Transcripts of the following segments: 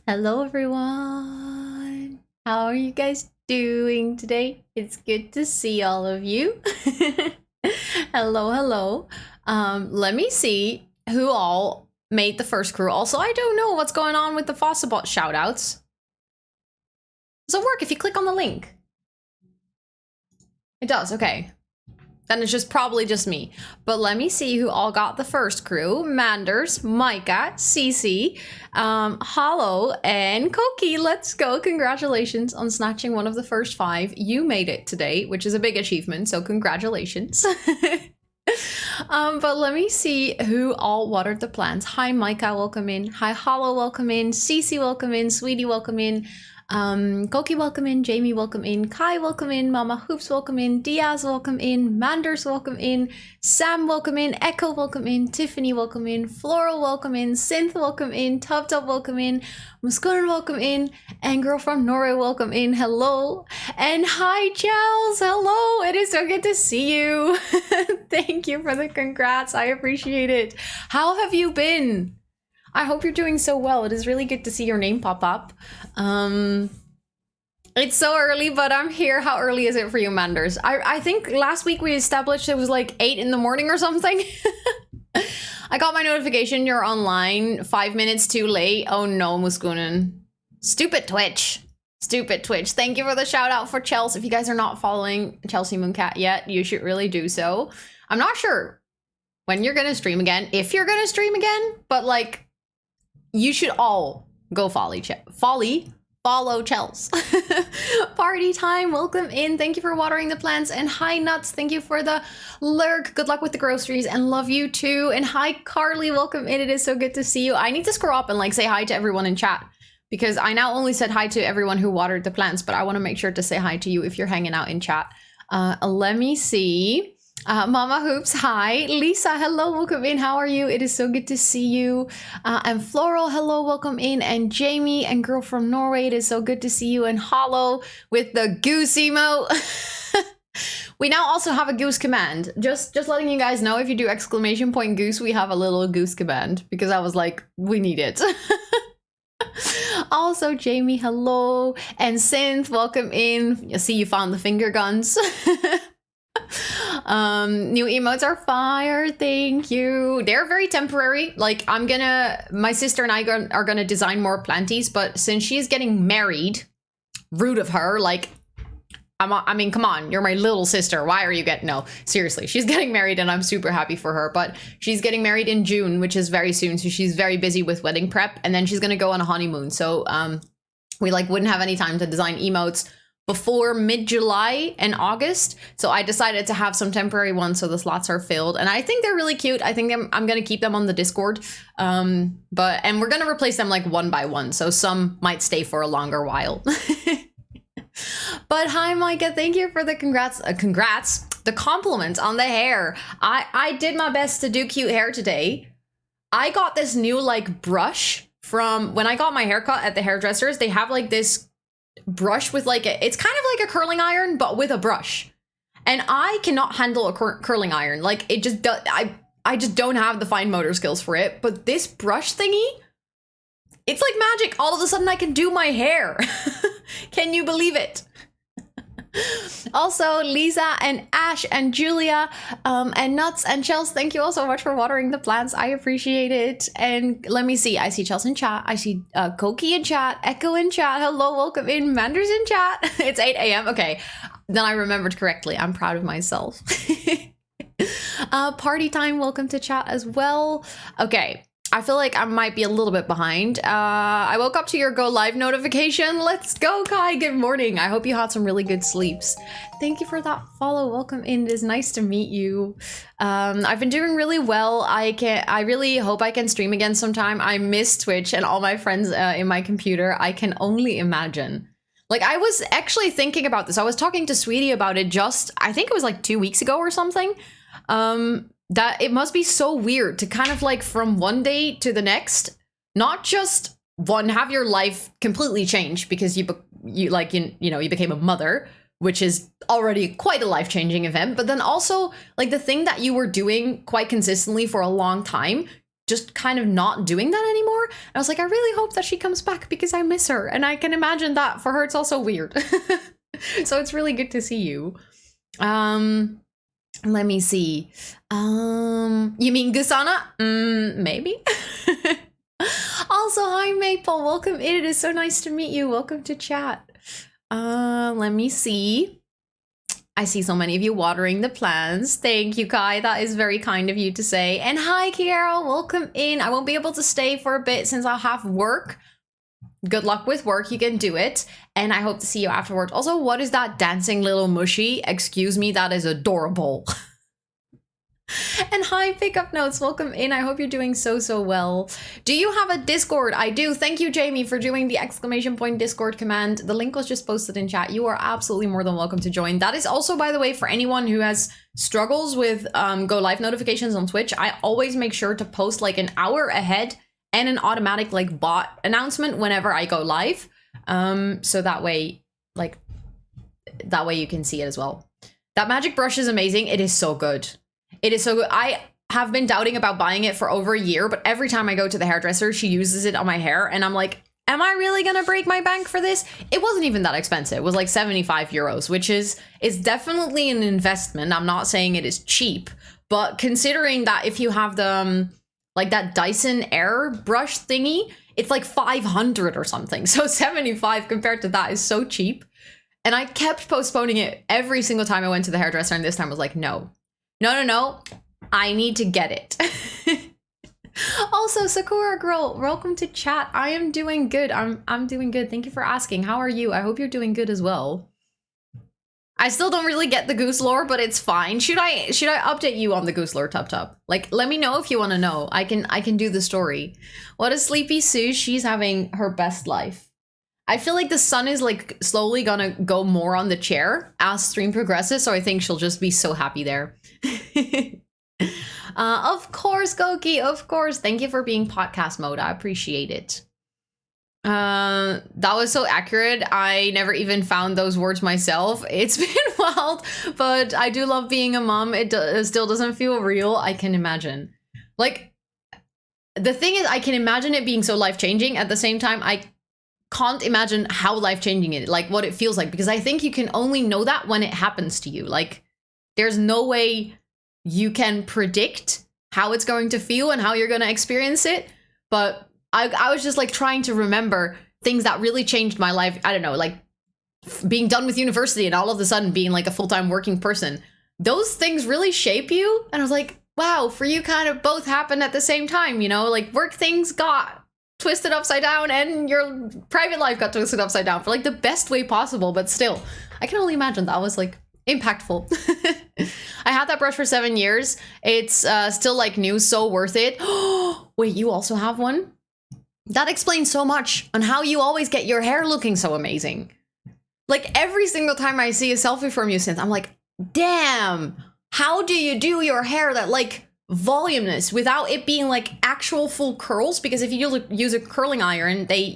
Hello, everyone. How are you guys doing today? It's good to see all of you. Hello, hello. Let me see who all made the first crew. Also, I don't know what's going on with the Fossabot shoutouts. Does it work if you click on the link? It does, okay. Then it's probably just me. But let me see who all got the first crew. Manders, Micah, Cece, Hollow, and Koki. Let's go. Congratulations on snatching one of the first 5. You made it today, which is a big achievement, so congratulations. But let me see who all watered the plants. Hi, Micah, welcome in. Hi, Hollow, welcome in. Cece, welcome in. Sweetie, welcome in. Koki, welcome in. Jamie, welcome in. Kai, welcome in. Mama Hoops, welcome in. Diaz, welcome in. Manders, welcome in. Sam, welcome in. Echo, welcome in. Tiffany, welcome in. Floral, welcome in. Synth, welcome in. Tub Tub, welcome in. Muskunen, welcome in. And Girl from Norway, welcome in. Hello. And hi, Chels. Hello. It is so good to see you. Thank you for the congrats. I appreciate it. How have you been? I hope you're doing so well. It is really good to see your name pop up. It's so early, but I'm here. How early is it for you, Manders? I think last week we established it was like 8 in the morning or something. I got my notification you're online 5 minutes too late. Oh no, Muskunen. Stupid Twitch. Stupid Twitch. Thank you for the shout out for Chelsea. If you guys are not following Chelsea Mooncat yet, you should really do so. I'm not sure when you're gonna stream again, if you're gonna stream again, but like, you should all go follow Chels. Party time, welcome in. Thank you for watering the plants. And hi, Nuts. Thank you for the lurk. Good luck with the groceries and love you too. And hi, Carly. Welcome in. It is so good to see you. I need to scroll up and like say hi to everyone in chat because I now only said hi to everyone who watered the plants, but I want to make sure to say hi to you if you're hanging out in chat. Let me see. Mama Hoops, hi. Lisa, hello, welcome in. How are you? It is so good to see you. And Floral, hello, welcome in. And Jamie and Girl from Norway, it is so good to see you. And Hollow with the goose emote. We now also have a goose command. Just letting you guys know, if you do exclamation point goose, we have a little goose command because I was like, we need it. Also, Jamie, hello. And Synth, welcome in. You see, you found the finger guns. New emotes are fire, thank you. They're very temporary. Like, my sister and I are gonna design more planties, but since she's getting married, rude of her, like, I mean, come on, you're my little sister. Why are you no, seriously, she's getting married and I'm super happy for her, but she's getting married in June, which is very soon. So she's very busy with wedding prep and then she's gonna go on a honeymoon. So, we like wouldn't have any time to design emotes before mid-July and August. So I decided to have some temporary ones so the slots are filled. And I think they're really cute. I think I'm going to keep them on the Discord. And we're going to replace them like one by one. So some might stay for a longer while. But hi, Micah. Thank you for the congrats. The compliments on the hair. I did my best to do cute hair today. I got this new like brush from when I got my haircut at the hairdressers. They have like this brush with like it's kind of like a curling iron but with a brush, and I cannot handle a curling iron. Like, it just does. I just don't have the fine motor skills for it. But this brush thingy, it's like magic. All of a sudden I can do my hair. Can you believe it? Also, Lisa and Ash and Julia and Nuts and Chels, thank you all so much for watering the plants. I appreciate it. And let me see. I see Chels in chat. I see Koki in chat. Echo in chat. Hello, welcome in. Manders in chat. It's 8 a.m. Okay, then I remembered correctly. I'm proud of myself. Party time. Welcome to chat as well. Okay. I feel like I might be a little bit behind. I woke up to your go live notification. Let's go, Kai. Good morning. I hope you had some really good sleeps. Thank you for that follow. Welcome in. It is nice to meet you. I've been doing really well. I really hope I can stream again sometime. I miss Twitch and all my friends in my computer. I can only imagine. Like, I was actually thinking about this. I was talking to Sweetie about it I think it was like 2 weeks ago or something. That it must be so weird to kind of like from one day to the next, not just have your life completely change because you became a mother, which is already quite a life-changing event, but then also like the thing that you were doing quite consistently for a long time just kind of not doing that anymore. And I was like, I really hope that she comes back because I miss her. And I can imagine that for her, it's also weird. So it's really good to see you. Let me see. You mean Gusana? Maybe. Also, hi Maple, welcome in. It is so nice to meet you. Welcome to chat. Let me see. I see so many of you watering the plants. Thank you, Kai. That is very kind of you to say. And hi, Kiara. Welcome in. I won't be able to stay for a bit since I'll have work. Good luck with work. You can do it. And I hope to see you afterwards. Also, what is that dancing little mushy? Excuse me, that is adorable. And hi, Pickup Notes. Welcome in. I hope you're doing so well. Do you have a Discord? I do. Thank you, Jamie, for doing the ! Discord command. The link was just posted in chat. You are absolutely more than welcome to join. That is also, by the way, for anyone who has struggles with go live notifications on Twitch. I always make sure to post like an hour ahead and an automatic like bot announcement whenever I go live. So that way you can see it as well. That magic brush is amazing. It is so good. It is so good. I have been doubting about buying it for over a year, but every time I go to the hairdresser, she uses it on my hair and I'm like, am I really gonna break my bank for this? It wasn't even that expensive. It was like 75 euros, which is definitely an investment. I'm not saying it is cheap, but considering that if you have the, like that Dyson air brush thingy, it's like 500 or something. So 75 compared to that is so cheap. And I kept postponing it every single time I went to the hairdresser. And this time I was like, no. I need to get it. Also, Sakura girl, welcome to chat. I am doing good. I'm doing good. Thank you for asking. How are you? I hope you're doing good as well. I still don't really get the goose lore, but it's fine. Should I update you on the goose lore, Tub? Like, let me know if you want to know. I can do the story. What is Sleepy Sue? She's having her best life. I feel like the sun is like slowly gonna go more on the chair as stream progresses, so I think she'll just be so happy there. Of course, Goki, of course. Thank you for being podcast mode. I appreciate it. That was so accurate. I never even found those words myself. It's been wild, but I do love being a mom. It still doesn't feel real. I can imagine. Like, the thing is, I can imagine it being so life-changing. At the same time, I can't imagine how life-changing it is, like what it feels like, because I think you can only know that when it happens to you. Like, there's no way you can predict how it's going to feel and how you're going to experience it. But I was just like trying to remember things that really changed my life. I don't know, like being done with university and all of a sudden being like a full-time working person. Those things really shape you. And I was like, wow, for you kind of both happened at the same time, you know, like work things got twisted upside down and your private life got twisted upside down for like the best way possible. But still, I can only imagine that was like impactful. I had that brush for 7 years. It's still like new, so worth it. Wait, you also have one? That explains so much on how you always get your hair looking so amazing. Like every single time I see a selfie from you, Synth, I'm like, damn, how do you do your hair that like voluminous without it being like actual full curls? Because if you use a curling iron, they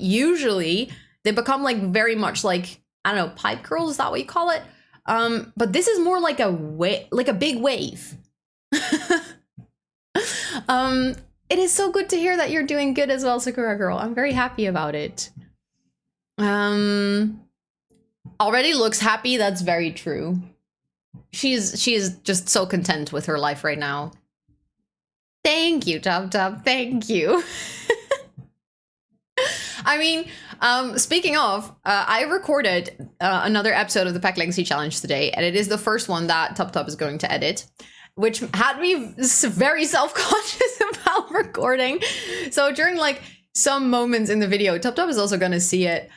become like very much like, I don't know, pipe curls, is that what you call it? But this is more like a big wave. It is so good to hear that you're doing good as well, Sakura girl. I'm very happy about it. Already looks happy. That's very true. She is just so content with her life right now. Thank you, Tub. Thank you. I mean, speaking of, I recorded another episode of the Pack Legacy Challenge today, and it is the first one that Tub is going to edit, which had me very self-conscious about recording. So during like some moments in the video, Tub is also going to see it.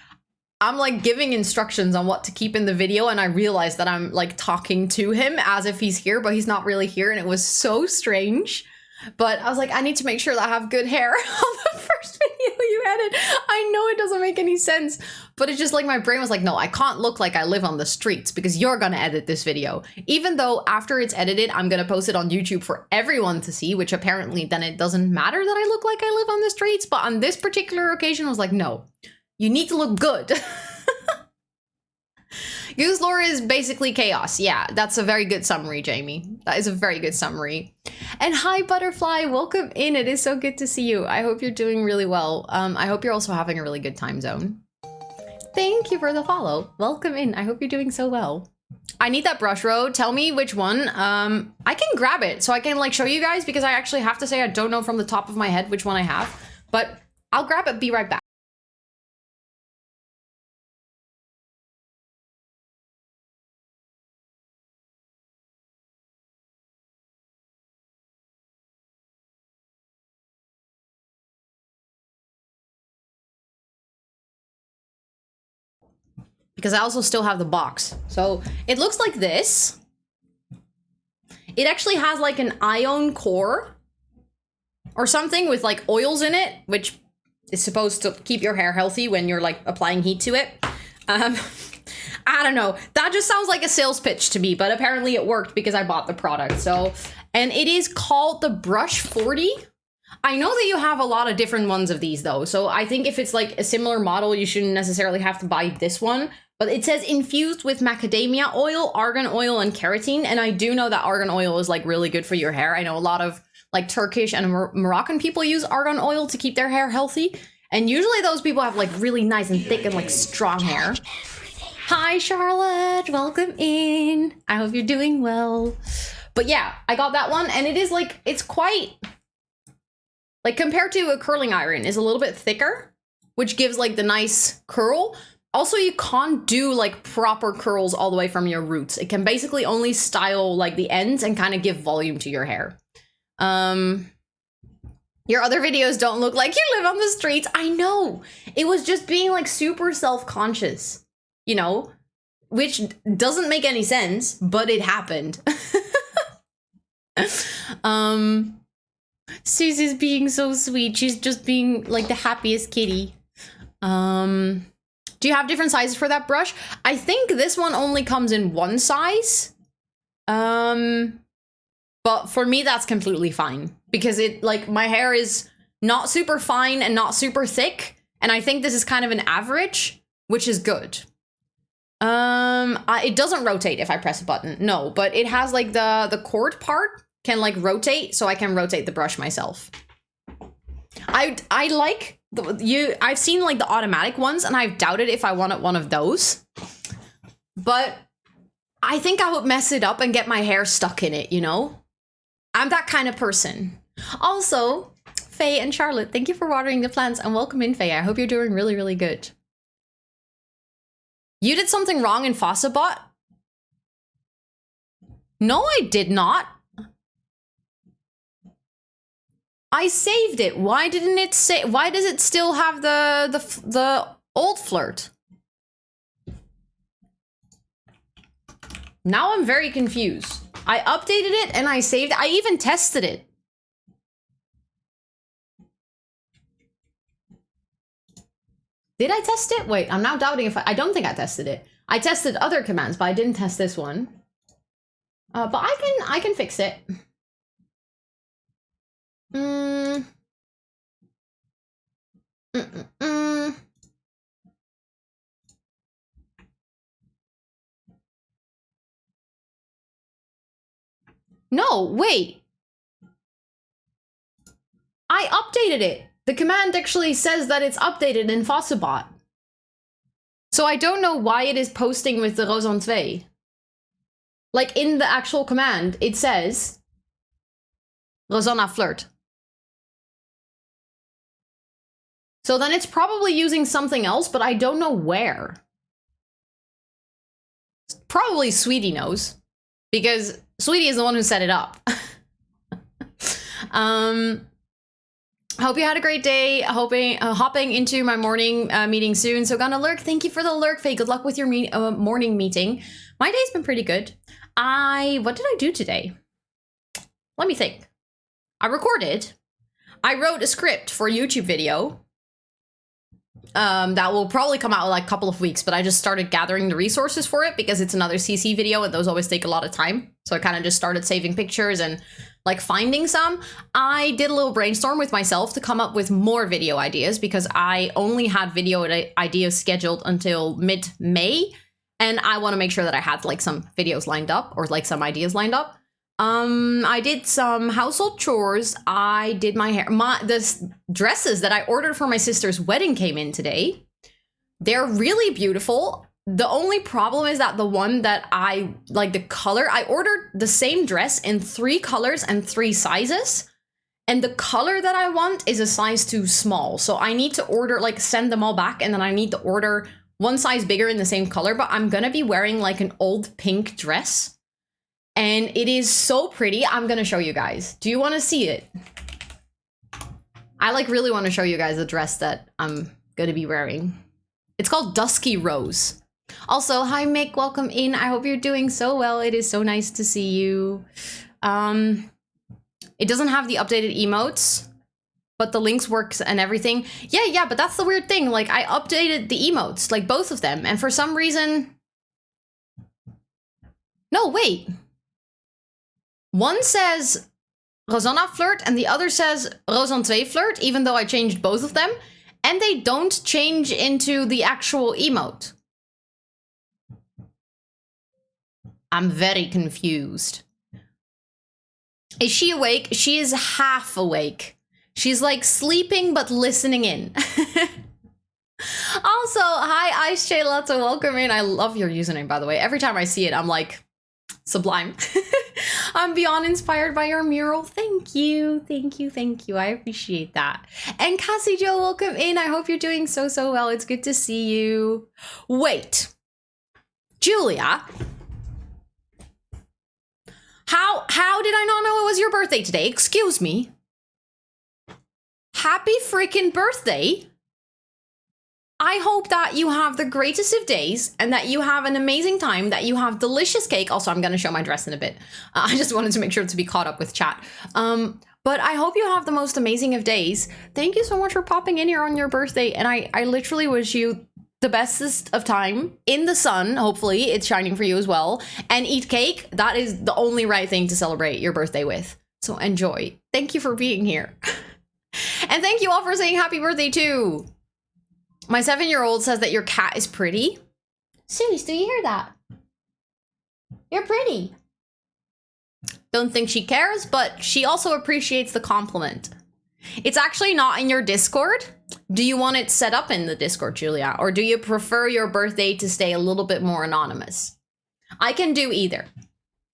I'm like giving instructions on what to keep in the video, and I realized that I'm like talking to him as if he's here, but he's not really here, and it was so strange. But I was like, I need to make sure that I have good hair on the first video you edit. I know it doesn't make any sense, but it's just like my brain was like, no, I can't look like I live on the streets because you're gonna edit this video. Even though after it's edited, I'm gonna post it on YouTube for everyone to see, which apparently then it doesn't matter that I look like I live on the streets. But on this particular occasion, I was like, no, you need to look good. Goose lore is basically chaos. Yeah, that's a very good summary, Jamie. That is a very good summary. And hi, Butterfly. Welcome in. It is so good to see you. I hope you're doing really well. I hope you're also having a really good time zone. Thank you for the follow. Welcome in. I hope you're doing so well. I need that brush road. Tell me which one. I can grab it so I can like show you guys, because I actually have to say I don't know from the top of my head which one I have, but I'll grab it. Be right back. Because I also still have the box. So it looks like this. It actually has like an ion core or something with like oils in it, which is supposed to keep your hair healthy when you're like applying heat to it. I don't know. That just sounds like a sales pitch to me, but apparently it worked because I bought the product. So, and it is called the Brush 40. I know that you have a lot of different ones of these though. So I think if it's like a similar model, you shouldn't necessarily have to buy this one. But it says infused with macadamia oil, argan oil, and keratin. And I do know that argan oil is like really good for your hair. I know a lot of like Turkish and Moroccan people use argan oil to keep their hair healthy. And usually those people have like really nice and thick and like strong hair. Hi, Charlotte. Welcome in. I hope you're doing well. But yeah, I got that one. And it is like, it's quite, like compared to a curling iron, is a little bit thicker, which gives like the nice curl. Also, you can't do like proper curls all the way from your roots. It can basically only style like the ends and kind of give volume to your hair. Your other videos don't look like you live on the streets. I know. It was just being like super self-conscious, you know, which doesn't make any sense, but it happened. Susie's being so sweet. She's just being like the happiest kitty. Do you have different sizes for that brush? I think this one only comes in one size. But for me, that's completely fine because it like my hair is not super fine and not super thick. And I think this is kind of an average, which is good. It doesn't rotate if I press a button. No, but it has like the cord part can like rotate, so I can rotate the brush myself. I like I've seen like the automatic ones and I've doubted if I wanted one of those, but I think I would mess it up and get my hair stuck in it, you know? I'm that kind of person. Also, Faye and Charlotte, thank you for watering the plants and welcome in, Faye. I hope you're doing really, really good. You did something wrong in Fossabot? No, I did not. I saved it. Why didn't it say? Why does it still have the old flirt? Now I'm very confused. I updated it and I saved it. I even tested it. Did I test it? Wait, I'm now doubting if I don't think I tested it. I tested other commands, but I didn't test this one. But I can fix it. No, wait. I updated it. The command actually says that it's updated in Fossabot. So I don't know why it is posting with the Rosannatxt. Like in the actual command, it says Rosanna flirt. So then it's probably using something else, but I don't know where. Probably Sweetie knows, because Sweetie is the one who set it up. Hope you had a great day. Hopping into my morning meeting soon. So gonna lurk. Thank you for the lurk, Faye. Good luck with your morning meeting. My day's been pretty good. What did I do today? Let me think. I recorded. I wrote a script for a YouTube video. That will probably come out in like a couple of weeks, but I just started gathering the resources for it because it's another CC video and those always take a lot of time. So I kind of just started saving pictures and like finding some. I did a little brainstorm with myself to come up with more video ideas because I only had video ideas scheduled until mid-May. And I want to make sure that I had like some videos lined up or like some ideas lined up. I did some household chores. I did my hair. The dresses that I ordered for my sister's wedding came in today. They're really beautiful. The only problem is that the one that I like, the color, I ordered the same dress in 3 colors and 3 sizes. And the color that I want is a size too small. So I need to order, like send them all back. And then I need to order one size bigger in the same color. But I'm going to be wearing like an old pink dress. And it is so pretty. I'm going to show you guys. Do you want to see it? I like really want to show you guys the dress that I'm going to be wearing. It's called Dusky Rose. Also, hi Mick, welcome in. I hope you're doing so well. It is so nice to see you. It doesn't have the updated emotes, but the links works and everything. Yeah, but that's the weird thing. Like I updated the emotes, like both of them. And for some reason, no, wait. One says Rosannatxt flirt and the other says Rosannatxt flirt, even though I changed both of them. And they don't change into the actual emote. I'm very confused. Is she awake? She is half awake. She's like sleeping but listening in. Also, hi Ice J Latte, welcome in. I love your username, by the way. Every time I see it, I'm like, sublime. I'm beyond inspired by your mural. Thank you. I appreciate that. And Cassie Joe, welcome in. I hope you're doing so well. It's good to see you. Wait, Julia. How did I not know it was your birthday today? Excuse me. Happy freaking birthday. I hope that you have the greatest of days and that you have an amazing time, that you have delicious cake. Also, I'm going to show my dress in a bit. I just wanted to make sure to be caught up with chat. But I hope you have the most amazing of days. Thank you so much for popping in here on your birthday. And I literally wish you the bestest of time in the sun. Hopefully it's shining for you as well. And eat cake. That is the only right thing to celebrate your birthday with. So enjoy. Thank you for being here. And thank you all for saying happy birthday too. My 7-year-old says that your cat is pretty. Suze, do you hear that? You're pretty. Don't think she cares, but she also appreciates the compliment. It's actually not in your Discord. Do you want it set up in the Discord, Julia? Or do you prefer your birthday to stay a little bit more anonymous? I can do either.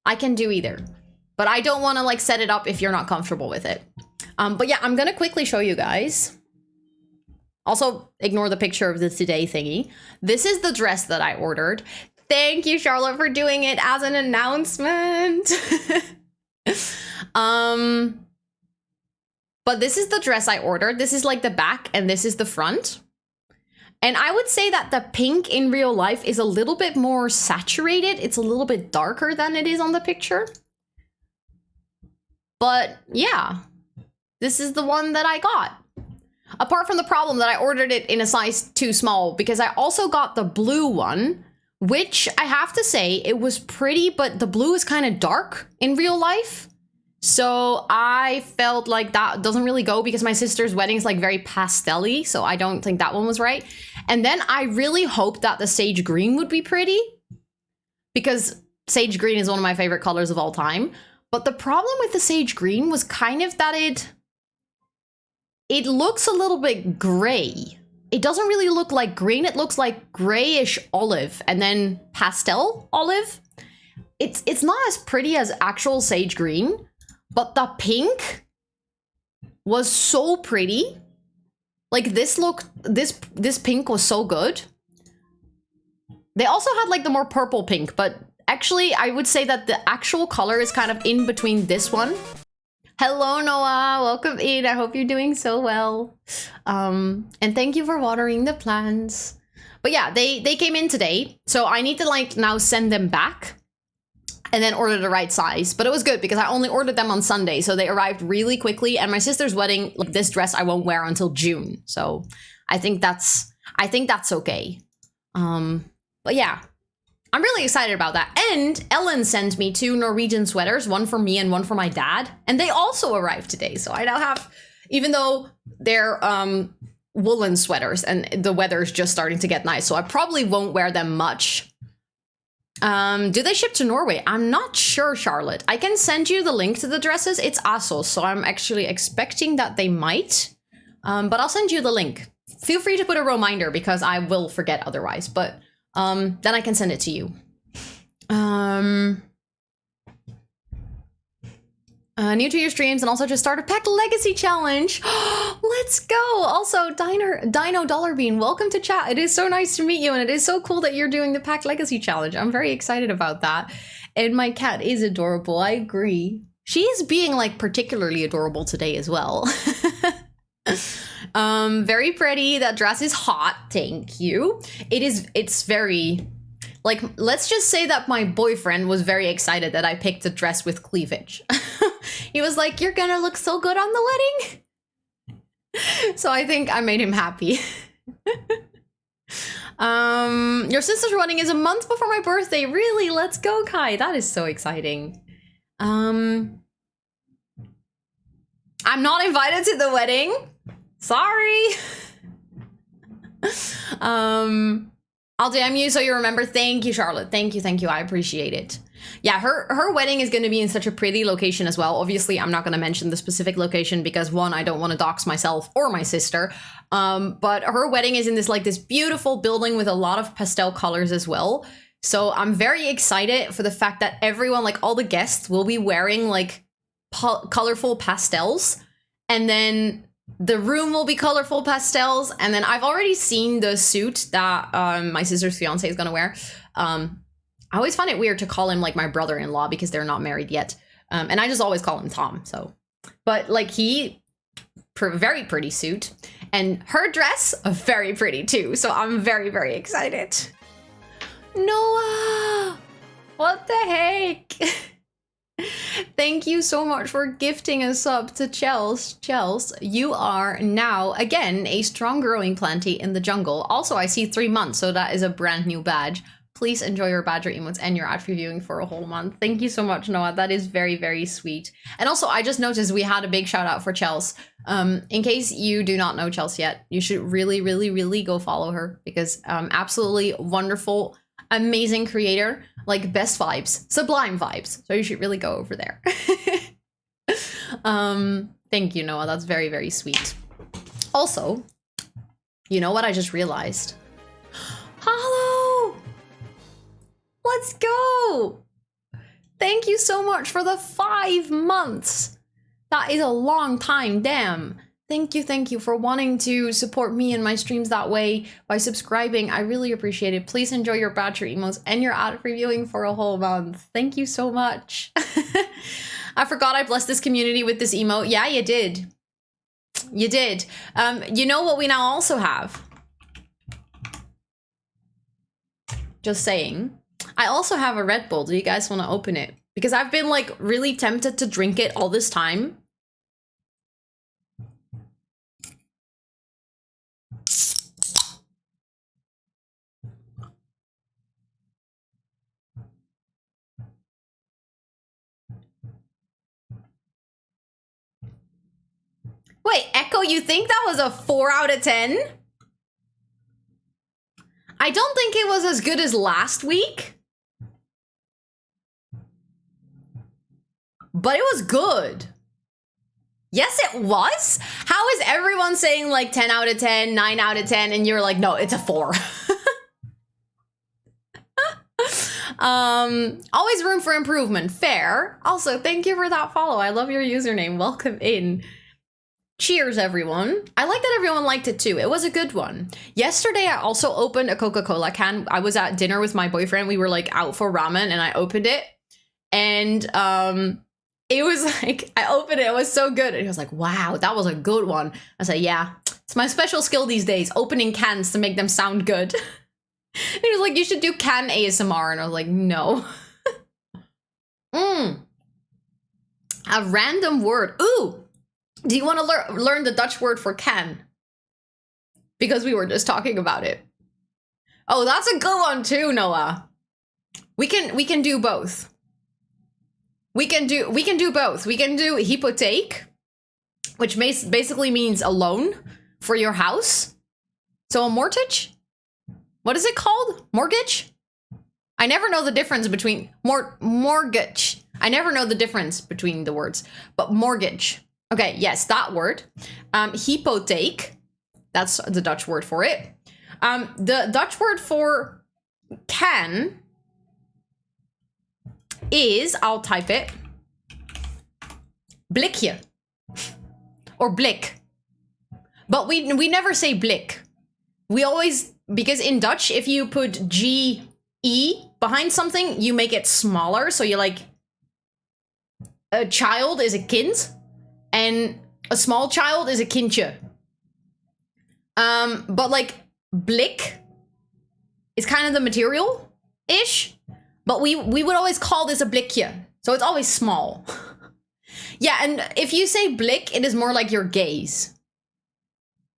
But I don't want to like set it up if you're not comfortable with it. But yeah, I'm going to quickly show you guys. Also, ignore the picture of the today thingy. This is the dress that I ordered. Thank you, Charlotte, for doing it as an announcement. But this is the dress I ordered. This is like the back and this is the front. And I would say that the pink in real life is a little bit more saturated. It's a little bit darker than it is on the picture. But yeah, this is the one that I got. Apart from the problem that I ordered it in a size too small, because I also got the blue one, which I have to say it was pretty, but the blue is kind of dark in real life. So I felt like that doesn't really go because my sister's wedding is like very pastel-y, so I don't think that one was right. And then I really hoped that the sage green would be pretty because sage green is one of my favorite colors of all time. But the problem with the sage green was kind of that it looks a little bit gray. It doesn't really look like green. It looks like grayish olive and then pastel olive. It's not as pretty as actual sage green. But the pink was so pretty. Like this pink was so good. They also had like the more purple pink, but actually I would say that the actual color is kind of in between this one. Hello, Noah, welcome in. I hope you're doing so well. And thank you for watering the plants. But yeah, they came in today. So I need to like now send them back. And then order the right size. But it was good because I only ordered them on Sunday. So they arrived really quickly. And my sister's wedding, like this dress I won't wear until June. So I think that's okay. But yeah, I'm really excited about that. And Ellen sent me 2 Norwegian sweaters, one for me and one for my dad. And they also arrived today. So I now have, even though they're woolen sweaters and the weather's just starting to get nice. So I probably won't wear them much. Do they ship to Norway? I'm not sure, Charlotte. I can send you the link to the dresses. It's ASOS, so I'm actually expecting that they might. But I'll send you the link. Feel free to put a reminder because I will forget otherwise. But then I can send it to you. New to your streams and also just start a Pact Legacy Challenge. Let's go. Also, Dino Dollarbean, welcome to chat. It is so nice to meet you, and it is so cool that you're doing the Pact Legacy Challenge. I'm very excited about that. And my cat is adorable. I agree. She is being like particularly adorable today as well. Very pretty. That dress is hot. Thank you. It's very... Like, let's just say that my boyfriend was very excited that I picked a dress with cleavage. He was like, you're gonna look so good on the wedding. So I think I made him happy. Your sister's wedding is a month before my birthday. Really? Let's go, Kai. That is so exciting. I'm not invited to the wedding. Sorry. I'll DM you so you remember. Thank you, Charlotte. Thank you. I appreciate it. Yeah, her wedding is going to be in such a pretty location as well. Obviously, I'm not going to mention the specific location because one, I don't want to dox myself or my sister. But her wedding is in this beautiful building with a lot of pastel colors as well. So I'm very excited for the fact that everyone, like all the guests, will be wearing like colorful pastels, and then the room will be colorful pastels. And then I've already seen the suit that my sister's fiance is gonna wear. I always find it weird to call him like my brother-in-law because they're not married yet. And I just always call him Tom, so. But like very pretty suit. And her dress, very pretty too. So I'm very, very excited. Noah! What the heck? Thank you so much for gifting a sub to Chels. You are now, again, a strong growing planty in the jungle. Also, I see 3 months, so that is a brand new badge. Please enjoy your badger emotes and your ad viewing for a whole month. Thank you so much, Noah. That is very, very sweet. And also, I just noticed we had a big shout out for Chels. In case you do not know Chels yet, you should really, really, really go follow her because absolutely wonderful, amazing creator, like best vibes, sublime vibes. So you should really go over there. Thank you, Noah. That's very, very sweet. Also, you know what I just realized? Hello! Let's go! Thank you so much for the 5 months. That is a long time, damn. Thank you for wanting to support me and my streams that way by subscribing. I really appreciate it. Please enjoy your badger emotes and your ad reviewing for a whole month. Thank you so much. I forgot I blessed this community with this emote. Yeah, you did. You did. You know what we now also have? Just saying. I also have a Red Bull. Do you guys want to open it? Because I've been like really tempted to drink it all this time. Wait, Echo, you think that was a 4 out of 10? I don't think it was as good as last week. But it was good. Yes, it was. How is everyone saying like 10 out of 10, 9 out of 10, and you're like, no, it's a 4. Always room for improvement. Fair. Also, thank you for that follow. I love your username. Welcome in. Cheers, everyone. I like that everyone liked it too. It was a good one. Yesterday, I also opened a Coca-Cola can. I was at dinner with my boyfriend. We were like out for ramen and I opened it. And it was like, I opened it. It was so good. And he was like, wow, that was a good one. I said, yeah, it's my special skill these days, opening cans to make them sound good. And he was like, you should do can ASMR. And I was like, no. A random word. Ooh. Do you want to learn the Dutch word for can? Because we were just talking about it. Oh, that's a good one too, Noah. We can do both. We can do both. We can do hypotheek, which basically means a loan for your house. So a mortgage? What is it called? Mortgage? I never know the difference between mortgage. I never know the difference between the words, but mortgage. Okay, yes, that word. Hypotheek. That's the Dutch word for it. The Dutch word for can is, I'll type it, blikje. Or blik. But we never say blik. We always, because in Dutch, if you put G-E behind something, you make it smaller. So you're like, a child is a kind, and a small child is a kindje. But like, blik is kind of the material-ish. But we would always call this a blikje. So it's always small. Yeah, and if you say blik, it is more like your gaze.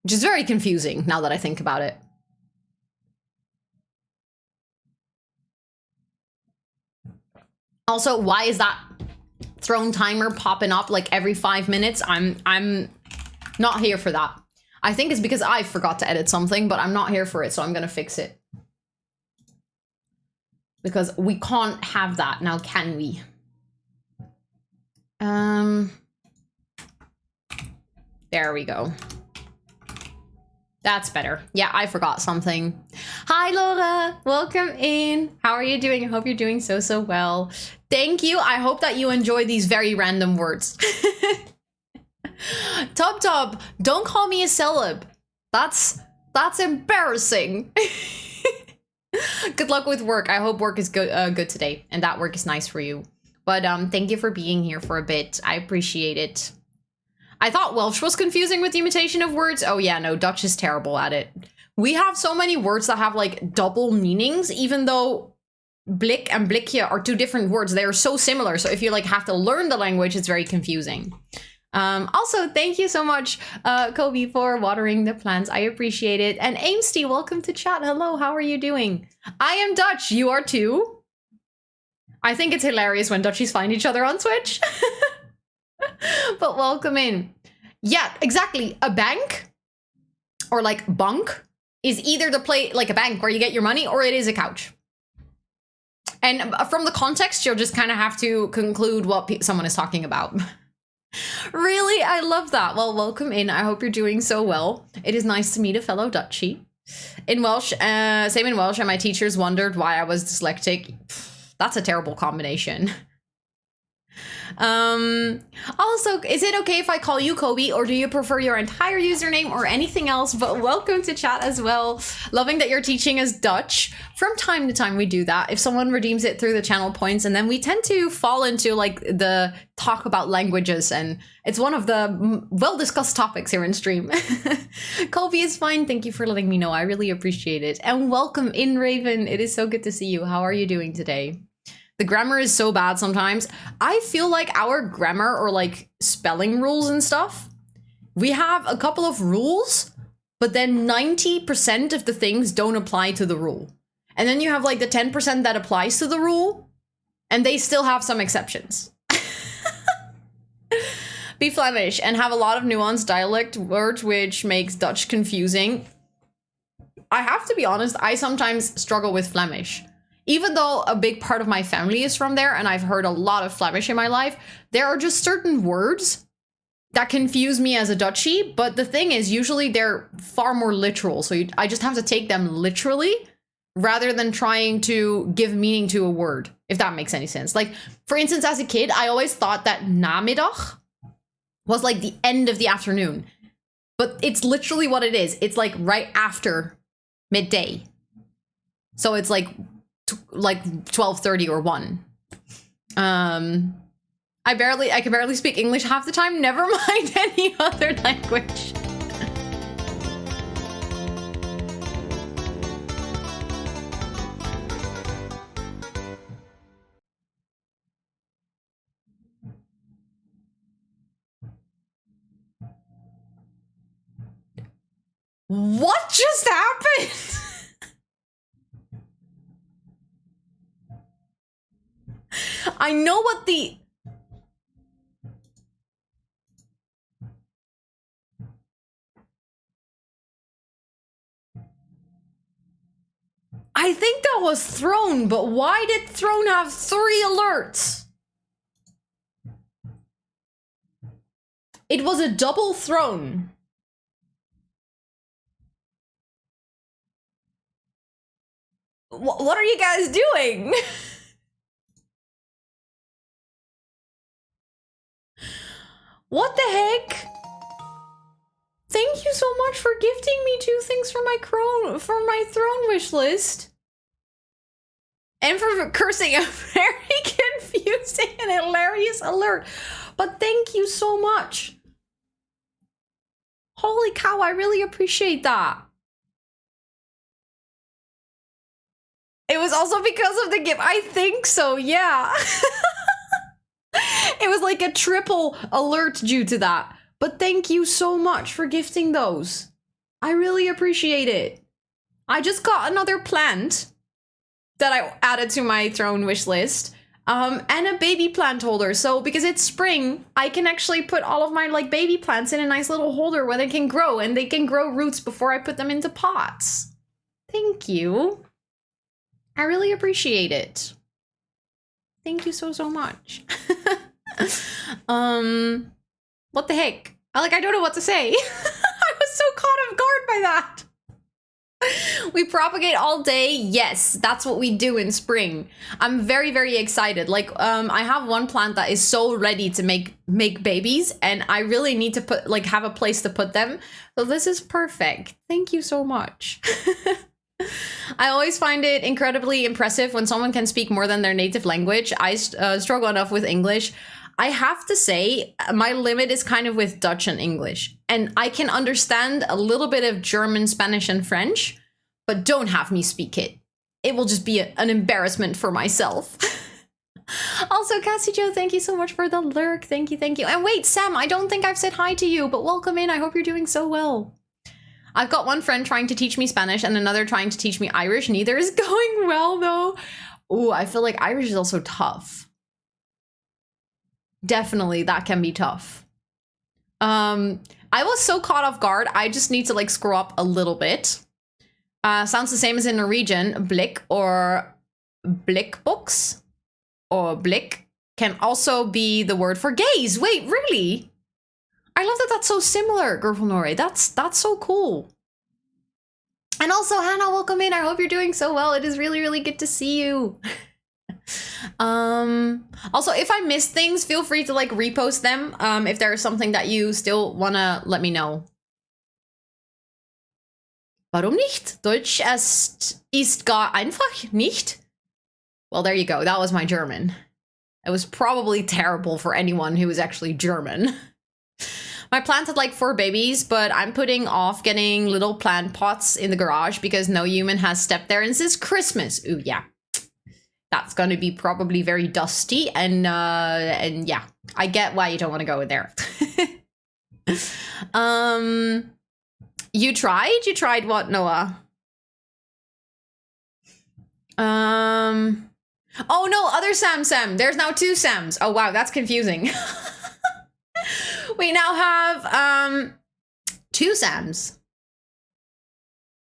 Which is very confusing now that I think about it. Also, why is that throne timer popping up like every 5 minutes? I'm not here for that. I think it's because I forgot to edit something, but I'm not here for it, so I'm gonna fix it. Because we can't have that now, can we? There we go. That's better. Yeah, I forgot something. Hi, Laura. Welcome in. How are you doing? I hope you're doing so well. Thank you. I hope that you enjoy these very random words. Tub, don't call me a celeb. That's embarrassing. Good luck with work. I hope work is good today, and that work is nice for you. But thank you for being here for a bit. I appreciate it. I thought Welsh was confusing with the imitation of words. Oh yeah, no, Dutch is terrible at it. We have so many words that have like double meanings, even though blik and blikje are two different words. They are so similar. So if you like have to learn the language, it's very confusing. Also, thank you so much, Kobe, for watering the plants. I appreciate it. And Aimsty, welcome to chat. Hello, how are you doing? I am Dutch. You are too? I think it's hilarious when Dutchies find each other on Twitch. But welcome in. Yeah, exactly. A bank or like bank is either the place, like a bank where you get your money, or it is a couch. And from the context, you'll just kind of have to conclude what someone is talking about. Really? I love that. Well, welcome in. I hope you're doing so well. It is nice to meet a fellow Dutchie. In Welsh, same in Welsh, and my teachers wondered why I was dyslexic. That's a terrible combination. Also, is it okay if I call you Kobe, or do you prefer your entire username or anything else? But welcome to chat as well. Loving that you're teaching us Dutch. From time to time we do that if someone redeems it through the channel points, and then we tend to fall into like the talk about languages, and it's one of the well discussed topics here in stream. Kobe is fine. Thank you for letting me know. I really appreciate it. And welcome in, Raven. It is so good to see you. How are you doing today? The grammar is so bad sometimes. I feel like our grammar, or like spelling rules and stuff, we have a couple of rules, but then 90% of the things don't apply to the rule. And then you have like the 10% that applies to the rule, and they still have some exceptions. Be Flemish and have a lot of nuanced dialect words, which makes Dutch confusing. I have to be honest, I sometimes struggle with Flemish. Even though a big part of my family is from there and I've heard a lot of Flemish in my life, there are just certain words that confuse me as a Dutchie. But the thing is, usually they're far more literal. So I just have to take them literally rather than trying to give meaning to a word, if that makes any sense. Like, for instance, as a kid, I always thought that namiddag was like the end of the afternoon. But it's literally what it is. It's like right after midday. So it's like 12:30 or 1. I can barely speak English half the time, never mind any other language. What just happened? I know what the... I think that was Throne, but why did Throne have 3 alerts? It was a double Throne. What are you guys doing? What the heck? Thank you so much for gifting me 2 things for my throne wish list. And for cursing a very confusing and hilarious alert. But thank you so much. Holy cow, I really appreciate that. It was also because of the gift. I think so, yeah. It was like a triple alert due to that. But thank you so much for gifting those. I really appreciate it. I just got another plant that I added to my throne wish list. And a baby plant holder. So because it's spring, I can actually put all of my like baby plants in a nice little holder where they can grow, and they can grow roots before I put them into pots. Thank you. I really appreciate it. Thank you so much. What the heck? I don't know what to say. I was so caught off guard by that. We propagate all day. Yes, that's what we do in spring. I'm very, very excited. Like, I have one plant that is so ready to make babies, and I really need to have a place to put them. So this is perfect. Thank you so much. I always find it incredibly impressive when someone can speak more than their native language. I struggle enough with English. I have to say, my limit is kind of with Dutch and English. And I can understand a little bit of German, Spanish, and French, but don't have me speak it. It will just be an embarrassment for myself. Also, Cassie Joe, thank you so much for the lurk. Thank you, thank you. And wait, Sam, I don't think I've said hi to you, but welcome in. I hope you're doing so well. I've got one friend trying to teach me Spanish and another trying to teach me Irish. Neither is going well, though. Ooh, I feel like Irish is also tough. Definitely, that can be tough. I was so caught off guard. I just need to scroll up a little bit. Sounds the same as in Norwegian. Blik or blikboks or blik can also be the word for gaze. Wait, really? I love that that's so similar, Gurfulnore. That's so cool. And also, Hannah, welcome in. I hope you're doing so well. It is really, really good to see you. Also, if I miss things, feel free to repost them if there is something that you still wanna let me know. Warum nicht? Deutsch ist gar einfach nicht? Well, there you go. That was my German. It was probably terrible for anyone who was actually German. My plant had 4 babies, but I'm putting off getting little plant pots in the garage because no human has stepped there since Christmas. Ooh, yeah. That's going to be probably very dusty, and yeah, I get why you don't want to go in there. You tried what, Noah? Oh no, other Sam. There's now 2 Sams. Oh wow, that's confusing. We now have 2 Sams.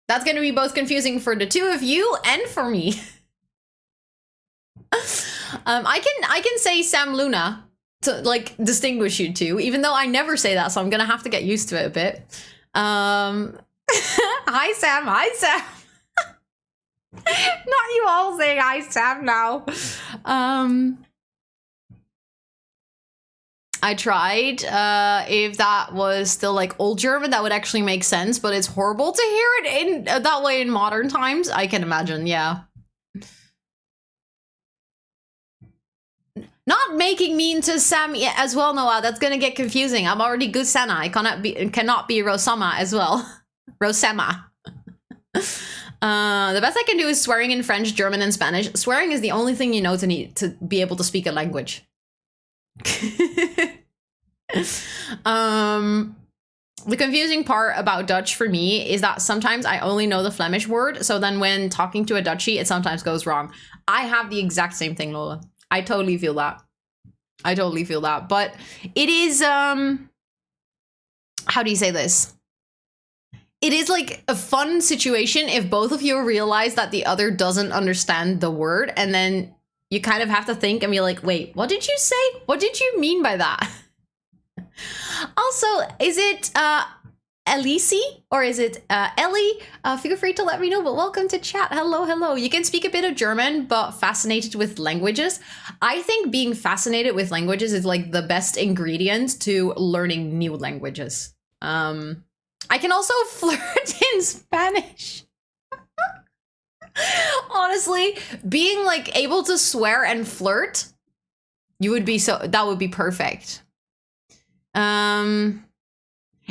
That's going to be both confusing for the 2 of you and for me. I can say Sam Luna to distinguish you two, even though I never say that, so I'm gonna have to get used to it a bit. Hi Sam. Not you all saying hi Sam now. I tried. If that was still old German, that would actually make sense, but it's horrible to hear it in that way in modern times. I can imagine, yeah. Not making me into Sam as well, Noah. That's gonna get confusing. I'm already good Sana. I cannot be Rosama as well. Rosama. The best I can do is swearing in French, German, and Spanish. Swearing is the only thing you know to be able to speak a language. The confusing part about Dutch for me is that sometimes I only know the Flemish word, so then when talking to a Dutchie, it sometimes goes wrong. I have the exact same thing, Lola. I totally feel that. But it is, how do you say this? it is like a fun situation if both of you realize that the other doesn't understand the word, and then you kind of have to think and be like, wait, what did you say? What did you mean by that? Also, is it Elise or is it Ellie? Feel free to let me know, but welcome to chat. Hello, hello. You can speak a bit of German, but fascinated with languages. I think being fascinated with languages is like the best ingredient to learning new languages. I can also flirt in Spanish. Honestly, being like able to swear and flirt, that would be perfect.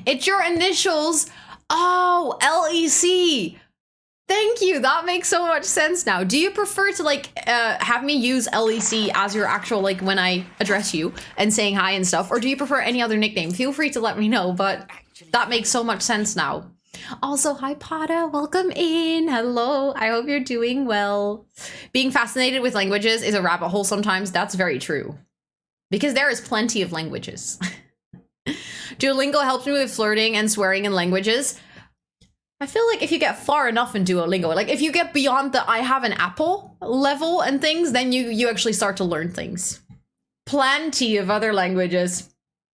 It's your initials. Oh, LEC. Thank you. That makes so much sense now. Do you prefer to like have me use LEC as your actual, like when I address you and saying hi and stuff, or do you prefer any other nickname? Feel free to let me know, but that makes so much sense now. Also, hi Pada, welcome in. Hello, I hope you're doing well. Being fascinated with languages is a rabbit hole sometimes. That's very true. Because there is plenty of languages. Duolingo helps me with flirting and swearing in languages. I feel like if you get far enough in Duolingo, like if you get beyond the I have an apple level and things, then you actually start to learn things. Plenty of other languages.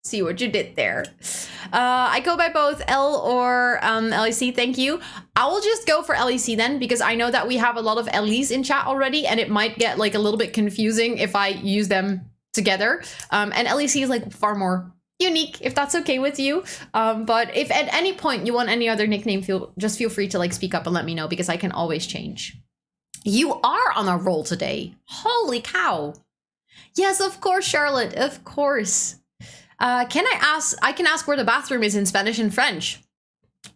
See what you did there. I go by both L or LEC, thank you. I will just go for LEC then, because I know that we have a lot of LEs in chat already, and it might get like a little bit confusing if I use them together. And LEC is like far more unique, if that's okay with you. But if at any point you want any other nickname, just feel free to like speak up and let me know, because I can always change. You are on a roll today. Holy cow. Yes, of course, Charlotte, of course. I can ask where the bathroom is in Spanish and French.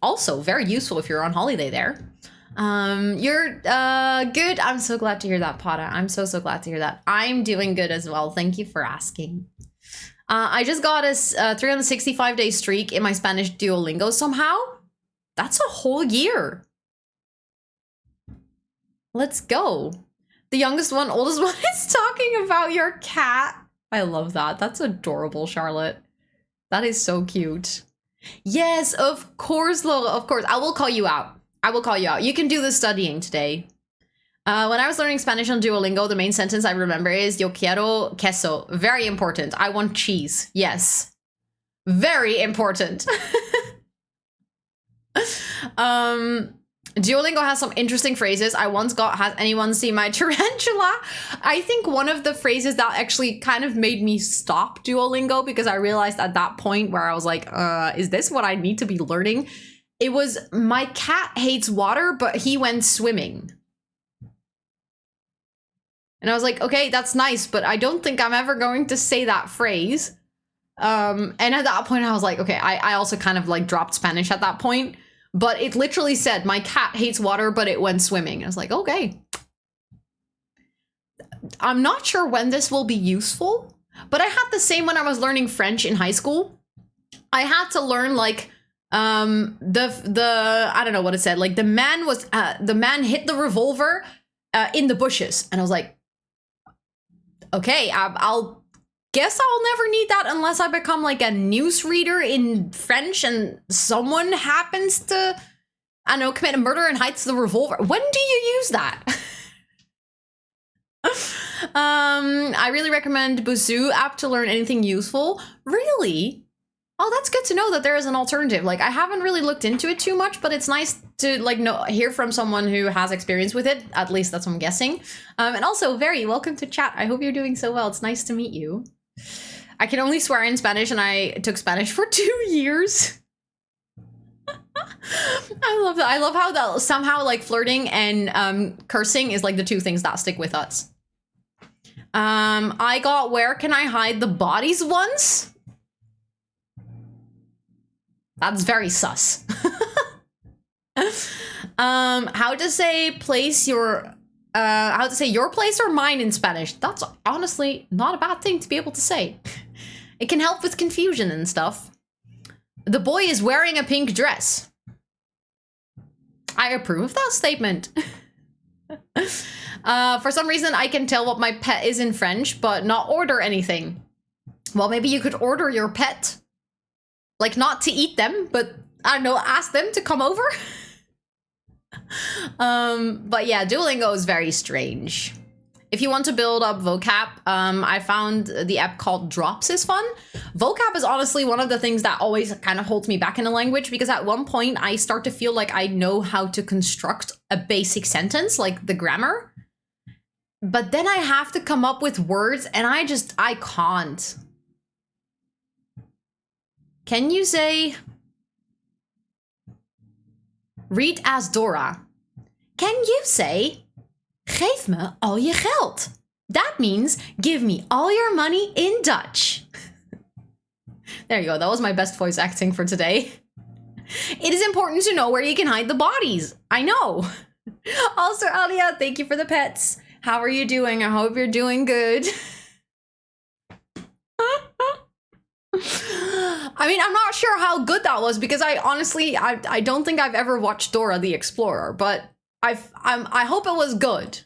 Also very useful if you're on holiday there. You're good. I'm so glad to hear that, Pata. I'm so glad to hear that. I'm doing good as well. Thank you for asking. I just got a 365-day streak in my Spanish Duolingo somehow. That's a whole year. Let's go. The youngest one, oldest one is talking about your cat. I love that. That's adorable, Charlotte. That is so cute. Yes, of course, Lola, of course. I will call you out. I will call you out. You can do the studying today. When I was learning Spanish on Duolingo, the main sentence I remember is Yo quiero queso. Very important. I want cheese. Yes. Very important. Duolingo has some interesting phrases. I once got, has anyone seen my tarantula? I think one of the phrases that actually kind of made me stop Duolingo, because I realized at that point where I was like, is this what I need to be learning? It was, my cat hates water, but he went swimming. And I was like, okay, that's nice, but I don't think I'm ever going to say that phrase. And at that point I was like, okay, I also kind of like dropped Spanish at that point. But it literally said, my cat hates water, but it went swimming. I was like, okay. I'm not sure when this will be useful, but I had the same when I was learning French in high school. I had to learn like, I don't know what it said. Like the man hit the revolver in the bushes. And I was like, okay, I'll guess I'll never need that unless I become like a newsreader in French and someone happens to, I don't know, commit a murder and hides the revolver. When do you use that? I really recommend Busuu app to learn anything useful. Really? Oh, that's good to know that there is an alternative. Like, I haven't really looked into it too much, but it's nice to like hear from someone who has experience with it. At least that's what I'm guessing. And also, Very, welcome to chat. I hope you're doing so well. It's nice to meet you. I can only swear in Spanish, and I took Spanish for 2 years. I love that. I love how that somehow like flirting and cursing is like the two things that stick with us. I got where can I hide the bodies once? That's very sus. How to say place your how to say your place or mine in Spanish. That's honestly not a bad thing to be able to say. It can help with confusion and stuff. The boy is wearing a pink dress. I approve of that statement. For some reason, I can tell what my pet is in French, but not order anything. Well, maybe you could order your pet. Like, not to eat them, but I don't know, ask them to come over. But yeah, Duolingo is very strange. If you want to build up vocab, I found the app called Drops is fun. Vocab is honestly one of the things that always kind of holds me back in a language, because at one point I start to feel like I know how to construct a basic sentence, like the grammar. But then I have to come up with words and I can't. Can you say, read as Dora? Can you say, geef me al je geld? That means, give me all your money in Dutch. There you go. That was my best voice acting for today. It is important to know where you can hide the bodies. I know. Also, Alia, thank you for the pets. How are you doing? I hope you're doing good. I mean, I'm not sure how good that was, because I honestly don't think I've ever watched Dora the Explorer, but I hope it was good.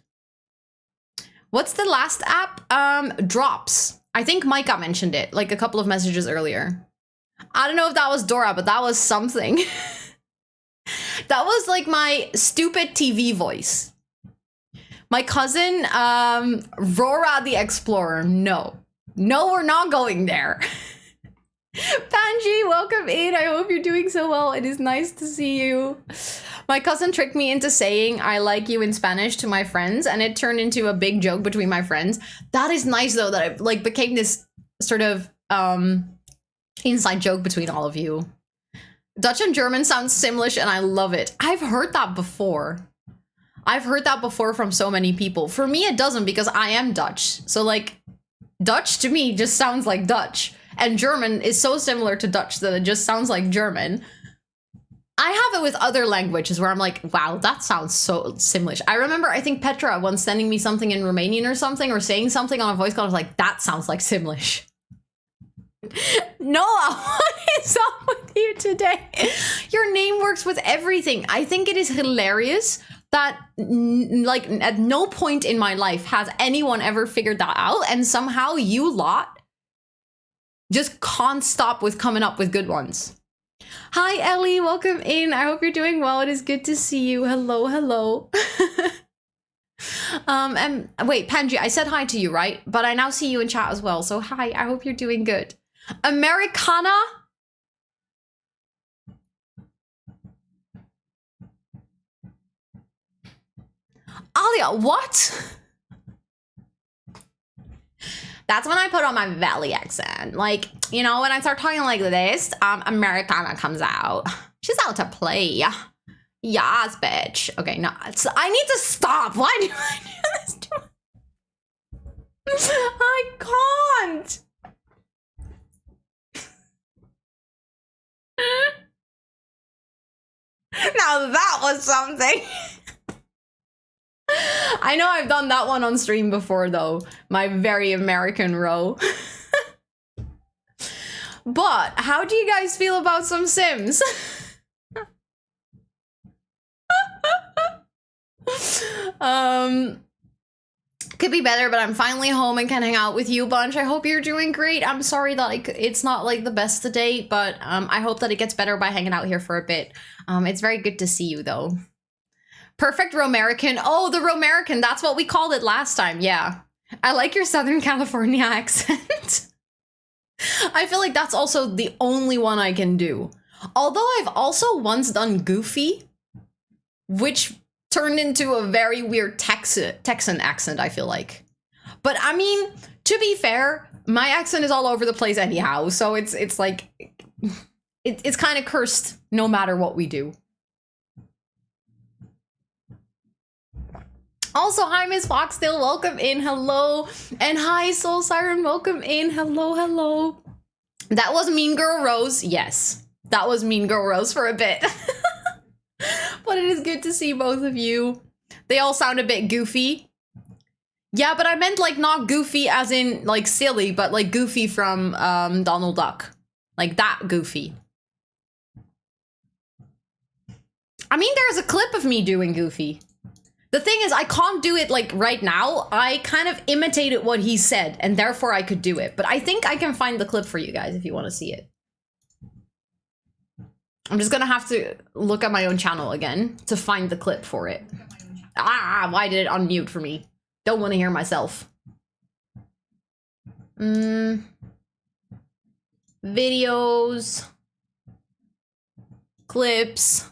What's the last app? Drops. I think Micah mentioned it like a couple of messages earlier. I don't know if that was Dora, but that was something. That was like my stupid TV voice. My cousin, Rora the Explorer. No, we're not going there. Panji, welcome in. I hope you're doing so well. It is nice to see you. My cousin tricked me into saying I like you in Spanish to my friends, and it turned into a big joke between my friends. That is nice though, that it like became this sort of inside joke between all of you. Dutch and German sound Simlish and I love it. I've heard that before. I've heard that before from so many people. For me, it doesn't, because I am Dutch. So like, Dutch to me just sounds like Dutch. And German is so similar to Dutch that it just sounds like German. I have it with other languages where I'm like, wow, that sounds so Simlish. I remember, I think Petra once sending me something in Romanian or something, or saying something on a voice call. I was like, that sounds like Simlish. Noah, what is up with you today? Your name works with everything. I think it is hilarious that like at no point in my life has anyone ever figured that out, and somehow you lot just can't stop with coming up with good ones. Hi Ellie, welcome in. I hope you're doing well. It is good to see you. Hello. And wait, Panji, I said hi to you, right? But I now see you in chat as well. So hi, I hope you're doing good. Americana? Alia, what? That's when I put on my valley accent. Like, you know, when I start talking like this, Americana comes out. She's out to play. Yes, bitch. Okay, no, I need to stop. Why do I do this to I can't. Now that was something. I know I've done that one on stream before though. My very American row. But how do you guys feel about some Sims? Could be better, but I'm finally home and can hang out with you a bunch. I hope you're doing great. I'm sorry that it's not like the best today, but I hope that it gets better by hanging out here for a bit. It's very good to see you though. Perfect Romerican. Oh, the Romerican. That's what we called it last time. Yeah. I like your Southern California accent. I feel like that's also the only one I can do. Although I've also once done Goofy, which turned into a very weird Texan accent, I feel like. But I mean, to be fair, my accent is all over the place anyhow. So it's like, it's kind of cursed no matter what we do. Also, hi, Miss Foxtail, welcome in, hello. And hi, Soul Siren, welcome in, hello. That was Mean Girl Rose, yes. That was Mean Girl Rose for a bit. But it is good to see both of you. They all sound a bit goofy. Yeah, but I meant like not goofy as in like silly, but like Goofy from Donald Duck. Like that goofy. I mean, there's a clip of me doing Goofy. The thing is, I can't do it like right now. I kind of imitated what he said and therefore I could do it. But I think I can find the clip for you guys if you want to see it. I'm just gonna have to look at my own channel again to find the clip for it. Ah, why did it unmute for me? Don't want to hear myself. Videos. Clips.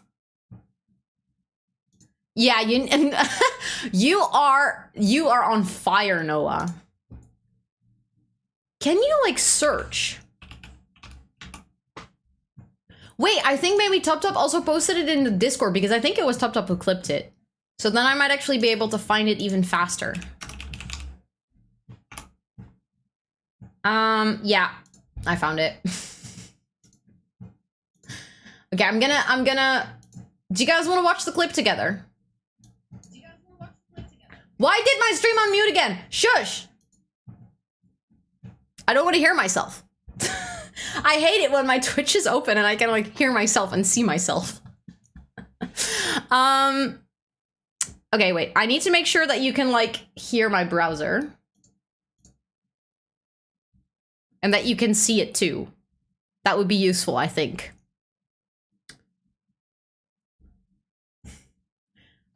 Yeah, you are on fire, Noah. Can you like search? Wait, I think maybe TubTub also posted it in the Discord because I think it was TubTub who clipped it. So then I might actually be able to find it even faster. Yeah, I found it. Okay, I'm gonna. Do you guys want to watch the clip together? Why did my stream on mute again? Shush! I don't want to hear myself. I hate it when my Twitch is open and I can like hear myself and see myself. Okay, wait. I need to make sure that you can like hear my browser. And that you can see it too. That would be useful, I think.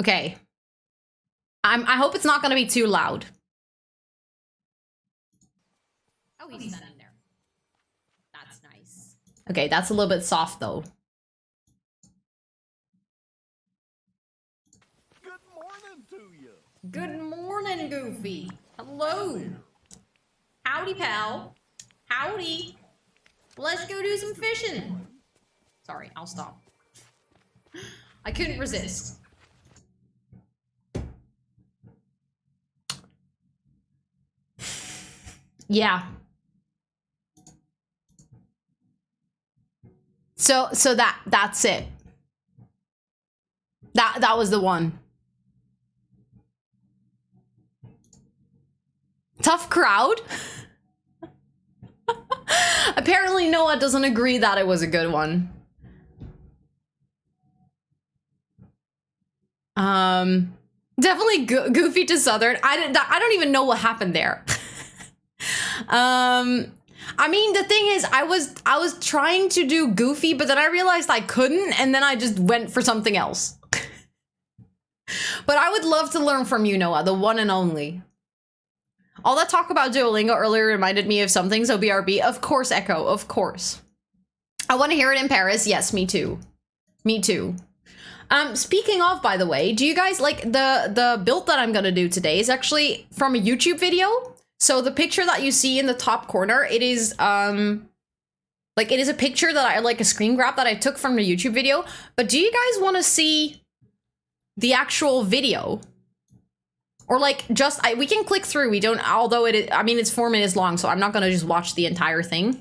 Okay. I hope it's not gonna be too loud. Oh, he's standing there. That's nice. Okay, that's a little bit soft though. Good morning to you. Good morning, Goofy. Hello. Howdy, pal. Howdy. Let's go do some fishing. Sorry, I'll stop. I couldn't resist. Yeah. So that's it. That was the one. Tough crowd. Apparently Noah doesn't agree that it was a good one. Definitely Goofy to Southern. I don't even know what happened there. I mean, the thing is, I was trying to do Goofy, but then I realized I couldn't, and then I just went for something else. But I would love to learn from you, Noah, the one and only. All that talk about Duolingo earlier reminded me of something, so BRB. Of course, Echo, of course. I want to hear it in Paris. Yes, me too. Me too. Speaking of, by the way, do you guys like the build that I'm gonna do today is actually from a YouTube video. So the picture that you see in the top corner, it is like it is a picture that I like a screen grab that I took from the YouTube video. But do you guys want to see the actual video? Or like just we can click through. We don't, although I mean it's 4 minutes long, so I'm not gonna just watch the entire thing.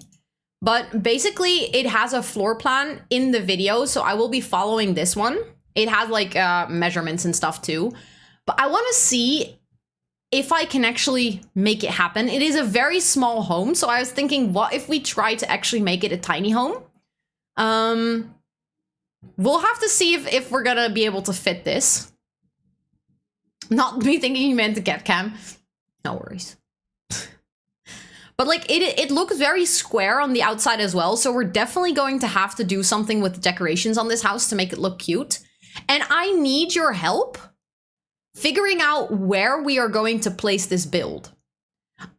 But basically it has a floor plan in the video, so I will be following this one. It has like measurements and stuff too. But I want to see if I can actually make it happen. It is a very small home, so I was thinking, what if we try to actually make it a tiny home? We'll have to see if we're gonna be able to fit this. Not me thinking you meant the cat cam. No worries. But like it looks very square on the outside as well, so we're definitely going to have to do something with the decorations on this house to make it look cute. And I need your help figuring out where we are going to place this build.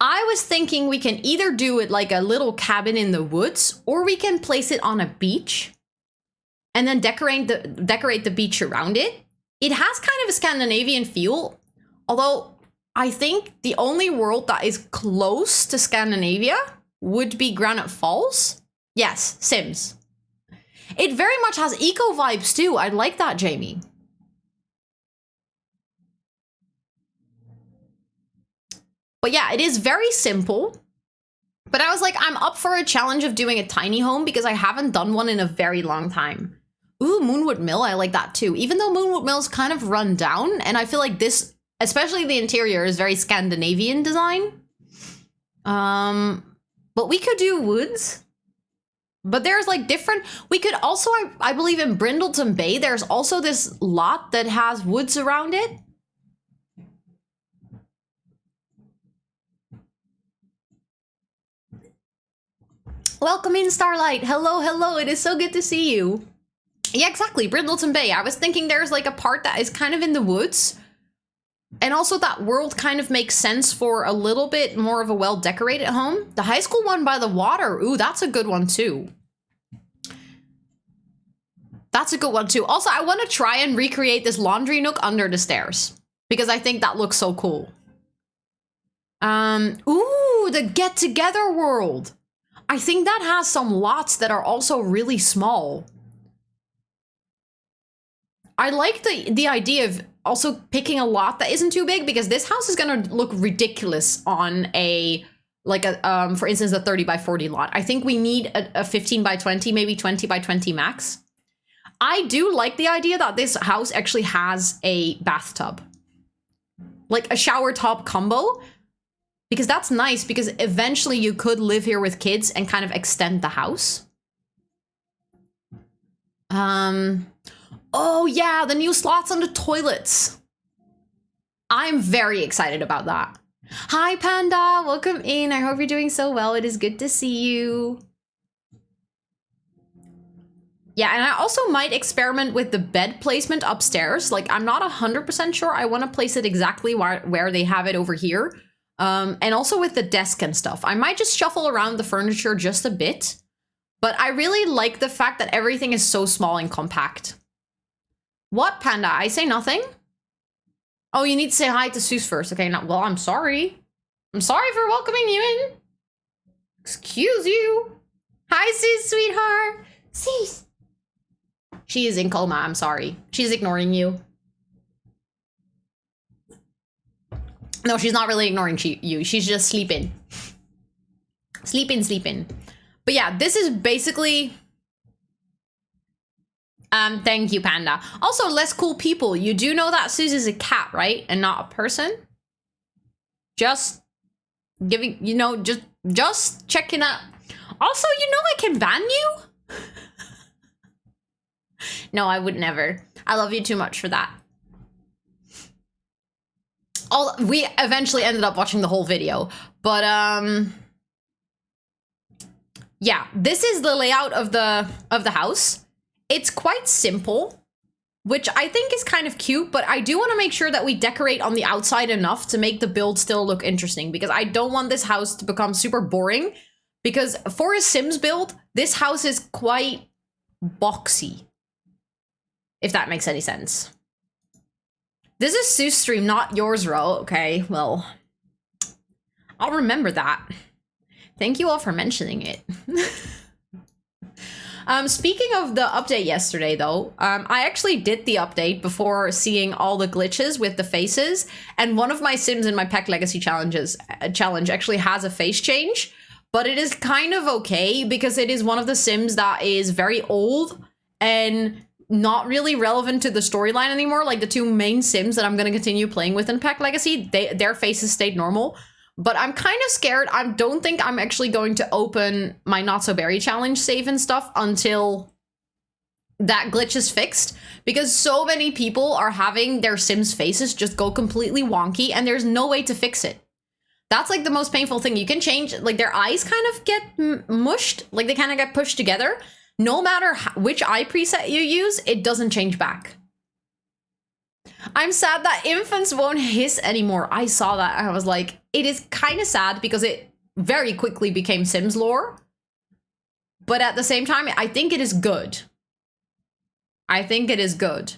I was thinking we can either do it like a little cabin in the woods, or we can place it on a beach and then decorate the beach around it. It has kind of a Scandinavian feel, although I think the only world that is close to Scandinavia would be Granite Falls. Yes, Sims. It very much has eco vibes too. I like that, Jamie. But yeah, it is very simple. But I was like, I'm up for a challenge of doing a tiny home because I haven't done one in a very long time. Ooh, Moonwood Mill, I like that too. Even though Moonwood Mill's kind of run down, and I feel like this, especially the interior, is very Scandinavian design. But we could do woods. But there's like different, we could also, I believe in Brindleton Bay, there's also this lot that has woods around it. Welcome in, Starlight. Hello, hello. It is so good to see you. Yeah, exactly. Brindleton Bay. I was thinking there's like a part that is kind of in the woods. And also that world kind of makes sense for a little bit more of a well-decorated home. The high school one by the water. Ooh, that's a good one too. That's a good one too. Also, I want to try and recreate this laundry nook under the stairs because I think that looks so cool. Ooh, the get-together world. I think that has some lots that are also really small. I like the idea of also picking a lot that isn't too big because this house is gonna look ridiculous on a, like a, for instance, a 30 by 40 lot. I think we need a 15 by 20, maybe 20 by 20 max. I do like the idea that this house actually has a bathtub. Like a shower tub combo. Because that's nice because eventually you could live here with kids and kind of extend the house. Oh yeah, the new slots on the toilets. I'm very excited about that. Hi Panda, welcome in. I hope you're doing so well. It is good to see you. Yeah, and I also might experiment with the bed placement upstairs. Like, I'm not 100% sure I want to place it exactly where they have it over here. And also with the desk and stuff. I might just shuffle around the furniture just a bit. But I really like the fact that everything is so small and compact. What, Panda? I say nothing? Oh, you need to say hi to Sus first. Okay, now, well, I'm sorry. I'm sorry for welcoming you in. Excuse you. Hi, Sus, sweetheart. Sus. She is in coma, I'm sorry. She's ignoring you. No, she's not really ignoring you. She's just sleeping. Sleeping. But yeah, this is basically... thank you, Panda. Also, less cool people. You do know that Sus is a cat, right? And not a person? Just giving, you know, just checking up. Also, you know I can ban you? No, I would never. I love you too much for that. We eventually ended up watching the whole video, but yeah, this is the layout of the house. It's quite simple, which I think is kind of cute, but I do want to make sure that we decorate on the outside enough to make the build still look interesting, because I don't want this house to become super boring, because for a Sims build, this house is quite boxy, if that makes any sense. This is Sue's stream, not yours, Ro. Okay, well, I'll remember that. Thank you all for mentioning it. Speaking of the update yesterday, though, I actually did the update before seeing all the glitches with the faces, and one of my Sims in my Pack Legacy challenge actually has a face change, but it is kind of okay because it is one of the Sims that is very old and not really relevant to the storyline anymore. Like the two main Sims that I'm going to continue playing with in Pack Legacy, their faces stayed normal. But I'm kind of scared. I don't think I'm actually going to open my Not So Berry challenge save and stuff until that glitch is fixed, because so many people are having their Sims faces just go completely wonky and there's no way to fix it. That's like the most painful thing. You can change, like their eyes kind of get mushed, like they kind of get pushed together. No matter which eye preset you use, it doesn't change back. I'm sad that infants won't hiss anymore. I saw that and I was like, it is kind of sad because it very quickly became Sims lore. But at the same time, I think it is good. I think it is good.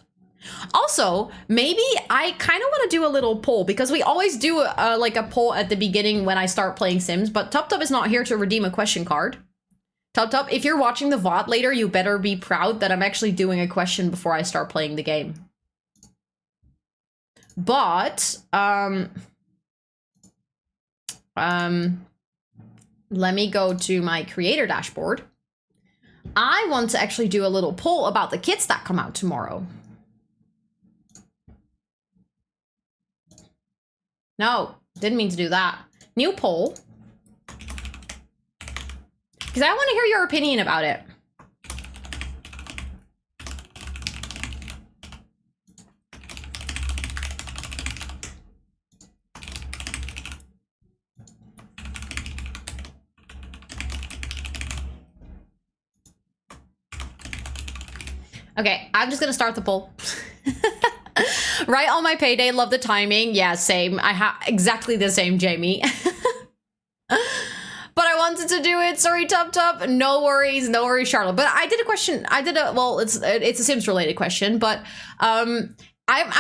Also, maybe I kind of want to do a little poll, because we always do like a poll at the beginning when I start playing Sims, but TubTub is not here to redeem a question card. TubTub, if you're watching the VOD later, you better be proud that I'm actually doing a question before I start playing the game. But, let me go to my creator dashboard. I want to actually do a little poll about the kits that come out tomorrow. No, didn't mean to do that. New poll. Because I want to hear your opinion about it. Okay, I'm just gonna start the poll. Right on my payday, love the timing. Yeah, same. I have exactly the same, Jamie. But I wanted to do it. Sorry, Tub. No worries, Charlotte. But I did a question. Well, it's a Sims related question, but I'm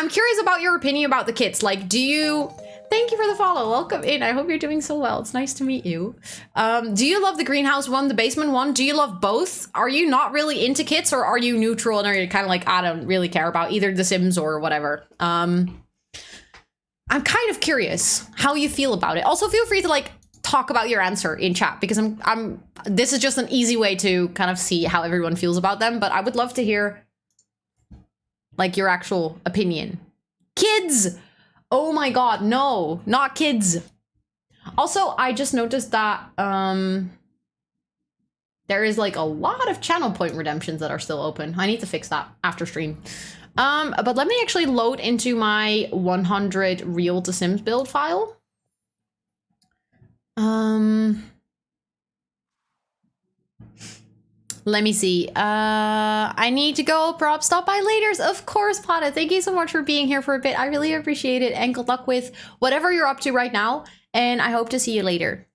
curious about your opinion about the kits. Like, do you? Thank you for the follow. Welcome in. I hope you're doing so well. It's nice to meet you. Do you love the greenhouse one, the basement one? Do you love both? Are you not really into kits, or are you neutral and are you kind of like, I don't really care about either the Sims or whatever? I'm kind of curious how you feel about it. Also, feel free to like talk about your answer in chat, because this is just an easy way to kind of see how everyone feels about them, but I would love to hear like your actual opinion. Kids! Oh my god, no, not kids. Also, I just noticed that there is like a lot of channel point redemptions that are still open. I need to fix that after stream. But let me actually load into my 100 Real to Sims build file. Let me see. I need to go. Prop, stop by later. Of course, Pata. Thank you so much for being here for a bit. I really appreciate it. And good luck with whatever you're up to right now. And I hope to see you later.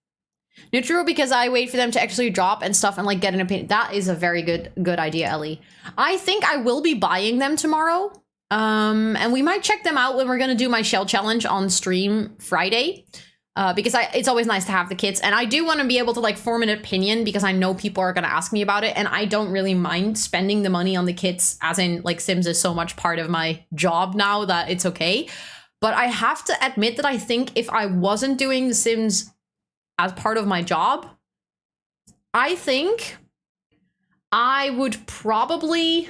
Neutral, because I wait for them to actually drop and stuff and like get an opinion. That is a very good idea, Ellie. I think I will be buying them tomorrow. And we might check them out when we're gonna do my shell challenge on stream Friday. Because it's always nice to have the kits, and I do want to be able to like form an opinion, because I know people are going to ask me about it, and I don't really mind spending the money on the kits, as in like Sims is so much part of my job now that it's okay. But I have to admit that I think if I wasn't doing Sims as part of my job, I think I would probably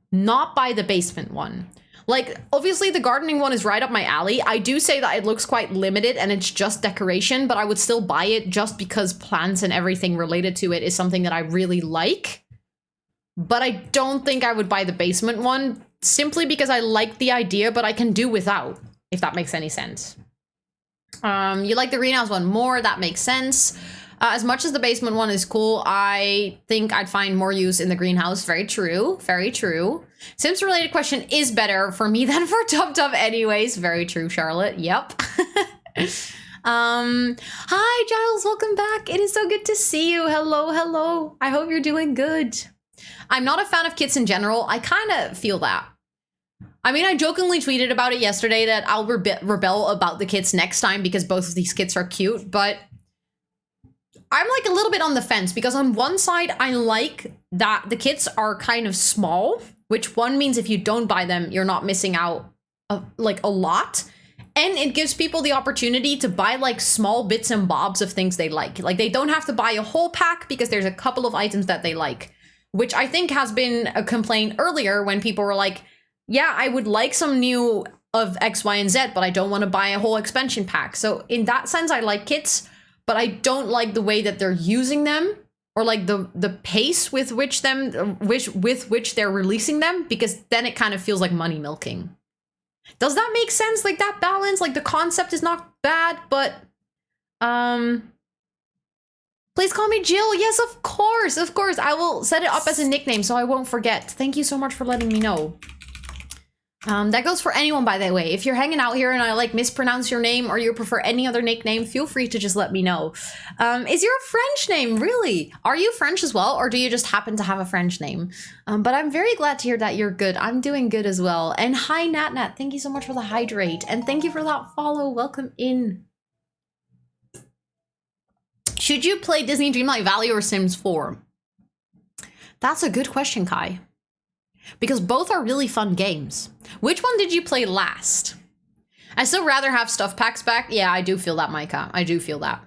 not buy the basement one. Like, obviously the gardening one is right up my alley. I do say that it looks quite limited and it's just decoration, but I would still buy it just because plants and everything related to it is something that I really like. But I don't think I would buy the basement one, simply because I like the idea, but I can do without, if that makes any sense. You like the greenhouse one more, that makes sense. As much as the basement one is cool, I think I'd find more use in the greenhouse. Very true. Very true. Sims related question is better for me than for Tub anyways. Very true, Charlotte. Yep. Hi, Giles. Welcome back. It is so good to see you. Hello. I hope you're doing good. I'm not a fan of kits in general. I kind of feel that. I mean, I jokingly tweeted about it yesterday that I'll rebel about the kits next time because both of these kits are cute, but I'm like a little bit on the fence, because on one side, I like that the kits are kind of small, which one means if you don't buy them, you're not missing out like a lot. And it gives people the opportunity to buy like small bits and bobs of things they like. Like they don't have to buy a whole pack because there's a couple of items that they like, which I think has been a complaint earlier when people were like, yeah, I would like some new of X, Y, and Z, but I don't want to buy a whole expansion pack. So in that sense, I like kits. But I don't like the way that they're using them, or like the pace with which they're releasing them, because then it kind of feels like money milking. Does that make sense? Like that balance, like the concept is not bad, but please call me Jill. Yes, of course. I will set it up as a nickname so I won't forget. Thank you so much for letting me know. That goes for anyone, by the way. If you're hanging out here and I like mispronounce your name, or you prefer any other nickname, feel free to just let me know. Is your French name really? Are you French as well, or do you just happen to have a French name? But I'm very glad to hear that you're good. I'm doing good as well. And hi, Nat. Thank you so much for the hydrate, and thank you for that follow. Welcome in. Should you play Disney Dreamlight Valley or Sims 4? That's a good question, Kai. Because both are really fun games. Which one did you play last? I still rather have stuff packs back. Yeah, I do feel that, Micah. I do feel that.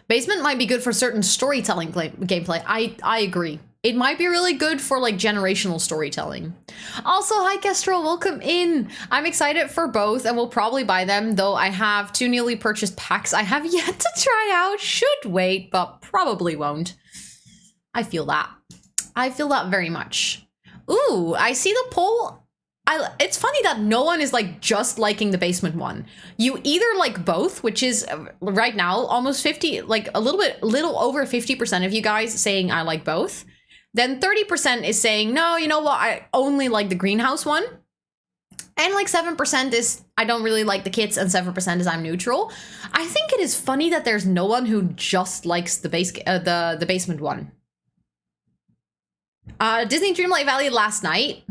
Basement might be good for certain storytelling gameplay. I agree. It might be really good for like generational storytelling. Also, hi Kestrel, welcome in. I'm excited for both and will probably buy them, though I have 2 newly purchased packs I have yet to try out. Should wait, but probably won't. I feel that. I feel that very much. Ooh, I see the poll. It's funny that no one is like just liking the basement one. You either like both, which is right now almost 50, like a little over 50% of you guys saying I like both. Then 30% is saying, no, you know what, I only like the greenhouse one. And like 7% is, I don't really like the kits, and 7% is I'm neutral. I think it is funny that there's no one who just likes the the basement one. Disney Dreamlight Valley last night.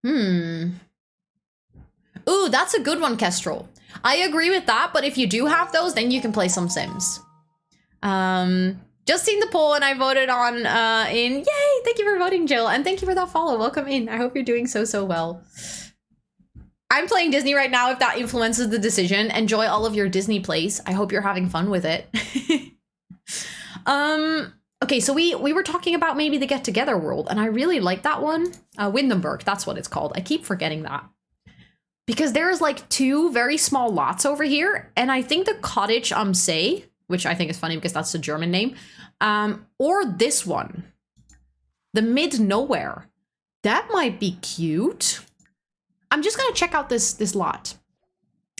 Ooh, that's a good one, Kestrel. I agree with that, but if you do have those, then you can play some Sims. Just seen the poll and I voted on in. Yay! Thank you for voting, Jill, and thank you for that follow. Welcome in. I hope you're doing so well. I'm playing Disney right now. If that influences the decision, enjoy all of your Disney plays. I hope you're having fun with it. Okay, so we were talking about maybe the Get Together world, and I really like that one. Windenburg, that's what it's called. I keep forgetting that. Because there's like 2 very small lots over here, and I think the Cottage am See, which I think is funny because that's the German name, or this one, the Mid Nowhere. That might be cute. I'm just gonna check out this lot.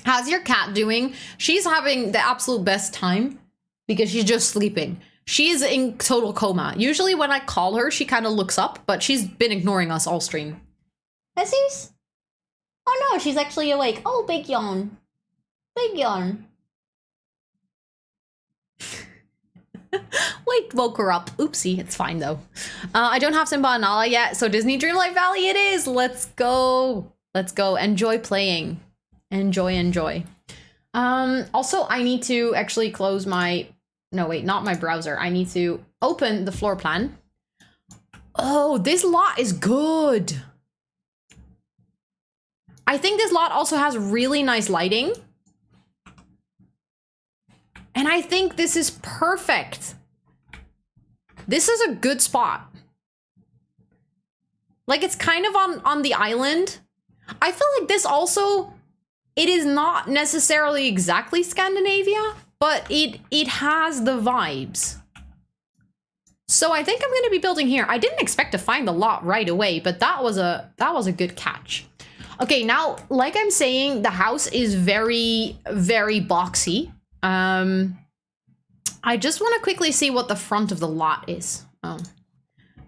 How's your cat doing? She's having the absolute best time because she's just sleeping. She's in total coma. Usually when I call her, she kind of looks up, but she's been ignoring us all stream. Jessis? Oh no, she's actually awake. Oh, big yawn. Big yawn. Woke her up. Oopsie, it's fine though. I don't have Simba and Nala yet, so Disney Dreamlight Valley it is. Let's go. Let's go. Enjoy playing. Enjoy. Also, I need to actually close my... No, wait, not my browser. I need to open the floor plan. Oh, this lot is good. I think this lot also has really nice lighting. And I think this is perfect. This is a good spot. Like, it's kind of on the island. I feel like this also, it is not necessarily exactly Scandinavia, but it has the vibes. So I think I'm going to be building here. I didn't expect to find the lot right away, but that was a good catch. Okay, now, like I'm saying, the house is very, very boxy. I just want to quickly see what the front of the lot is. Oh,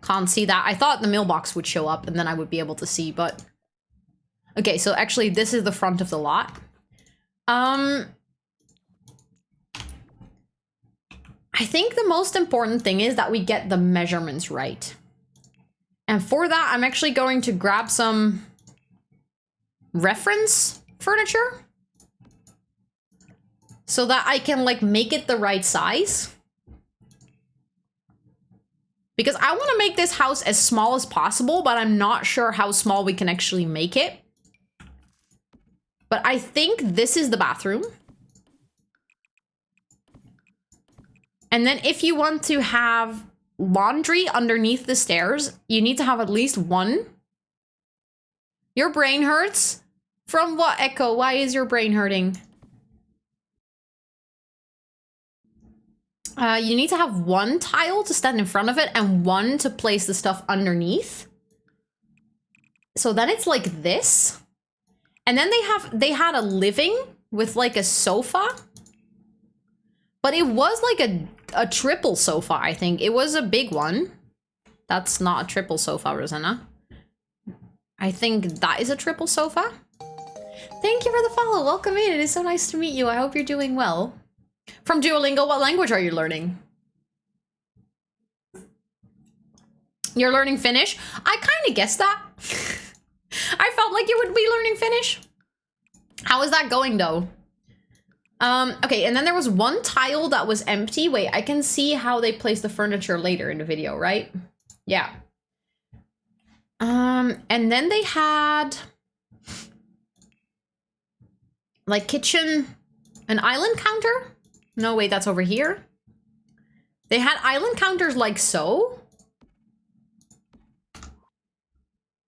can't see that. I thought the mailbox would show up and then I would be able to see, but... Okay, so actually this is the front of the lot. I think the most important thing is that we get the measurements right. And for that, I'm actually going to grab some reference furniture so that I can like make it the right size. Because I want to make this house as small as possible, but I'm not sure how small we can actually make it. But I think this is the bathroom. And then if you want to have laundry underneath the stairs, you need to have at least one. Your brain hurts? From what, Echo? Why is your brain hurting? You need to have one tile to stand in front of it and one to place the stuff underneath. So then it's like this. And then they had a living with like a sofa. But it was like a triple sofa, I think. It was a big one. That's not a triple sofa, Rosanna. I think that is a triple sofa. Thank you for the follow. Welcome in. It is so nice to meet you. I hope you're doing well. From Duolingo, what language are you learning? You're learning Finnish? I kind of guessed that. I felt like you would be learning Finnish. How is that going though? Okay, and then there was one tile that was empty. Wait, I can see how they place the furniture later in the video, right? Yeah. And then they had like kitchen, an island counter. No, wait, that's over here. They had island counters like so.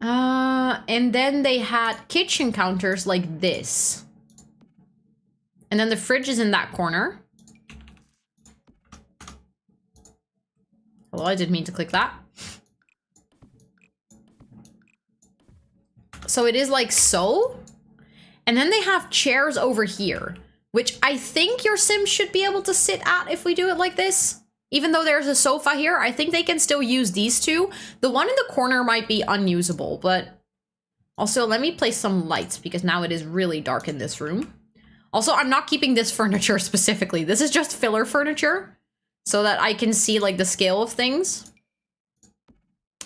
And then they had kitchen counters like this. And then the fridge is in that corner. Well, I didn't mean to click that. So it is like so. And then they have chairs over here, which I think your Sim should be able to sit at if we do it like this. Even though there's a sofa here, I think they can still use these two. The one in the corner might be unusable, but also let me place some lights because now it is really dark in this room. Also, I'm not keeping this furniture specifically. This is just filler furniture so that I can see like the scale of things.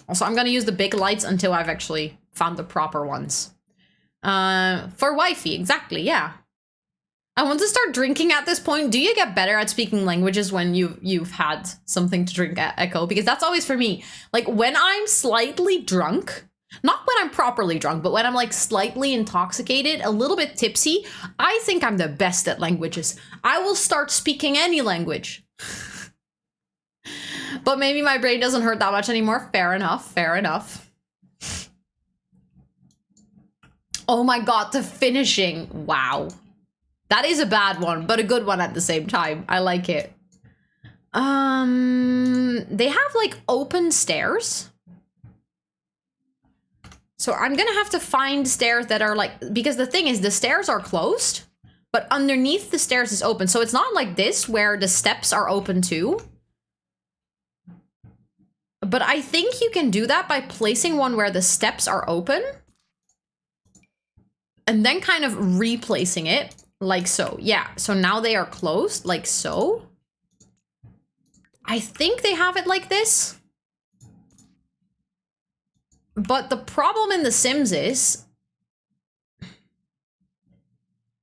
Also, I'm gonna use the big lights until I've actually found the proper ones. For wifey, exactly, yeah. I want to start drinking at this point. Do you get better at speaking languages when you've had something to drink at Echo? Because that's always for me. Like when I'm slightly drunk, not when I'm properly drunk, but when I'm like slightly intoxicated, a little bit tipsy, I think I'm the best at languages. I will start speaking any language. But maybe my brain doesn't hurt that much anymore. Fair enough, fair enough. Oh my god, the finishing. Wow. That is a bad one, but a good one at the same time. I like it. They have like open stairs. So I'm gonna have to find stairs that are like, because the thing is the stairs are closed, but underneath the stairs is open. So it's not like this where the steps are open too. But I think you can do that by placing one where the steps are open. And then kind of replacing it. Like so, yeah. So now they are closed, like so. I think they have it like this. But the problem in The Sims is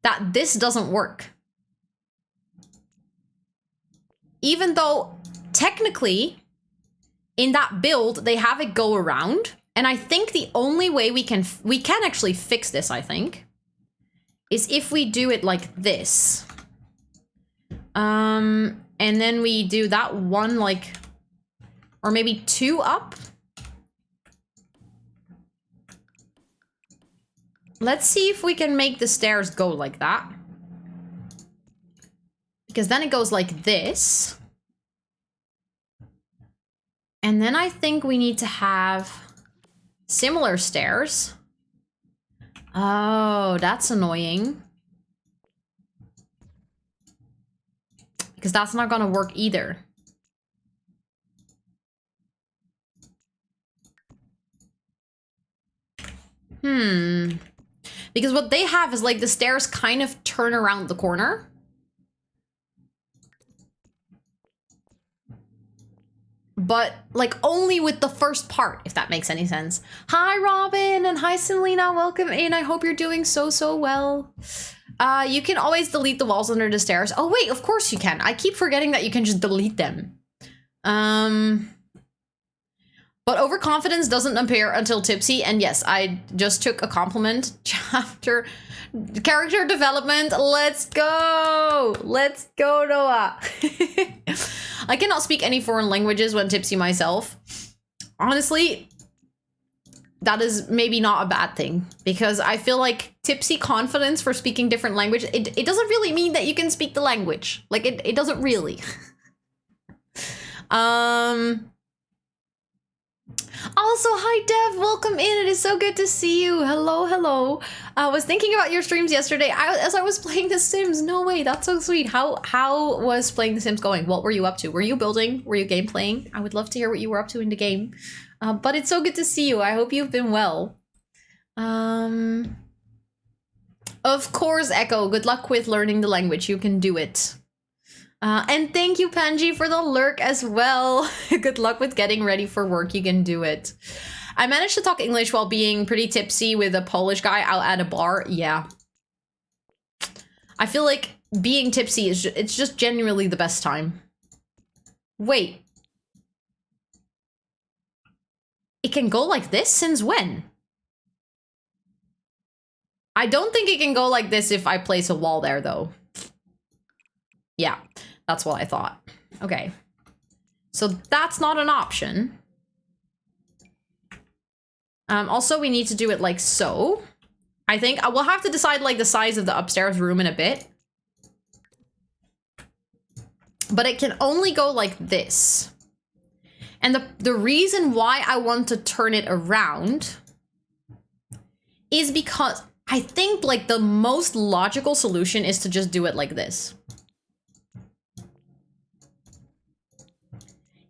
that this doesn't work. Even though technically in that build they have it go around, and I think the only way we can actually fix this, I think, is if we do it like this. And then we do that one like, or maybe two up. Let's see if we can make the stairs go like that. Because then it goes like this. And then I think we need to have similar stairs. Oh, that's annoying. Because that's not gonna work either. Because what they have is like the stairs kind of turn around the corner. But like only with the first part, if that makes any sense. Hi, Robin, and hi, Selena. Welcome in. I hope you're doing so well. You can always delete the walls under the stairs. Oh, wait, of course you can. I keep forgetting that you can just delete them. But overconfidence doesn't appear until tipsy. And yes, I just took a compliment. Chapter character development. Let's go. Let's go, Noah. I cannot speak any foreign languages when tipsy myself. Honestly, that is maybe not a bad thing, because I feel like tipsy confidence for speaking different language, it doesn't really mean that you can speak the language. Like it doesn't really. Also, hi Dev, welcome in. It is so good to see you. Hello. I was thinking about your streams yesterday as I was playing The Sims. No way, that's so sweet. How was playing The Sims going? What were you up to? Were you building? Were you game playing? I would love to hear what you were up to in the game. But it's so good to see you. I hope you've been well. Of course, Echo. Good luck with learning the language. You can do it. And thank you, Panji, for the lurk as well. Good luck with getting ready for work. You can do it. I managed to talk English while being pretty tipsy with a Polish guy out at a bar. Yeah. I feel like being tipsy is it's just genuinely the best time. Wait. It can go like this? Since when? I don't think it can go like this if I place a wall there, though. Yeah, that's what I thought. Okay. So that's not an option. Also, we need to do it like so. I think we'll have to decide like the size of the upstairs room in a bit. But it can only go like this. And the reason why I want to turn it around is because I think like the most logical solution is to just do it like this.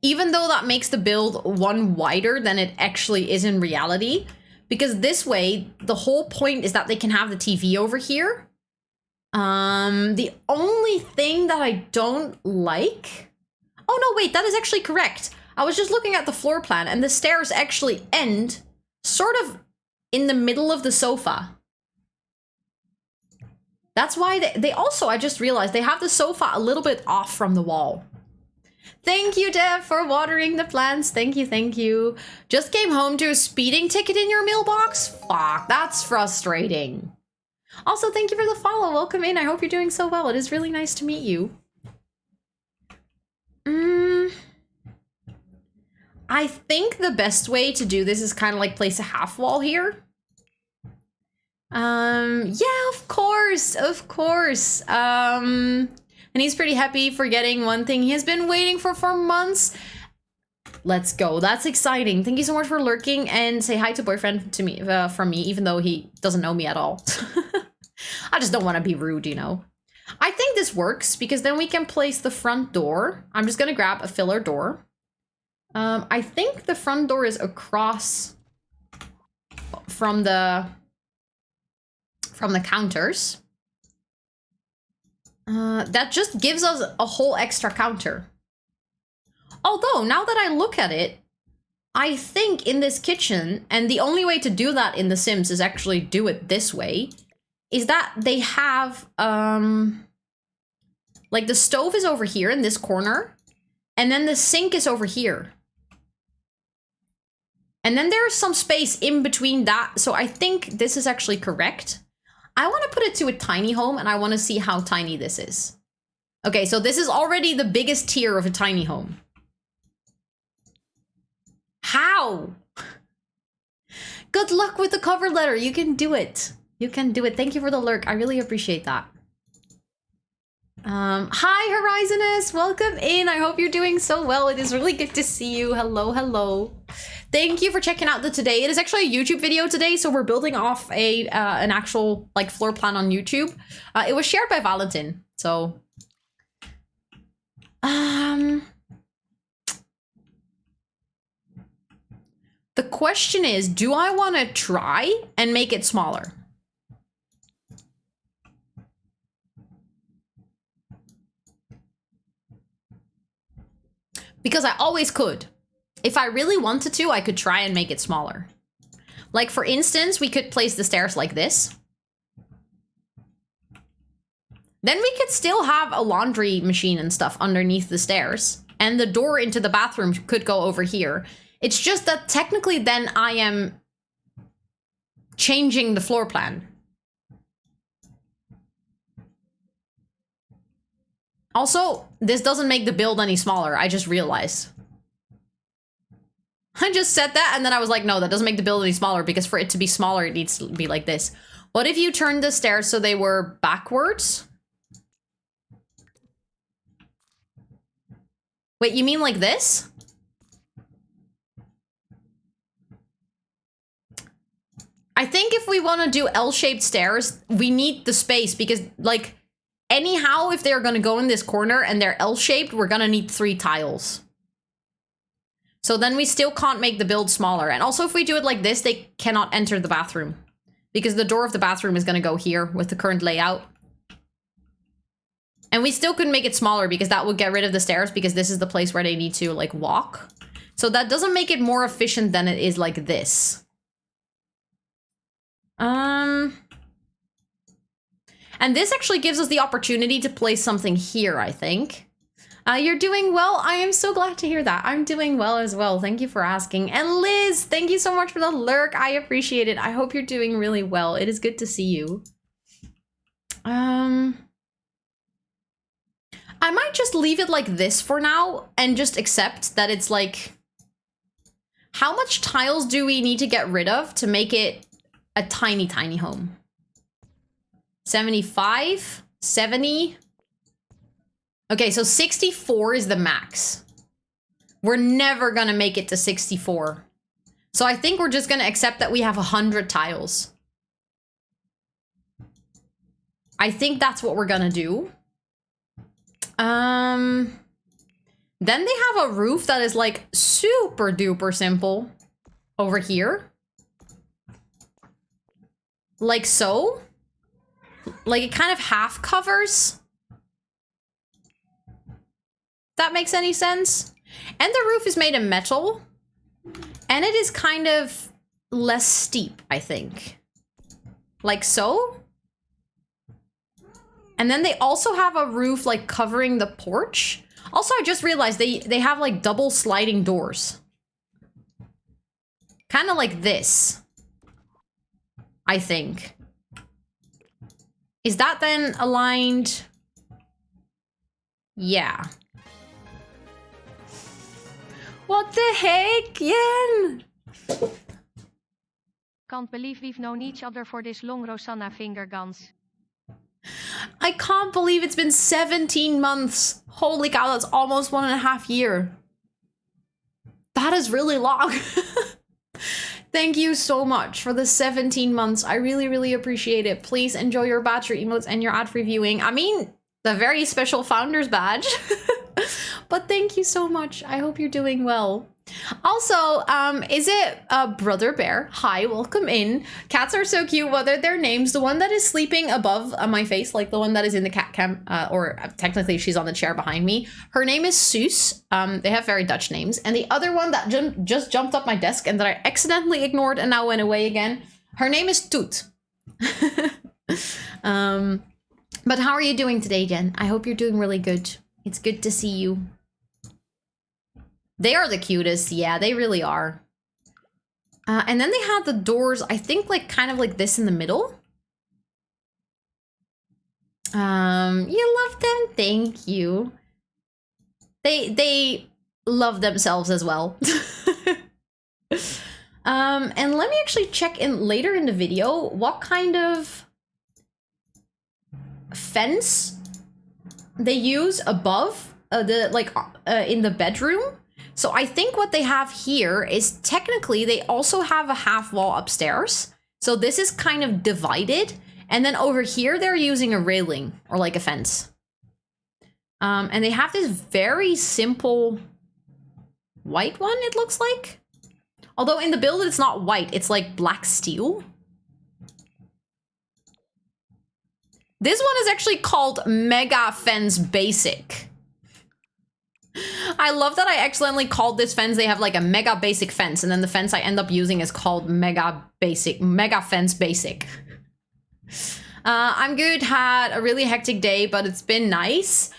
even though that makes the build one wider than it actually is in reality, because this way, the whole point is that they can have the TV over here. The only thing that I don't like... Oh no, wait, that is actually correct. I was just looking at the floor plan and the stairs actually end sort of in the middle of the sofa. That's why they also, I just realized, they have the sofa a little bit off from the wall. Thank you, Deb, for watering the plants. Thank you, thank you. Just came home to a speeding ticket in your mailbox? Fuck, that's frustrating. Also, thank you for the follow. Welcome in. I hope you're doing so well. It is really nice to meet you. I think the best way to do this is kind of like place a half wall here. Yeah, of course, of course. And he's pretty happy for getting one thing he has been waiting for months. Let's go. That's exciting. Thank you so much for lurking, and say hi to boyfriend to me from me, even though he doesn't know me at all. I just don't want to be rude, you know. I think this works because then we can place the front door. I'm just gonna grab a filler door. I think the front door is across from the counters. That just gives us a whole extra counter. Although, now that I look at it, I think in this kitchen, and the only way to do that in The Sims is actually do it this way, is that they have, like the stove is over here in this corner, and then the sink is over here. And then there's some space in between that, so I think this is actually correct. I want to put it to a tiny home, and I want to see how tiny this is. Okay, so this is already the biggest tier of a tiny home. How? Good luck with the cover letter. You can do it. You can do it. Thank you for the lurk. I really appreciate that. Hi, Horizonus. Welcome in. I hope you're doing so well. It is really good to see you. Hello, hello. Thank you for checking out the today. It is actually a YouTube video today, so we're building off a an actual like floor plan on YouTube. It was shared by Valentin, so the question is, do I want to try and make it smaller? Because I always could. If I really wanted to, I could try and make it smaller. Like, for instance, we could place the stairs like this. Then we could still have a laundry machine and stuff underneath the stairs. And the door into the bathroom could go over here. It's just that technically then I am changing the floor plan. Also, this doesn't make the build any smaller. I just realized. I just said that and then I was like, no, that doesn't make the build any smaller because for it to be smaller, it needs to be like this. What if you turned the stairs so they were backwards? Wait, you mean like this? I think if we want to do L-shaped stairs, we need the space because, like, anyhow, if they're going to go in this corner and they're L-shaped, we're going to need 3 tiles. So then we still can't make the build smaller. And also if we do it like this, they cannot enter the bathroom. Because the door of the bathroom is going to go here with the current layout. And we still couldn't make it smaller because that would get rid of the stairs because this is the place where they need to, like, walk. So that doesn't make it more efficient than it is like this. And this actually gives us the opportunity to place something here, I think. You're doing well. I am so glad to hear that. I'm doing well as well. Thank you for asking. And Liz, thank you so much for the lurk. I appreciate it. I hope you're doing really well. It is good to see you. I might just leave it like this for now and just accept that it's like, how much tiles do we need to get rid of to make it a tiny, tiny home? 75? 70? Okay, so 64 is the max. We're never gonna make it to 64. So I think we're just gonna accept that we have 100 tiles. I think that's what we're gonna do. Then they have a roof that is like super duper simple over here. Like so. Like it kind of half covers. That makes any sense? And the roof is made of metal. And it is kind of less steep, I think. Like so. And then they also have a roof like covering the porch. Also, I just realized they have like double sliding doors. Kind of like this. I think. Is that then aligned? Yeah. What the heck, Yen? Can't believe we've known each other for this long, Rosanna finger guns. I can't believe it's been 17 months. Holy cow, that's almost 1.5 years. That is really long. Thank you so much for the 17 months. I really, really appreciate it. Please enjoy your battery emotes and your ad-free viewing. I mean, the very special founder's badge. But thank you so much. I hope you're doing well. Also, is it Brother Bear? Hi, welcome in. Cats are so cute. What are their names? The one that is sleeping above my face, like the one that is in the cat cam, or technically she's on the chair behind me. Her name is Suus. They have very Dutch names. And the other one that just jumped up my desk and that I accidentally ignored and now went away again. Her name is Toet. But how are you doing today, Jen? I hope you're doing really good. It's good to see you. They are the cutest. Yeah, they really are. And then they have the doors, I think, like kind of like this in the middle. You love them. Thank you. They love themselves as well. And let me actually check in later in the video what kind of fence they use above in the bedroom. So I think what they have here is technically they also have a half wall upstairs. So this is kind of divided. And then over here, they're using a railing or like a fence. And they have this very simple white one, it looks like. Although in the build, it's not white, it's like black steel. This one is actually called Mega Fence Basic. I love that I accidentally called this fence. They have like a mega basic fence, and then the fence I end up using is called Mega Fence Basic. I'm good, had a really hectic day, but it's been nice.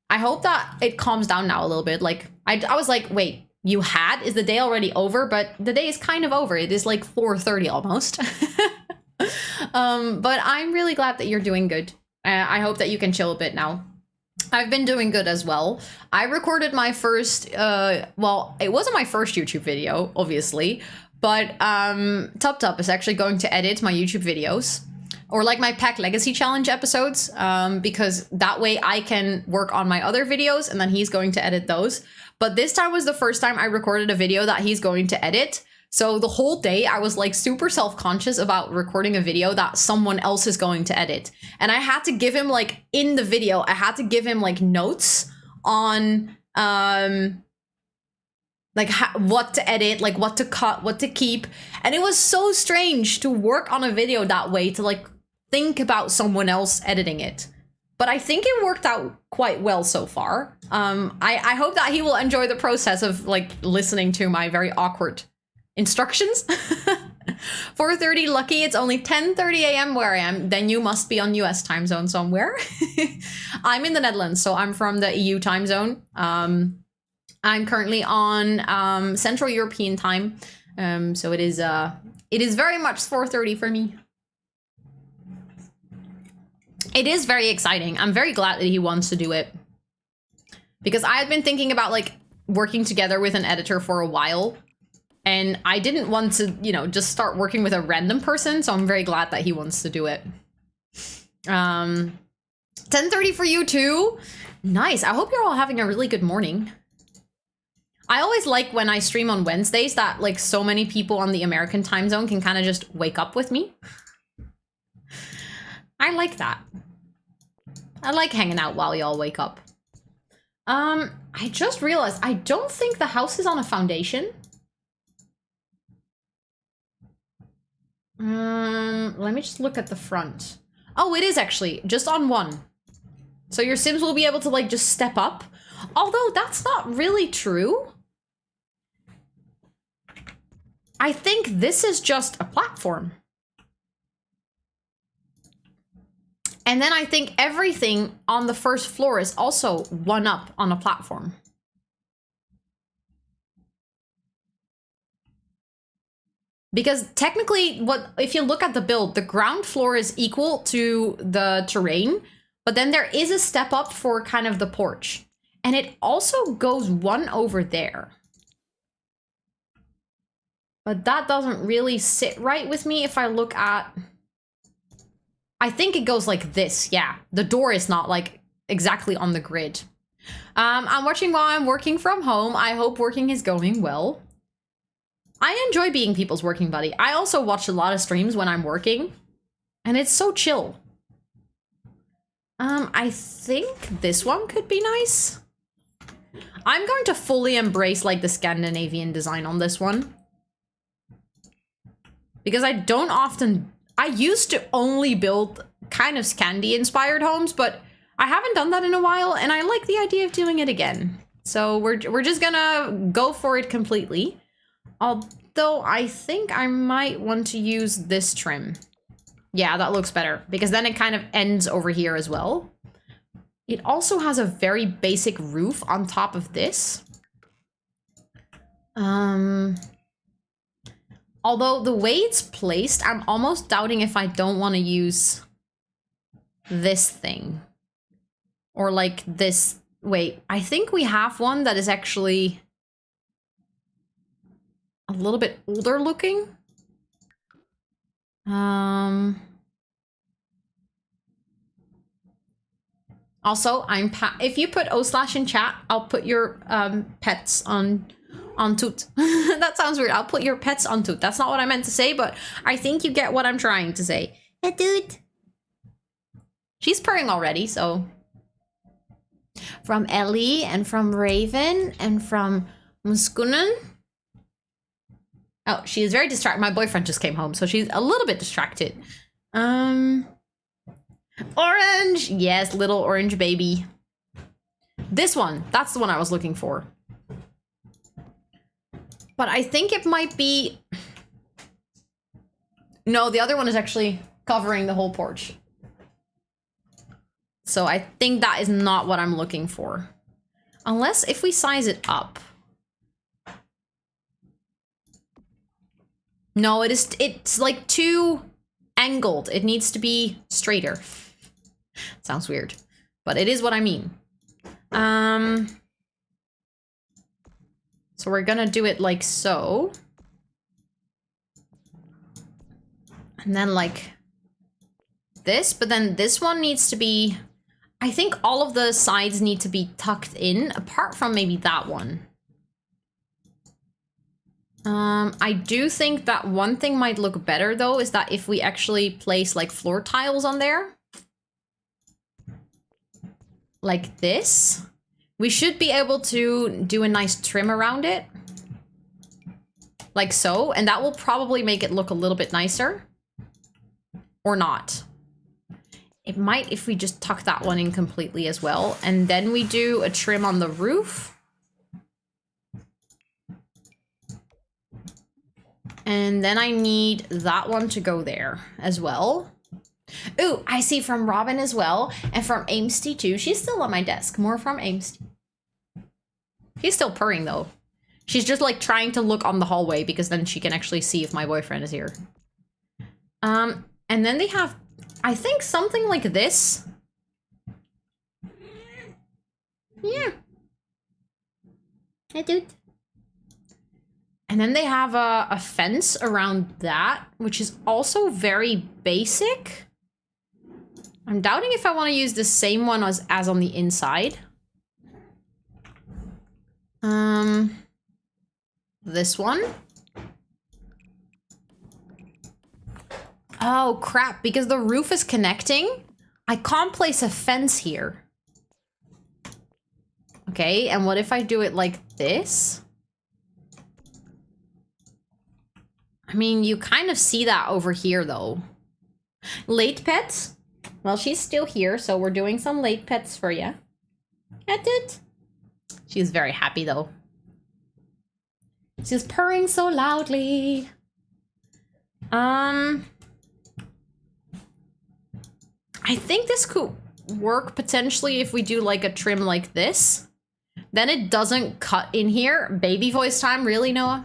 I hope that it calms down now a little bit. Like, I was like, wait, you had? Is the day already over? But the day is kind of over. It is like 4:30 almost. But I'm really glad that you're doing good. I hope that you can chill a bit now. I've been doing good as well. I recorded my first, well, it wasn't my first YouTube video, obviously, but Tup is actually going to edit my YouTube videos, or like my Pack Legacy Challenge episodes, because that way I can work on my other videos and then he's going to edit those. But this time was the first time I recorded a video that he's going to edit. So the whole day I was like super self-conscious about recording a video that someone else is going to edit. And I had to give him like in the video, I had to give him like notes on like what to edit, like what to cut, what to keep. And it was so strange to work on a video that way, to like think about someone else editing it. But I think it worked out quite well so far. I hope that he will enjoy the process of like listening to my very awkward instructions. 4:30 lucky, it's only 10:30 a.m. where I am. Then you must be on US time zone somewhere. I'm in the Netherlands, so I'm from the EU time zone. I'm currently on Central European time. So it is very much 4:30 for me. It is very exciting. I'm very glad that he wants to do it, because I had been thinking about like working together with an editor for a while. And I didn't want to, you know, just start working with a random person. So I'm very glad that he wants to do it. 10:30 for you too. Nice. I hope you're all having a really good morning. I always like when I stream on Wednesdays that like so many people on the American time zone can kind of just wake up with me. I like that. I like hanging out while y'all wake up. I just realized I don't think the house is on a foundation. Let me just look at the front. Oh, it is actually just on one. So your Sims will be able to like just step up. Although that's not really true. I think this is just a platform. And then I think everything on the first floor is also one up on a platform. Because technically, if you look at the build, the ground floor is equal to the terrain, but then there is a step up for kind of the porch. And it also goes one over there. But that doesn't really sit right with me if I look at... I think it goes like this, yeah. The door is not like exactly on the grid. I'm watching while I'm working from home. I hope working is going well. I enjoy being people's working buddy. I also watch a lot of streams when I'm working, and it's so chill. I think this one could be nice. I'm going to fully embrace like the Scandinavian design on this one. Because I don't often... I used to only build kind of Scandi-inspired homes, but I haven't done that in a while, and I like the idea of doing it again. So we're just gonna go for it completely. Although I think I might want to use this trim. Yeah, that looks better, because then it kind of ends over here as well. It also has a very basic roof on top of this. Although the way it's placed, I'm almost doubting if I don't want to use this thing. Or like this. Wait, I think we have one that is actually a little bit older looking. Also, if you put O/ in chat, I'll put your pets on toot. That sounds weird. I'll put your pets on toot. That's not what I meant to say, but I think you get what I'm trying to say. Hey, dude. She's purring already, so. From Ellie and from Raven and from Muskunen. Oh, she is very distracted. My boyfriend just came home, so she's a little bit distracted. Orange! Yes, little orange baby. This one. That's the one I was looking for. But I think it might be... No, the other one is actually covering the whole porch. So I think that is not what I'm looking for. Unless if we size it up. No, it's like too angled. It needs to be straighter. Sounds weird, but it is what I mean. So we're gonna do it like so. And then like this, but then this one needs to be... I think all of the sides need to be tucked in, apart from maybe that one. I do think that one thing might look better, though, is that if we actually place, like, floor tiles on there. Like this. We should be able to do a nice trim around it. Like so, and that will probably make it look a little bit nicer. Or not. It might if we just tuck that one in completely as well. And then we do a trim on the roof. And then I need that one to go there as well. Ooh, I see from Robin as well. And from Aimsty too. She's still on my desk. More from Aimsty. She's still purring though. She's just like trying to look on the hallway because then she can actually see if my boyfriend is here. And then they have, I think, something like this. Yeah. Hey, dude. And then they have a fence around that, which is also very basic. I'm doubting if I want to use the same one as on the inside. This one. Oh, crap. Because the roof is connecting, I can't place a fence here. Okay, and what if I do it like this? I mean, you kind of see that over here, though. Late pets? Well, she's still here, so we're doing some late pets for you. At it. She's very happy, though. She's purring so loudly. I think this could work potentially if we do like a trim like this. Then it doesn't cut in here. Baby voice time, really, Noah?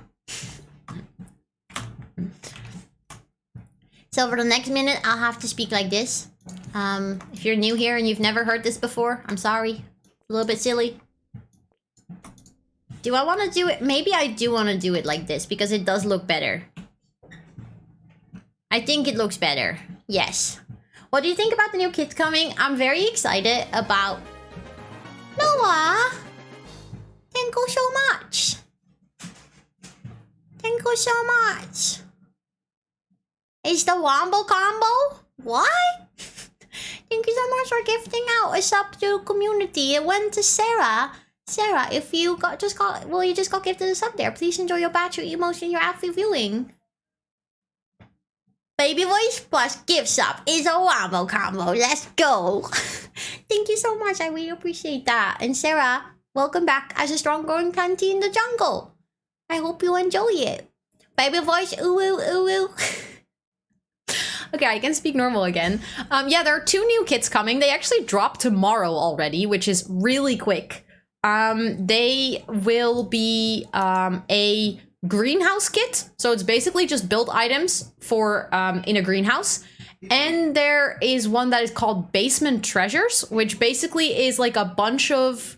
So for the next minute, I'll have to speak like this. If you're new here and you've never heard this before, I'm sorry. A little bit silly. Do I want to do it? Maybe I do want to do it like this because it does look better. I think it looks better. Yes. What do you think about the new kids coming? I'm very excited about... Noah! Thank you so much. Thank you so much. Is the Wombo combo? What? Thank you so much for gifting out a sub to the community. It went to Sarah. Sarah, if you you just got gifted a sub there. Please enjoy your batch, your emotion, your outfit viewing. Baby voice plus gift sub is a Wombo combo. Let's go. Thank you so much. I really appreciate that. And Sarah, welcome back as a strong growing planty in the jungle. I hope you enjoy it. Baby voice, ooh, ooh, ooh, ooh. Okay, I can speak normal again. Yeah, there are 2 new kits coming. They actually drop tomorrow already, which is really quick. They will be a greenhouse kit. So it's basically just build items for in a greenhouse. And there is one that is called Basement Treasures, which basically is like a bunch of,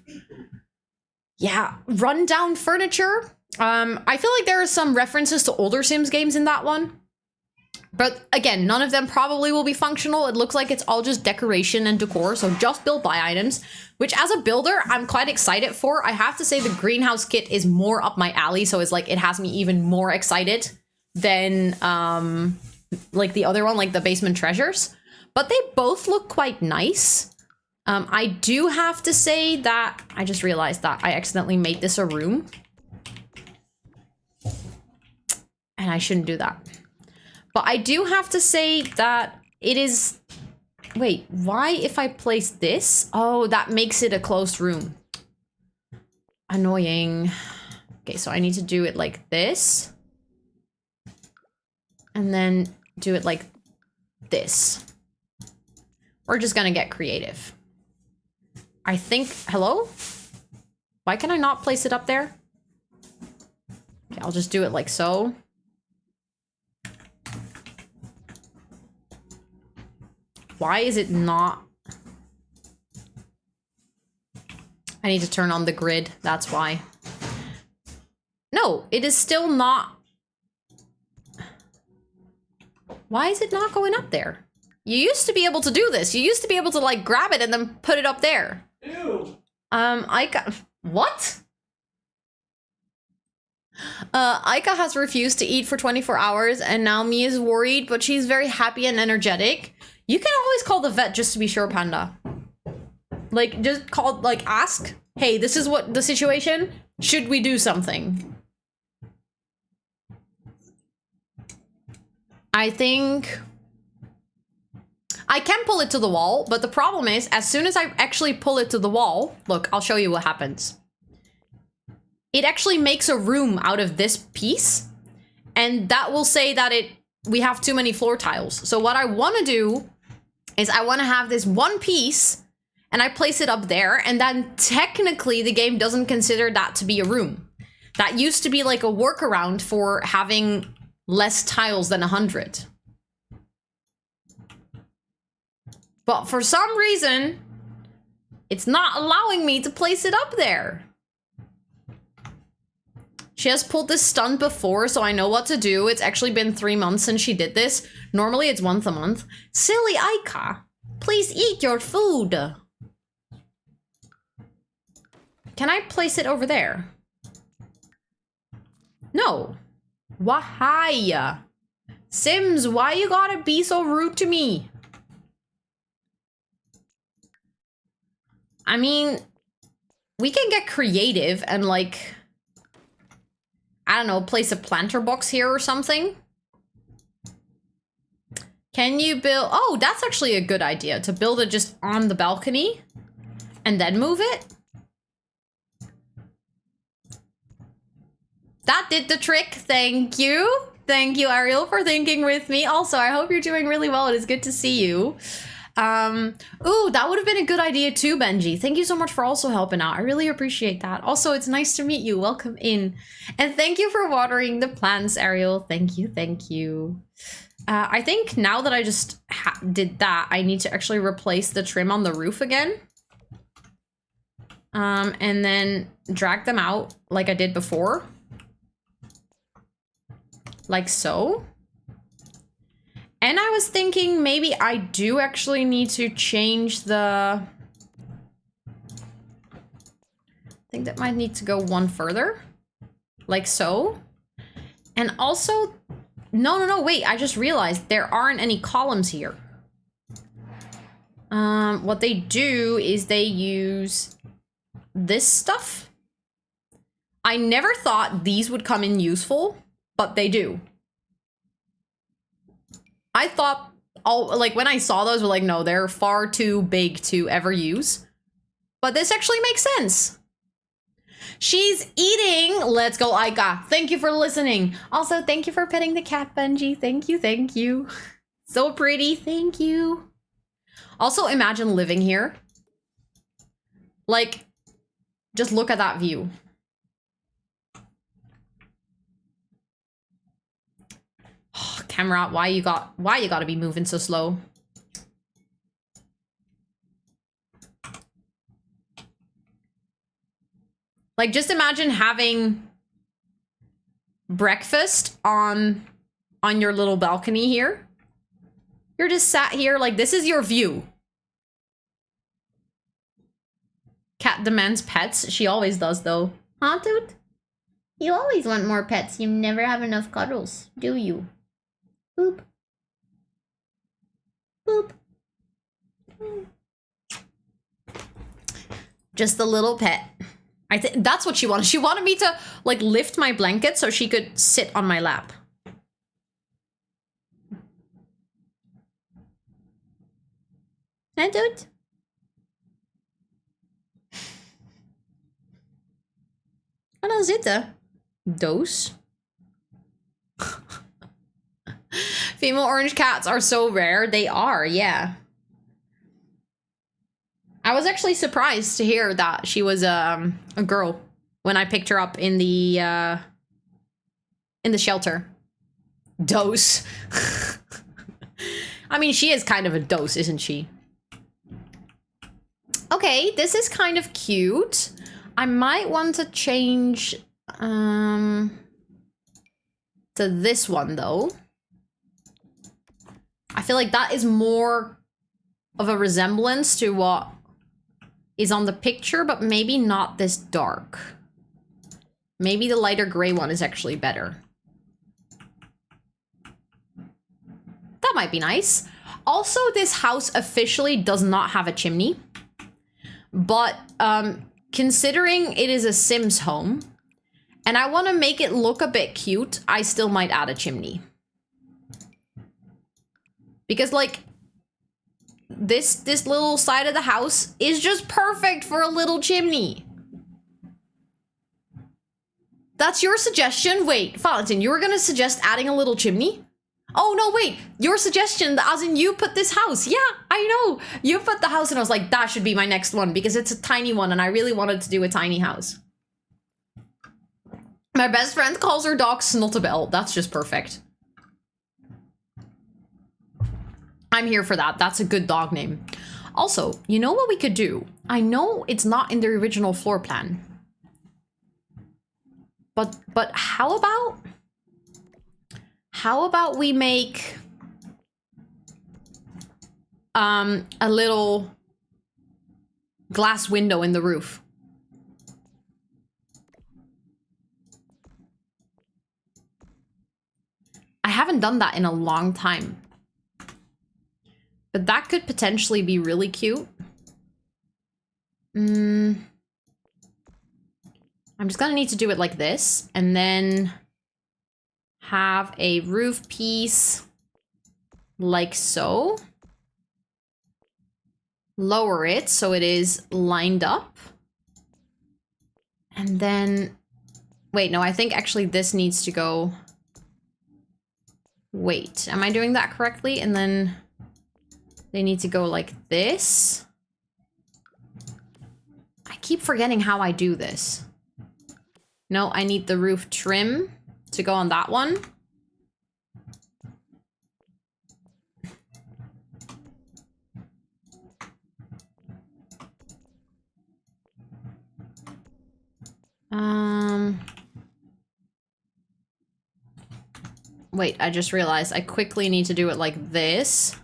yeah, rundown furniture. I feel like there are some references to older Sims games in that one. But again, none of them probably will be functional. It looks like it's all just decoration and decor, so just build buy items, which as a builder, I'm quite excited for. I have to say the greenhouse kit is more up my alley, so it's like it has me even more excited than like the other one, like the Basement Treasures. But they both look quite nice. I do have to say that I just realized that I accidentally made this a room. And I shouldn't do that. But I do have to say that it is... Wait, why if I place this? Oh, that makes it a closed room. Annoying. Okay, so I need to do it like this. And then do it like this. We're just gonna get creative. I think... Hello? Why can I not place it up there? Okay, I'll just do it like so. Why is it not? I need to turn on the grid. That's why. No, it is still not. Why is it not going up there? You used to be able to do this. You used to be able to like grab it and then put it up there. Ew. What? Aika has refused to eat for 24 hours and now Mia is worried, but she's very happy and energetic. You can always call the vet just to be sure, Panda. Like, just call, like, ask, hey, this is what the situation, should we do something? I think I can pull it to the wall, but the problem is, as soon as I actually pull it to the wall, look, I'll show you what happens. It actually makes a room out of this piece, and that will say that we have too many floor tiles. So what I want to do is I want to have this one piece and I place it up there, and then technically the game doesn't consider that to be a room. That used to be like a workaround for having less tiles than 100. But for some reason, it's not allowing me to place it up there. She has pulled this stunt before, so I know what to do. It's actually been 3 months since she did this. Normally it's once a month. Silly Aika, please eat your food. Can I place it over there? No. Why? Sims, why you gotta be so rude to me? I mean, we can get creative and like, I don't know, place a planter box here or something. Can you build, oh, that's actually a good idea, to build it just on the balcony and then move it. That did the trick, thank you. Thank you, Ariel, for thinking with me. Also, I hope you're doing really well. It is good to see you. Ooh, that would have been a good idea too, Benji. Thank you so much for also helping out. I really appreciate that. Also, it's nice to meet you. Welcome in. And thank you for watering the plants, Ariel. Thank you, thank you. I think now that I just did that, I need to actually replace the trim on the roof again. And then drag them out like I did before. Like so. And I was thinking maybe I do actually need to change the... I think that might need to go one further. Like so. And also... No, wait, I just realized there aren't any columns here. What they do is they use this stuff. I never thought these would come in useful, but they do. I thought, like when I saw those, I was like, no, they're far too big to ever use. But this actually makes sense. She's eating. Let's go, Aika. Thank you for listening. Also, thank you for petting the cat, Benji. Thank you, thank you. So pretty, thank you. Also, imagine living here. Like, just look at that view. Oh, camera, why you gotta be moving so slow? Like, just imagine having breakfast on your little balcony here. You're just sat here, like, this is your view. Cat demands pets. She always does, though. Huh, dude? You always want more pets. You never have enough cuddles, do you? Boop. Boop. Just a little pet. I think that's what she wanted. She wanted me to, like, lift my blanket so she could sit on my lap. Huh, dude? Ga dan zitten. Doos. Female orange cats are so rare. They are, yeah. I was actually surprised to hear that she was a girl when I picked her up in the shelter. Dose. I mean, she is kind of a dose, isn't she? Okay, this is kind of cute. I might want to change to this one though. I feel like that is more of a resemblance to what is on the picture, but maybe not this dark. Maybe the lighter gray one is actually better. That might be nice. Also, this house officially does not have a chimney, but considering it is a Sims home and I want to make it look a bit cute, I still might add a chimney. Because, like, this little side of the house is just perfect for a little chimney. That's your suggestion? Wait, Valentin, you were gonna suggest adding a little chimney? Oh, no, wait. Your suggestion, as in you put this house. Yeah, I know. You put the house and I was like, that should be my next one because it's a tiny one and I really wanted to do a tiny house. My best friend calls her dog Snottabelle. That's just perfect. I'm here for that. That's a good dog name. Also, you know what we could do? I know it's not in the original floor plan. But how about we make a little glass window in the roof? I haven't done that in a long time. But that could potentially be really cute. I'm just gonna need to do it like this, and then have a roof piece like so. Lower it so it is lined up. And then, wait, no, I think actually this needs to go. Wait, am I doing that correctly? And then they need to go like this. I keep forgetting how I do this. No, I need the roof trim to go on that one. Wait, I just realized I quickly need to do it like this.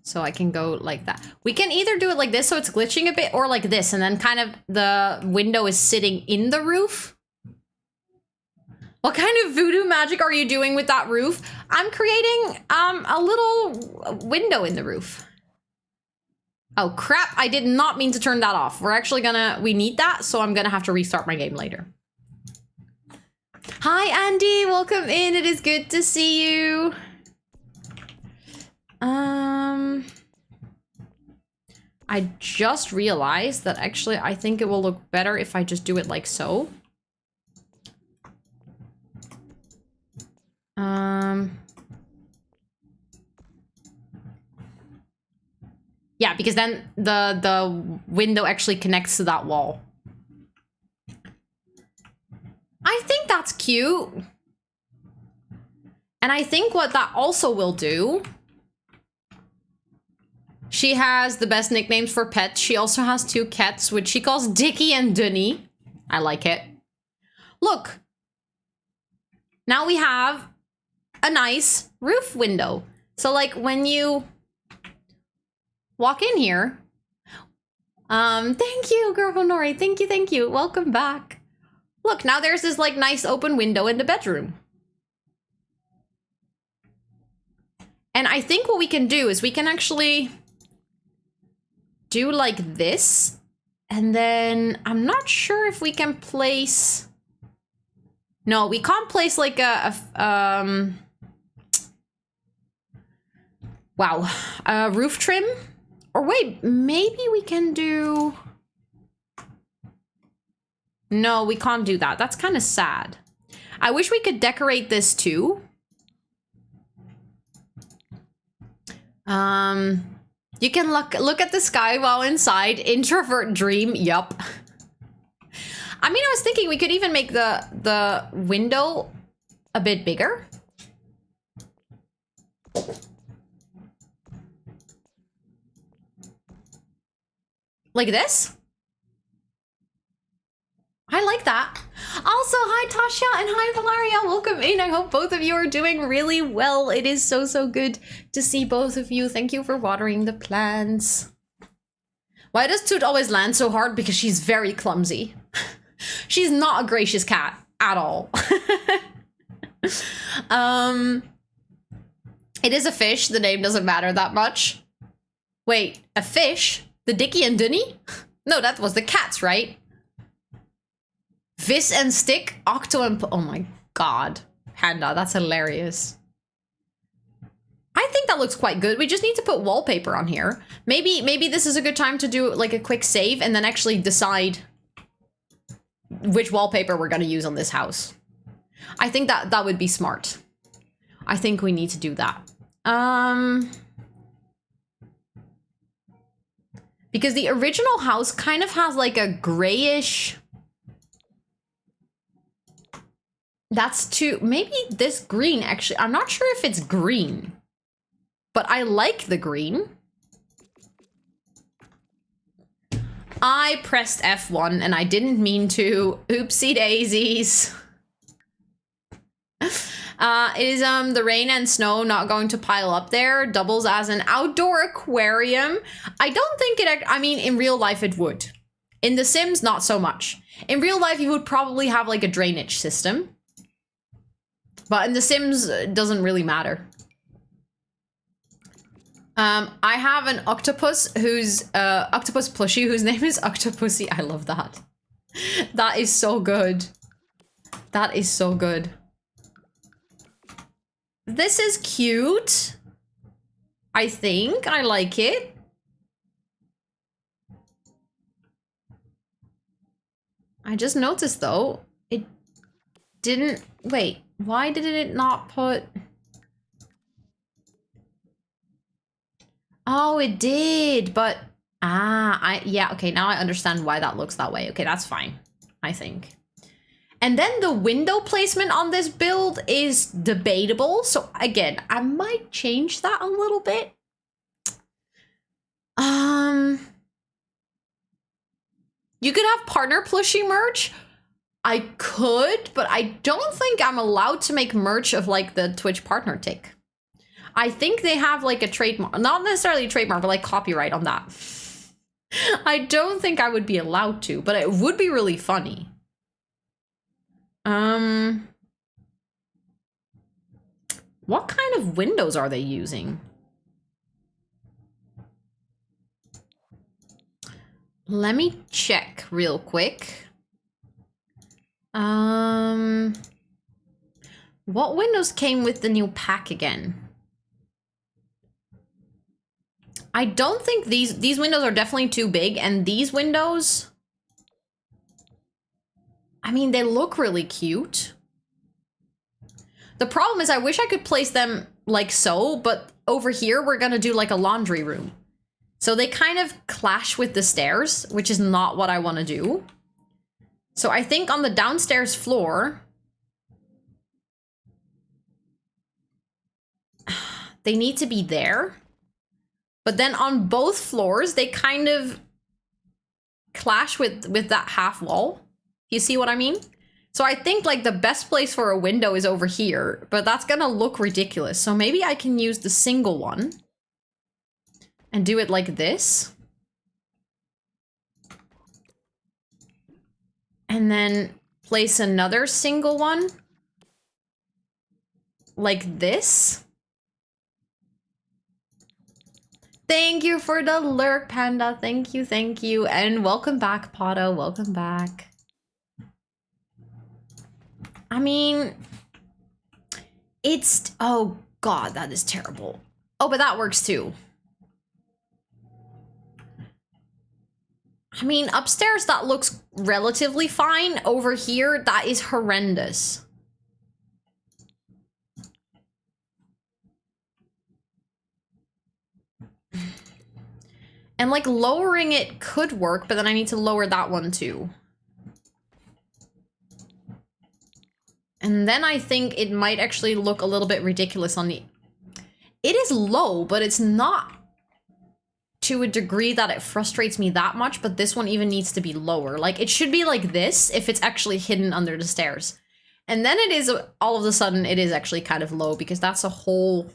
So I can go like that. We can either do it like this so it's glitching a bit, or like this, and then kind of the window is sitting in the roof. What kind of voodoo magic are you doing with that roof? I'm creating a little window in the roof. Oh crap, I did not mean to turn that off. We're actually we need that, so I'm gonna have to restart my game later. Hi Andy, welcome in, it is good to see you. I just realized that actually I think it will look better if I just do it like so. Yeah, because then the window actually connects to that wall. I think that's cute. And I think what that also will do... She has the best nicknames for pets. She also has 2 cats, which she calls Dickie and Dunny. I like it. Look. Now we have a nice roof window. So like when you walk in here. Thank you, Girl Honori. Thank you. Welcome back. Look, now there's this like nice open window in the bedroom. And I think what we can do is we can actually do like this, and then I'm not sure if we can place... No, we can't place like a roof trim. Or wait, maybe we can do... No, we can't do that. That's kind of sad. I wish we could decorate this too. You can look at the sky while inside. Introvert dream. Yup. I mean, I was thinking we could even make the window a bit bigger. Like this. I like that. Also, hi Tasha and hi Valeria. Welcome in. I hope both of you are doing really well. It is so good to see both of you. Thank you for watering the plants. Why does Toot always land so hard? Because she's very clumsy. She's not a gracious cat at all. It is a fish. The name doesn't matter that much. Wait, a fish? The Dickie and Dunny? No, that was the cats, right? Vis and Stick, Octo and... Oh my god. Panda, that's hilarious. I think that looks quite good. We just need to put wallpaper on here. Maybe this is a good time to do like a quick save and then actually decide which wallpaper we're gonna use on this house. I think that would be smart. I think we need to do that. Because the original house kind of has like a grayish... That's too... Maybe this green, actually. I'm not sure if it's green. But I like the green. I pressed F1 and I didn't mean to. Oopsie daisies. It is the rain and snow not going to pile up there. Doubles as an outdoor aquarium. I don't think it... I mean, in real life it would. In The Sims, not so much. In real life, you would probably have like a drainage system. But in The Sims, it doesn't really matter. I have an octopus who's octopus plushie whose name is Octopussy. I love that. That is so good. That is so good. This is cute. I think I like it. I just noticed though, it didn't, wait, why did it not put? Oh, it did, but, yeah, okay, now I understand why that looks that way. Okay, that's fine, I think. And then the window placement on this build is debatable. So again, I might change that a little bit. You could have partner plushie merch. I could, but I don't think I'm allowed to make merch of like the Twitch partner tick. I think they have like a trademark, not necessarily a trademark, but like copyright on that. I don't think I would be allowed to, but it would be really funny. What kind of windows are they using? Let me check real quick. What windows came with the new pack again? I don't think these windows are definitely too big, and these windows, I mean, they look really cute. The problem is I wish I could place them like so, but over here we're gonna do like a laundry room. So they kind of clash with the stairs, which is not what I want to do. So I think on the downstairs floor, they need to be there. But then on both floors, they kind of clash with that half wall. You see what I mean? So I think like the best place for a window is over here, but that's gonna look ridiculous. So maybe I can use the single one and do it like this. And then place another single one like this. Thank you for the lurk, Panda. Thank you, thank you. And welcome back, Pato. Welcome back. I mean, it's... Oh, God, that is terrible. Oh, but that works, too. I mean, upstairs, that looks relatively fine. Over here, that is horrendous. And, like, lowering it could work, but then I need to lower that one, too. And then I think it might actually look a little bit ridiculous on the... It is low, but it's not to a degree that it frustrates me that much, but this one even needs to be lower. Like, it should be like this if it's actually hidden under the stairs. And then it is, all of a sudden, it is actually kind of low, because that's a whole...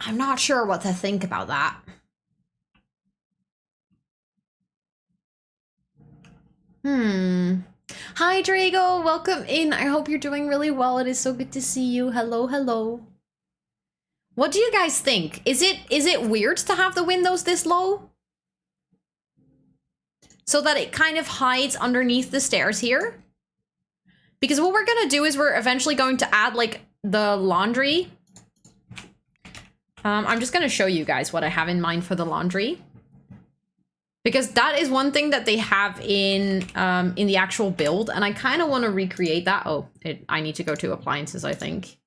I'm not sure what to think about that. Hi, Drago. Welcome in. I hope you're doing really well. It is so good to see you. Hello, hello. What do you guys think? Is it weird to have the windows this low? So that it kind of hides underneath the stairs here? Because what we're gonna do is we're eventually going to add, like, the laundry. I'm just gonna show you guys what I have in mind for the laundry. Because that is one thing that they have in the actual build, and I kind of want to recreate that. Oh, I need to go to appliances, I think.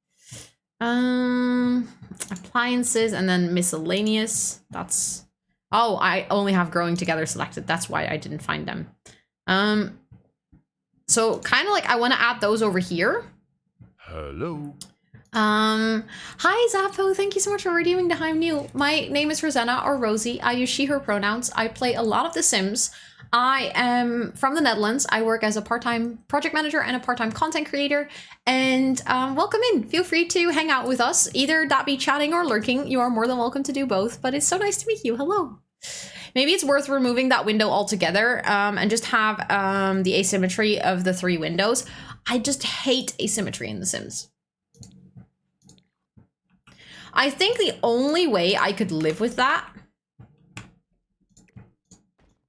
Appliances and then miscellaneous. That's... Oh, I only have growing together selected. That's why I didn't find them. So kind of like I want to add those over here. Hello. Hi Zappo, thank you so much for redeeming the I'm new. My name is Rosanna or Rosie. I use she, her pronouns. I play a lot of The Sims. I am from the Netherlands. I work as a part-time project manager and a part-time content creator. And welcome in. Feel free to hang out with us. Either that be chatting or lurking. You are more than welcome to do both, but it's so nice to meet you. Hello. Maybe it's worth removing that window altogether and just have the asymmetry of the three windows. I just hate asymmetry in The Sims. I think the only way I could live with that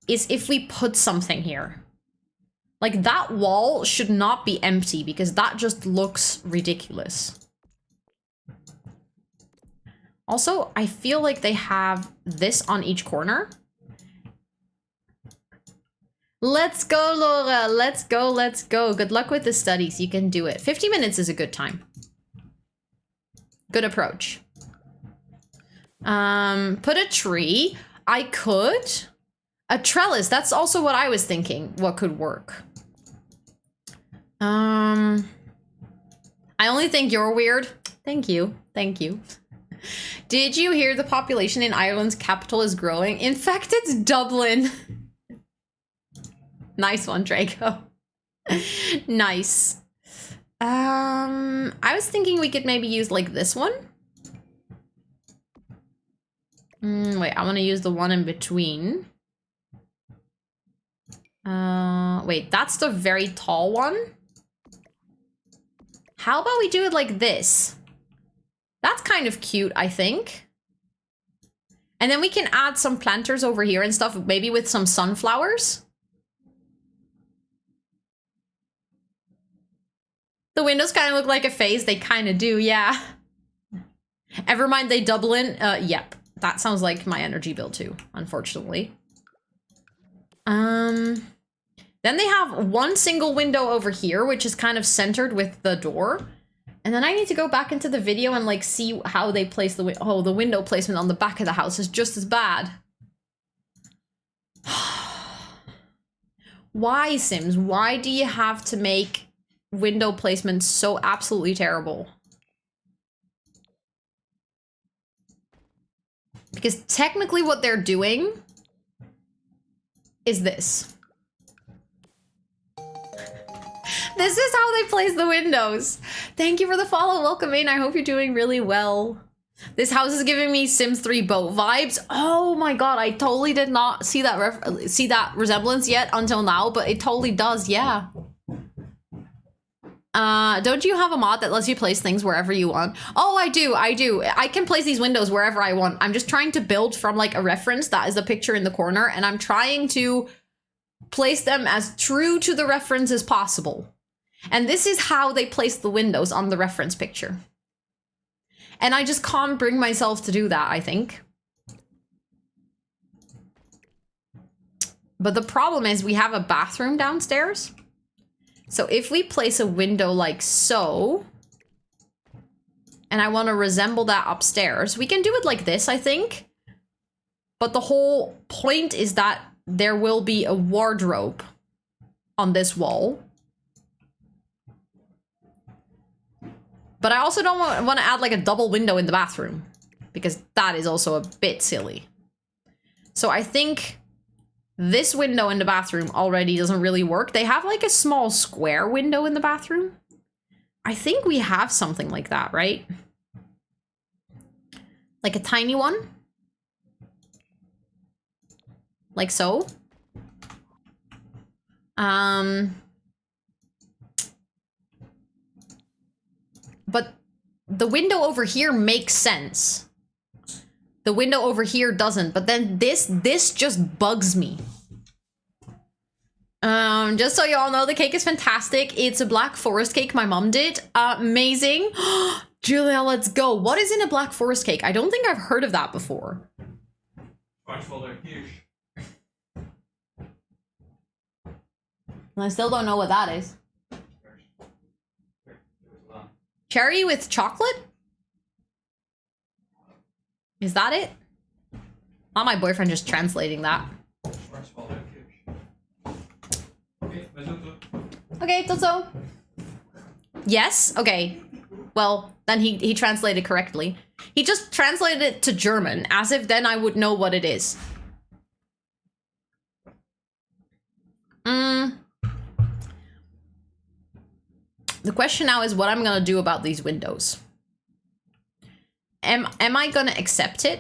is if we put something here. Like, that wall should not be empty because that just looks ridiculous. Also, I feel like they have this on each corner. Let's go, Laura. Let's go, let's go. Good luck with the studies. You can do it. 50 minutes is a good time. Good approach. Put a tree. I could. A trellis. That's also what I was thinking. What could work? I only think you're weird. Thank you. Thank you. Did you hear the population in Ireland's capital is growing? In fact, it's Dublin. Nice one, Draco. Nice. I was thinking we could maybe use like this one. Wait, I want to use the one in between. Wait, that's the very tall one. How about we do it like this? That's kind of cute, I think. And then we can add some planters over here and stuff, maybe with some sunflowers. The windows kind of look like a face. They kind of do, yeah. Ever mind, they double in. Yep. That sounds like my energy bill too, unfortunately. Then they have one single window over here, which is kind of centered with the door. And then I need to go back into the video and like see how they place the oh, the window placement on the back of the house is just as bad. Why, Sims? Why do you have to make window placement so absolutely terrible? Because technically what they're doing is this. This is how they place the windows. Thank you for the follow. Welcome in. I hope you're doing really well. This house is giving me Sims 3 boat vibes. Oh my god, I totally did not see that resemblance yet until now, but it totally does, yeah. Don't you have a mod that lets you place things wherever you want? Oh, I do. I can place these windows wherever I want. I'm just trying to build from like a reference. That is the picture in the corner, and I'm trying to place them as true to the reference as possible. And this is how they place the windows on the reference picture. And I just can't bring myself to do that, I think. But the problem is we have a bathroom downstairs. So if we place a window like so, and I want to resemble that upstairs, we can do it like this, I think. But the whole point is that there will be a wardrobe on this wall. But I also don't want to add like a double window in the bathroom, because that is also a bit silly. So I think this window in the bathroom already doesn't really work. They have like a small square window in the bathroom. I think we have something like that, right? Like a tiny one. Like so. But the window over here makes sense. The window over here doesn't, but then this just bugs me. Just so you all know, the cake is fantastic. It's a Black Forest cake my mom did. Amazing. Julia, let's go. What is in a Black Forest cake? I don't think I've heard of that before. I still don't know what that is. Cherry with chocolate? Is that it? Not my boyfriend just translating that. Okay, tot zo. Yes? Okay. Well, then he translated correctly. He just translated it to German, as if then I would know what it is. The question now is what I'm gonna do about these windows. Am I gonna accept it?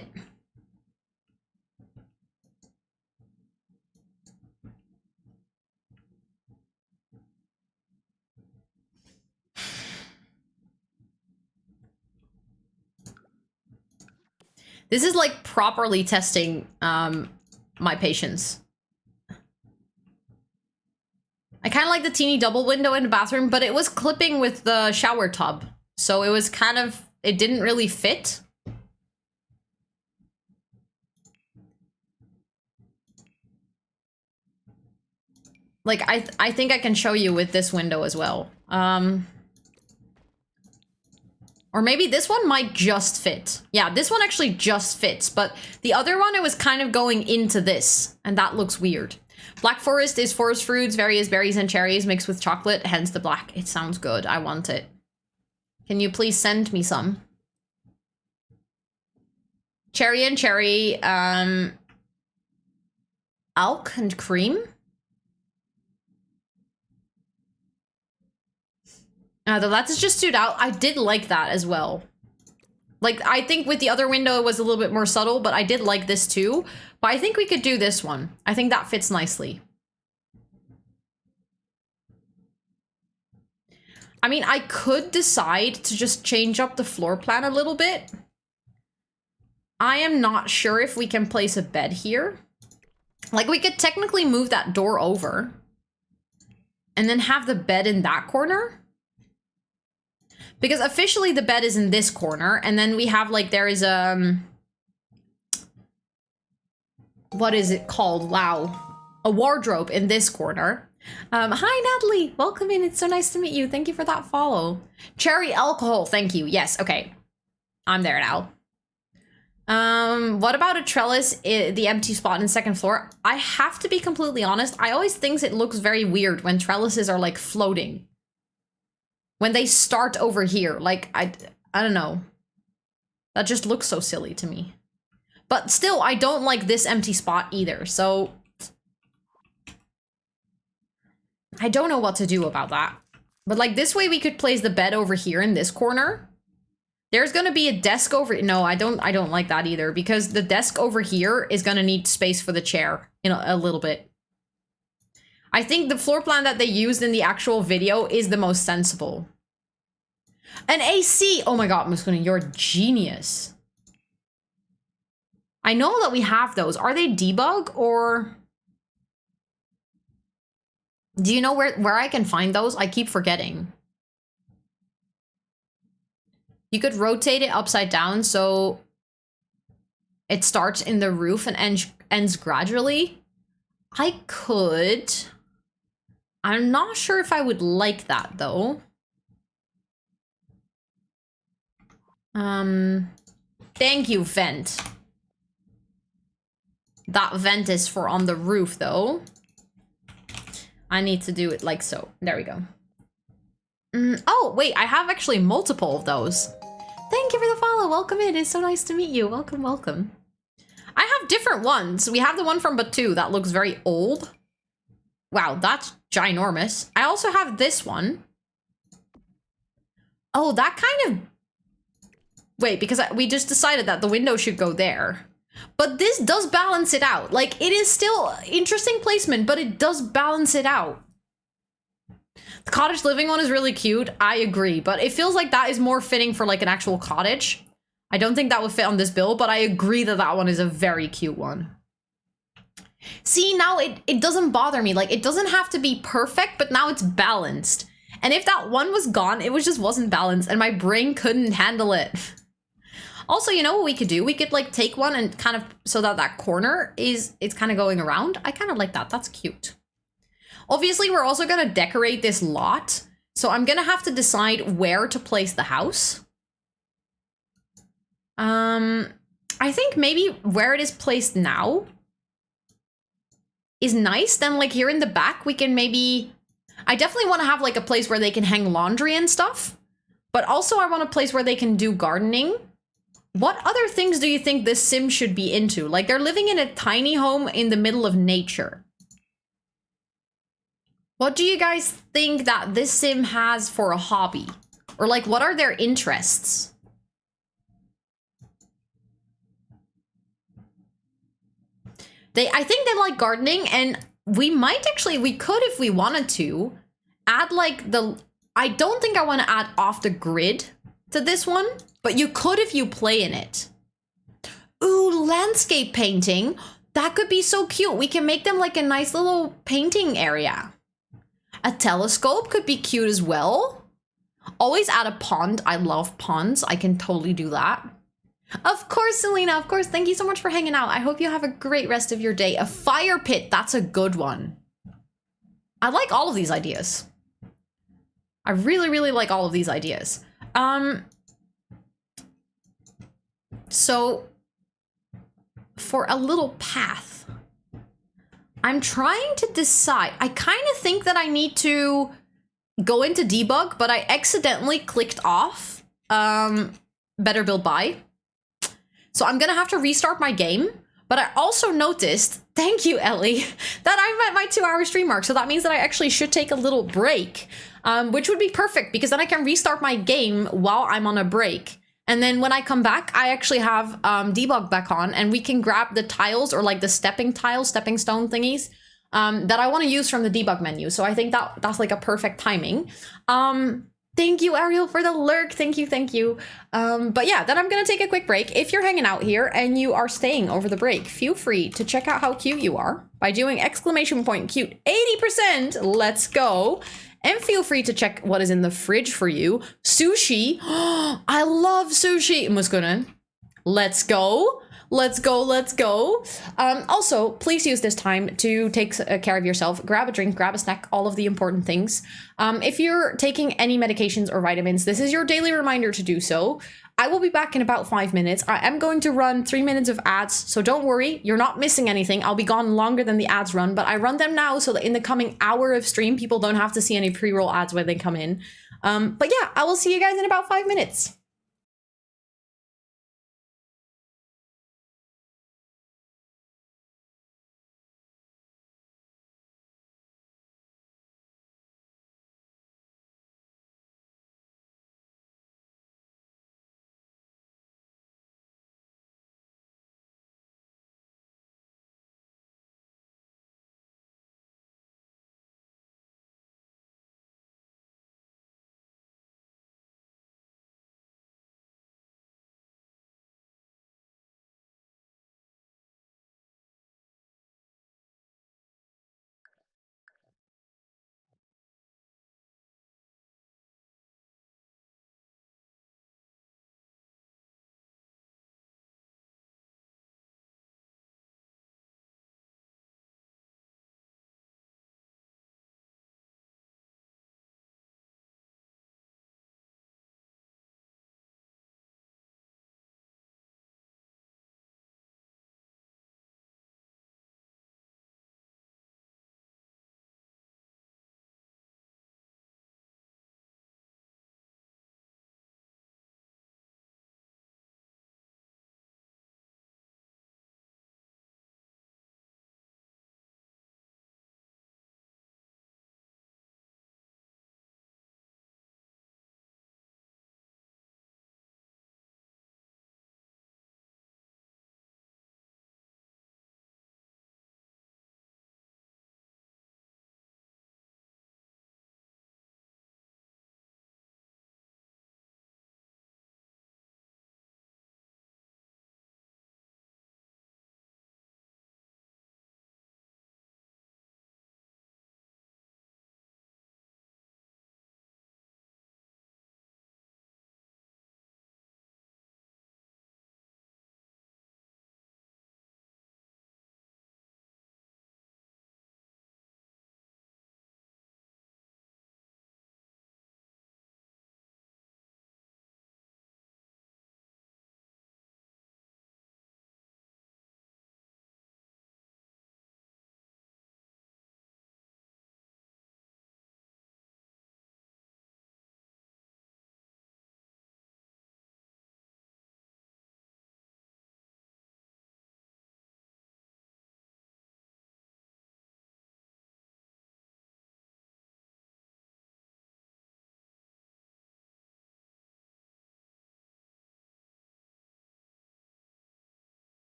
This is like properly testing my patience. I kind of like the teeny double window in the bathroom, but it was clipping with the shower tub. So it was kind of, it didn't really fit. Like, I think I can show you with this window as well. Or maybe this one might just fit. Yeah, this one actually just fits, but the other one, it was kind of going into this, and that looks weird. Black forest is forest fruits, various berries and cherries mixed with chocolate, hence the black. It sounds good. I want it. Can you please send me some? Cherry and cherry, alk and cream. The letters just stood out. I did like that as well. Like, I think with the other window, it was a little bit more subtle, but I did like this too. But I think we could do this one. I think that fits nicely. I mean, I could decide to just change up the floor plan a little bit. I am not sure if we can place a bed here. Like, we could technically move that door over and then have the bed in that corner. Because officially the bed is in this corner, and then we have, like, there is what is it called? Wow. A wardrobe in this corner. Hi, Natalie. Welcome in. It's so nice to meet you. Thank you for that follow. Cherry alcohol. Thank you. Yes. Okay. I'm there now. What about a trellis, the empty spot in the second floor? I have to be completely honest. I always think it looks very weird when trellises are, like, floating. When they start over here, like, I don't know. That just looks so silly to me. But still, I don't like this empty spot either, so I don't know what to do about that. But, like, this way we could place the bed over here in this corner. There's gonna be a desk over... No, I don't like that either, because the desk over here is gonna need space for the chair in a little bit. I think the floor plan that they used in the actual video is the most sensible. An AC! Oh my god, Muscone, you're a genius. I know that we have those. Are they debug or... Do you know where I can find those? I keep forgetting. You could rotate it upside down so it starts in the roof and ends gradually. I could... I'm not sure if I would like that, though. Thank you, vent. That vent is for on the roof, though. I need to do it like so. There we go. Oh, wait, I have actually multiple of those. Thank you for the follow. Welcome in. It's so nice to meet you. Welcome, welcome. I have different ones. We have the one from Batu that looks very old. Wow, that's ginormous. I also have this one. Oh, that kind of... Wait, because we just decided that the window should go there. But this does balance it out. Like, it is still interesting placement, but it does balance it out. The cottage living one is really cute. I agree, but it feels like that is more fitting for, like, an actual cottage. I don't think that would fit on this bill, but I agree that that one is a very cute one. See, now it doesn't bother me. Like, it doesn't have to be perfect, but now it's balanced. And if that one was gone, it just wasn't balanced, and my brain couldn't handle it. Also, you know what we could do? We could, like, take one and kind of, so that that corner it's kind of going around. I kind of like that. That's cute. Obviously, we're also going to decorate this lot. So I'm going to have to decide where to place the house. I think maybe where it is placed now is nice. Then, like, here in the back, we can maybe... I definitely want to have, like, a place where they can hang laundry and stuff. But also I want a place where they can do gardening. What other things do you think this sim should be into? Like, they're living in a tiny home in the middle of nature. What do you guys think that this sim has for a hobby? Or, like, what are their interests? I think they like gardening, and we could, if we wanted to, add, like, I don't think I want to add off the grid to this one, but you could if you play in it. Ooh, landscape painting. That could be so cute. We can make them like a nice little painting area. A telescope could be cute as well. Always add a pond. I love ponds. I can totally do that. Of course, Selena, of course. Thank you so much for hanging out. I hope you have a great rest of your day. A fire pit, that's a good one. I like all of these ideas. I really, really like all of these ideas. So for a little path, I'm trying to decide. I kind of think that I need to go into debug, but I accidentally clicked off better build by. So I'm gonna have to restart my game. But I also noticed, thank you, Ellie, that I'm at my 2-hour stream mark. So that means that I actually should take a little break, which would be perfect because then I can restart my game while I'm on a break. And then when I come back, I actually have debug back on and we can grab the tiles or like the stepping stone thingies that I want to use from the debug menu. So I think that's like a perfect timing. Thank you, Ariel, for the lurk. Thank you, thank you. But yeah, then I'm gonna take a quick break. If you're hanging out here and you are staying over the break, feel free to check out how cute you are by doing !cute 80%. Let's go. And feel free to check what is in the fridge for you. Sushi. I love sushi. Muskunen. Let's go. Let's go, let's go. Also, please use this time to take care of yourself. Grab a drink, grab a snack, all of the important things. If you're taking any medications or vitamins, this is your daily reminder to do so. I will be back in about 5 minutes. I am going to run 3 minutes of ads, so don't worry, you're not missing anything. I'll be gone longer than the ads run, but I run them now so that in the coming hour of stream, people don't have to see any pre-roll ads when they come in. But yeah, I will see you guys in about 5 minutes.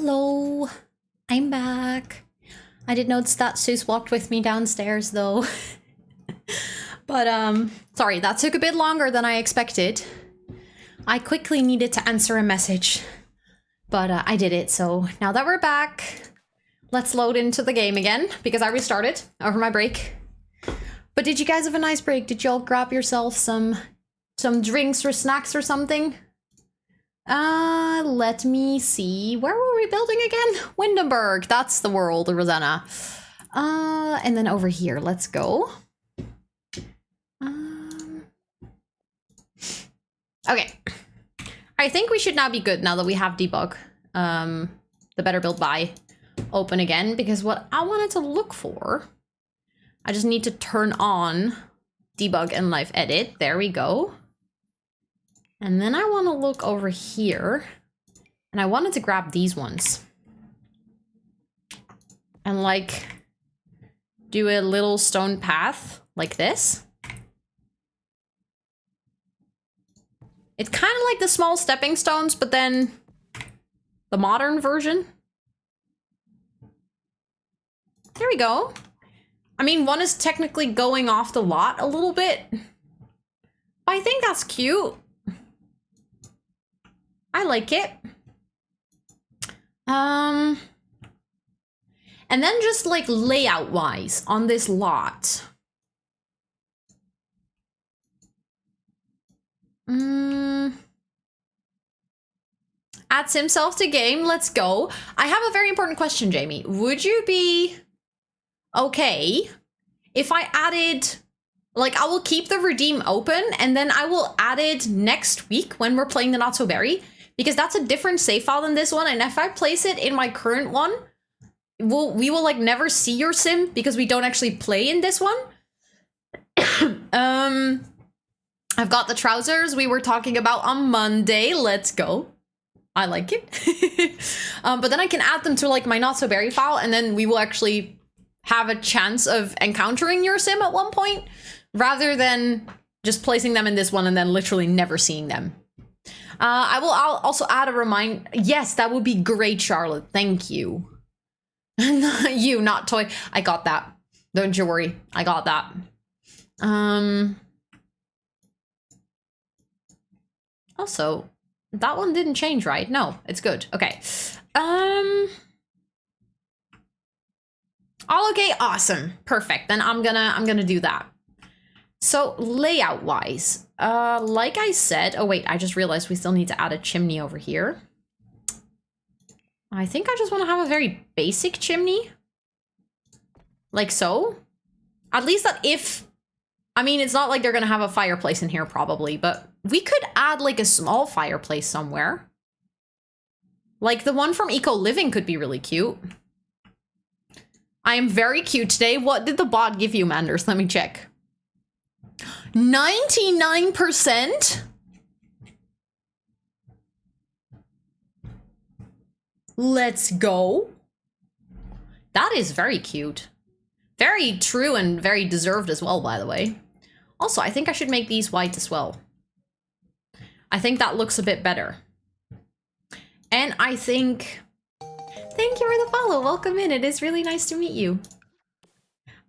Hello, I'm back. I did notice that Seuss walked with me downstairs though. But sorry, that took a bit longer than I expected. I quickly needed to answer a message, but I did it. So now that we're back, let's load into the game again because I restarted over my break. But did you guys have a nice break? Did y'all grab yourself some drinks or snacks or something? Let me see. Where were we building again? Windenburg. That's the world, Rosanna. And then over here, let's go. Okay. I think we should now be good now that we have debug. The better build by open again, because what I wanted to look for, I just need to turn on debug and live edit. There we go. And then I want to look over here, and I wanted to grab these ones and like do a little stone path like this. It's kind of like the small stepping stones, but then the modern version. There we go. I mean, one is technically going off the lot a little bit. I think that's cute. I like it. And then just like layout wise on this lot. Adds himself to game. Let's go. I have a very important question, Jamie. Would you be okay if I added, like, I will keep the redeem open and then I will add it next week when we're playing the Not So Berry, because that's a different save file than this one. And if I place it in my current one, we will like never see your sim because we don't actually play in this one. I've got the trousers we were talking about on Monday. Let's go. I like it. But then I can add them to like my Not So Berry file, and then we will actually have a chance of encountering your sim at one point, rather than just placing them in this one and then literally never seeing them. I'll also add a reminder. Yes, that would be great, Charlotte. Thank you. You, not toy. I got that. Don't you worry. I got that. Also, that one didn't change, right? No, it's good. Okay. All okay, awesome. Perfect. Then I'm gonna do that. So layout wise, like I said, oh wait, I just realized we still need to add a chimney over here. I think I just want to have a very basic chimney. Like so. At least that if, I mean, it's not like they're gonna have a fireplace in here probably, but we could add like a small fireplace somewhere. Like the one from Eco Living could be really cute. I am very cute today. What did the bot give you, Manders? Let me check. 99%? Let's go. That is very cute. Very true and very deserved as well, by the way. Also, I think I should make these white as well. I think that looks a bit better. And I think... Thank you for the follow. Welcome in. It is really nice to meet you.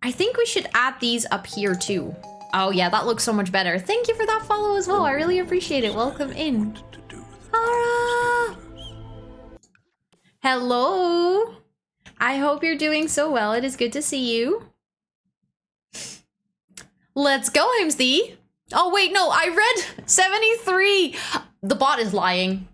I think we should add these up here too. Oh yeah, that looks so much better. Thank you for that follow as well. I really appreciate it. Welcome in. Hara! Hello. I hope you're doing so well. It is good to see you. Let's go, Himsty. Oh wait, no, I read 73. The bot is lying.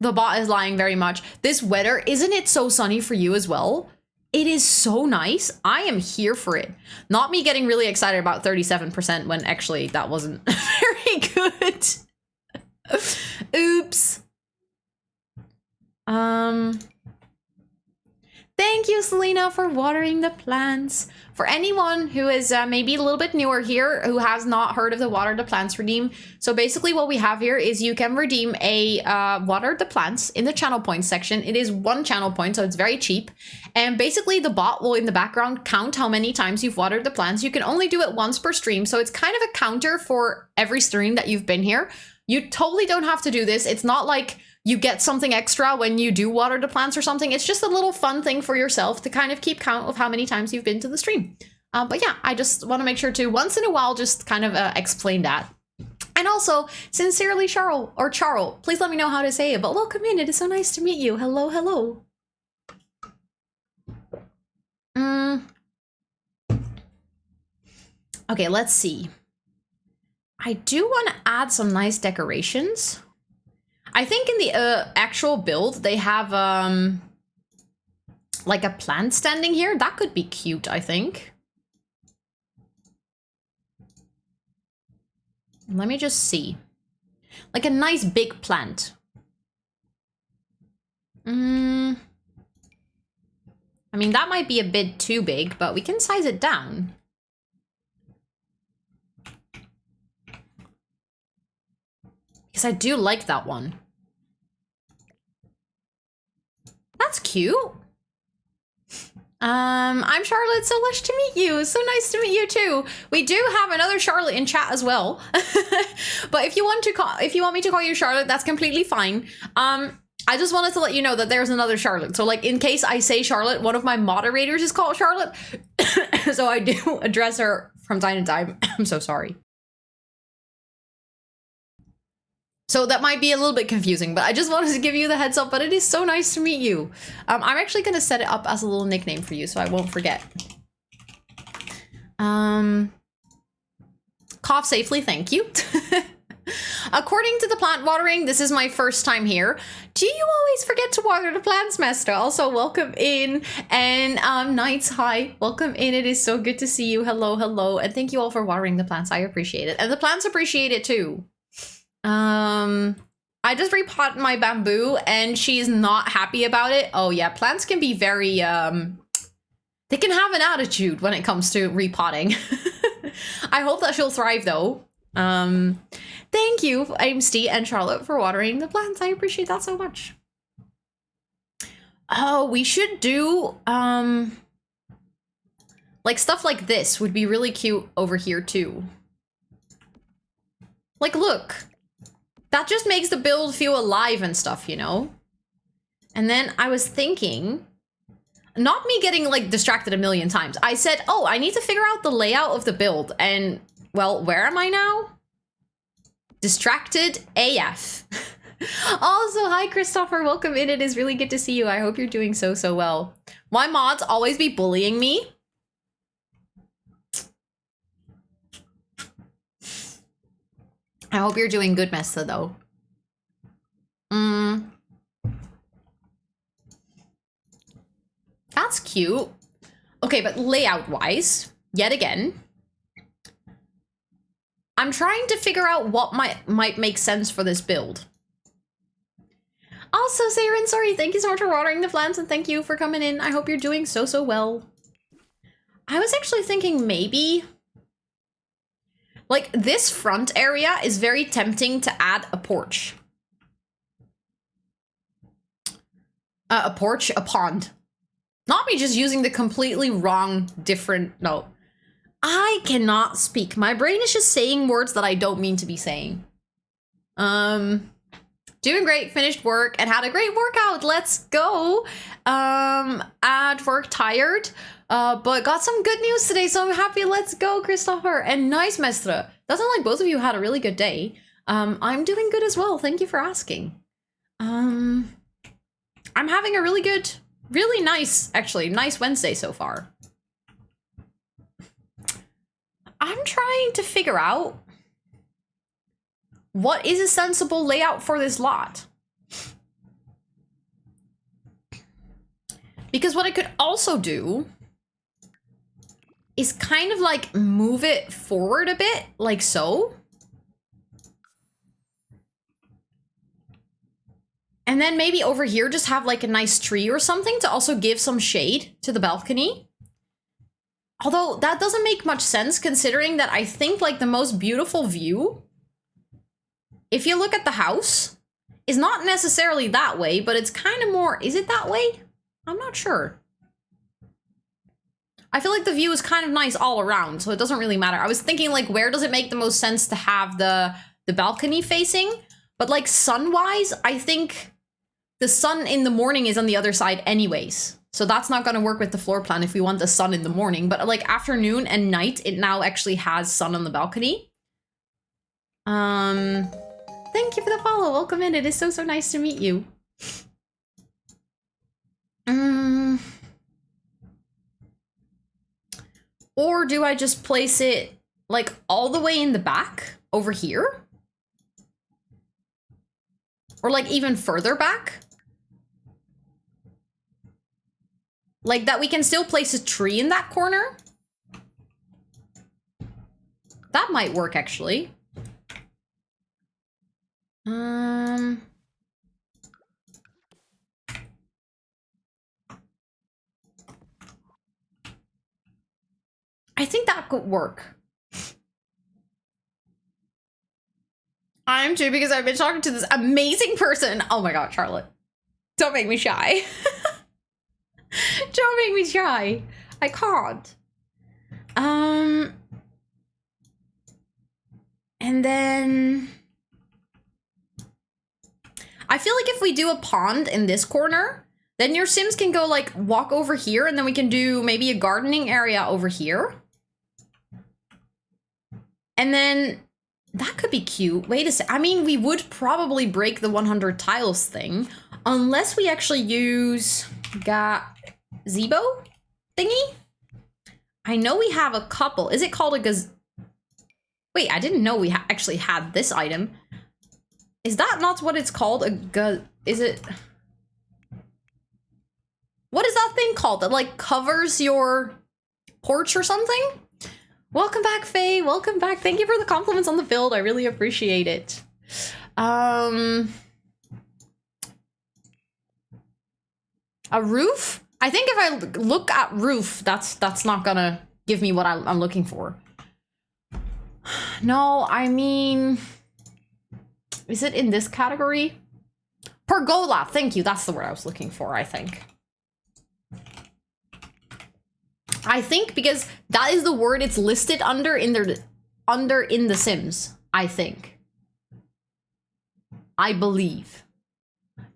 The bot is lying very much. This weather, isn't it so sunny for you as well? It is so nice. I am here for it. Not me getting really excited about 37% when actually that wasn't very good. Oops. Thank you, Selena, for watering the plants. For anyone who is maybe a little bit newer here, who has not heard of the Water the Plants redeem. So basically what we have here is you can redeem a Water the Plants in the channel points section. It is 1 channel point, so it's very cheap. And basically the bot will in the background count how many times you've watered the plants. You can only do it once per stream. So it's kind of a counter for every stream that you've been here. You totally don't have to do this. It's not like you get something extra when you do water the plants or something. It's just a little fun thing for yourself to kind of keep count of how many times you've been to the stream. But yeah, I just want to make sure to once in a while just kind of explain that. And also, sincerely, Charles, or Charles, please let me know how to say it. But welcome in. It is so nice to meet you. Hello, hello. Okay, let's see. I do want to add some nice decorations. I think in the actual build, they have like a plant standing here. That could be cute, I think. Let me just see. Like a nice big plant. I mean, that might be a bit too big, but we can size it down. Because I do like that one. That's cute. I'm Charlotte, so lush to meet you. So nice to meet you too. We do have another Charlotte in chat as well. But if you want me to call you Charlotte, that's completely fine. I just wanted to let you know that there's another Charlotte. So like in case I say Charlotte, one of my moderators is called Charlotte. So I do address her from time to time. I'm so sorry. So that might be a little bit confusing, but I just wanted to give you the heads up, but it is so nice to meet you. I'm actually going to set it up as a little nickname for you so I won't forget. Cough safely, thank you. According to the plant watering, this is my first time here. Do you always forget to water the plants, Master? Also, welcome in. And Knights, hi. Welcome in. It is so good to see you. Hello, hello. And thank you all for watering the plants. I appreciate it. And the plants appreciate it too. I just repotted my bamboo and she's not happy about it. Oh yeah, plants can be very, they can have an attitude when it comes to repotting. I hope that she'll thrive though. Thank you, Aimsty and Charlotte, for watering the plants. I appreciate that so much. Oh, we should do, like stuff like this would be really cute over here too. Like, look. That just makes the build feel alive and stuff, you know? And then I was thinking, not me getting like distracted a million times. I said, oh, I need to figure out the layout of the build. And well, where am I now? Distracted AF. Also, hi, Christopher. Welcome in. It is really good to see you. I hope you're doing so well. My mods always be bullying me. I hope you're doing good, Mesta, though. That's cute. Okay, but layout-wise, yet again, I'm trying to figure out what might make sense for this build. Also, Saren, sorry, thank you so much for watering the plants, and thank you for coming in. I hope you're doing so well. I was actually thinking maybe... like, this front area is very tempting to add a porch. A porch, a pond. Not me just using the completely wrong, different, no. I cannot speak. My brain is just saying words that I don't mean to be saying. Doing great, finished work, and had a great workout. Let's go. At work, tired. But got some good news today, so I'm happy. Let's go, Christopher. And nice, Mestre. Doesn't like both of you had a really good day. I'm doing good as well. Thank you for asking. I'm having a really good, really nice, actually, nice Wednesday so far. I'm trying to figure out what is a sensible layout for this lot. Because what I could also do is kind of like move it forward a bit, like so. And then maybe over here just have like a nice tree or something to also give some shade to the balcony. Although that doesn't make much sense considering that I think like the most beautiful view, if you look at the house, is not necessarily that way, but it's kind of more, is it that way? I'm not sure. I feel like the view is kind of nice all around, so it doesn't really matter. I was thinking like, where does it make the most sense to have the balcony facing? But like sun-wise, I think the sun in the morning is on the other side anyways. So that's not going to work with the floor plan if we want the sun in the morning. But like afternoon and night, it now actually has sun on the balcony. Thank you for the follow. Welcome in. It is so nice to meet you. Or do I just place it like all the way in the back over here? Or like even further back? Like that we can still place a tree in that corner? That might work actually. I think that could work. I'm too, because I've been talking to this amazing person. Oh my god, Charlotte. Don't make me shy. Don't make me shy. I can't. And then I feel like if we do a pond in this corner, then your Sims can go like walk over here, and then we can do maybe a gardening area over here. And then that could be cute. Wait a sec. I mean, we would probably break the 100 tiles thing unless we actually use gazebo thingy. I know we have a couple. Is it called a Wait, I didn't know we actually had this item. Is that not what it's called? Is it? What is that thing called that like covers your porch or something? Welcome back, Faye. Welcome back. Thank you for the compliments on the build. I really appreciate it. A roof? I think if I look at roof, that's not gonna give me what I'm looking for. No, I mean, is it in this category? Pergola. Thank you. That's the word I was looking for, I think. I think because that is the word it's listed under in the Sims, I think. I believe.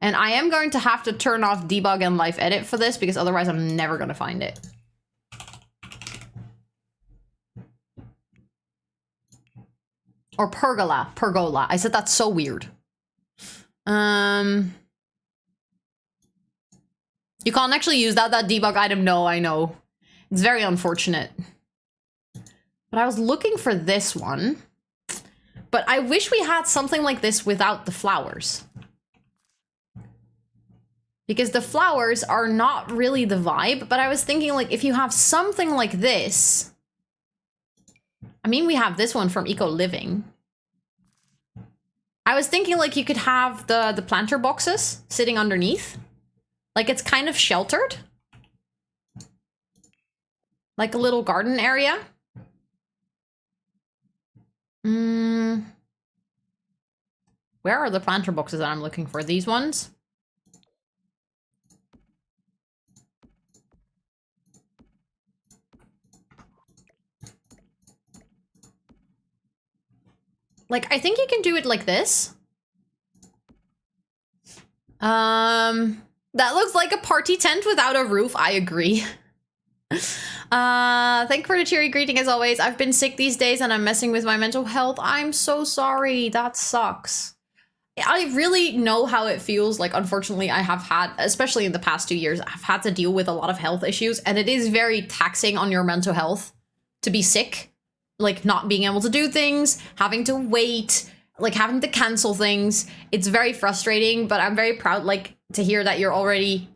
And I am going to have to turn off debug and live edit for this because otherwise I'm never going to find it. Or pergola. Pergola. I said that's so weird. You can't actually use that debug item. No, I know. It's very unfortunate. But I was looking for this one. But I wish we had something like this without the flowers. Because the flowers are not really the vibe. But I was thinking, like, if you have something like this... I mean, we have this one from Eco Living. I was thinking, like, you could have the planter boxes sitting underneath. Like, it's kind of sheltered. Like a little garden area. Where are the planter boxes that I'm looking for? These ones? Like, I think you can do it like this. That looks like a party tent without a roof. I agree. Thank you for the cheery greeting as always. I've been sick these days and I'm messing with my mental health. I'm so sorry. That sucks. I really know how it feels. Like, unfortunately, I have had, especially in the past 2 years, I've had to deal with a lot of health issues, and it is very taxing on your mental health to be sick. Like, not being able to do things, having to wait, like, having to cancel things. It's very frustrating, but I'm very proud, like, to hear that you're already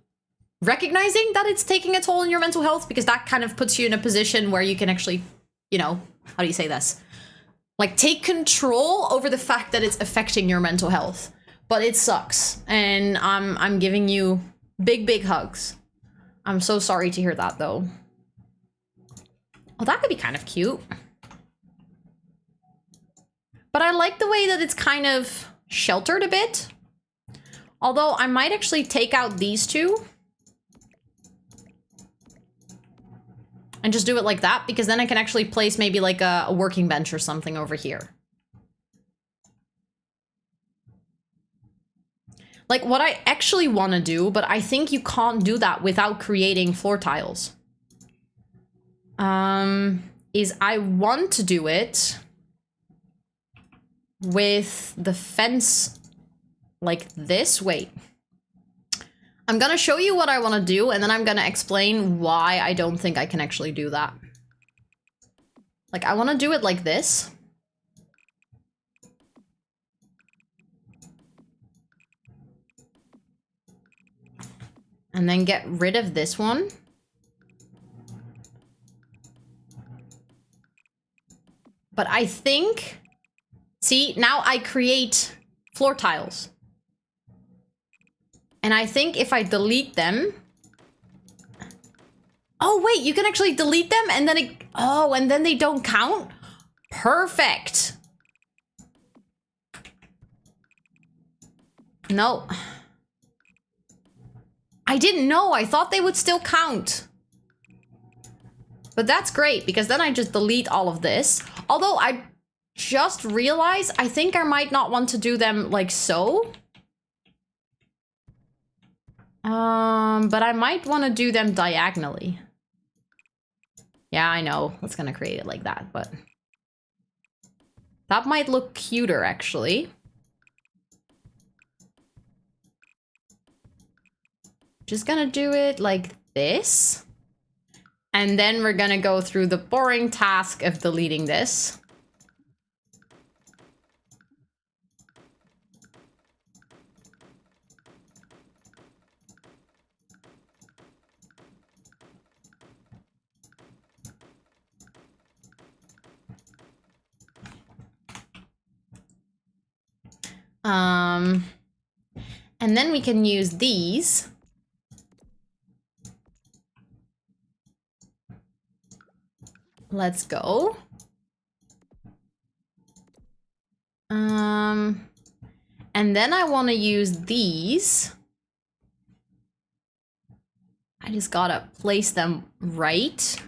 recognizing that it's taking a toll on your mental health, because that kind of puts you in a position where you can actually, you know, how do you say this? Like, take control over the fact that it's affecting your mental health. But it sucks, and I'm giving you big hugs. I'm so sorry to hear that, though. Oh, that could be kind of cute. But I like the way that it's kind of sheltered a bit. Although I might actually take out these two. And just do it like that, because then I can actually place maybe like a working bench or something over here. Like what I actually want to do, but I think you can't do that without creating floor tiles. Is I want to do it with the fence like this. Wait. I'm gonna show you what I want to do, and then I'm gonna explain why I don't think I can actually do that. Like, I want to do it like this. And then get rid of this one. But I think... See, now I create floor tiles. And I think if I delete them... Oh, wait, you can actually delete them and then it... Oh, and then they don't count? Perfect. No. I didn't know. I thought they would still count. But that's great, because then I just delete all of this. Although I just realized I think I might not want to do them like so. But I might want to do them diagonally. Yeah, I know. It's gonna create it like that, but... That might look cuter, actually. Just gonna do it like this. And then we're gonna go through the boring task of deleting this. And then we can use these. Let's go. And then I want to use these. I just gotta place them right.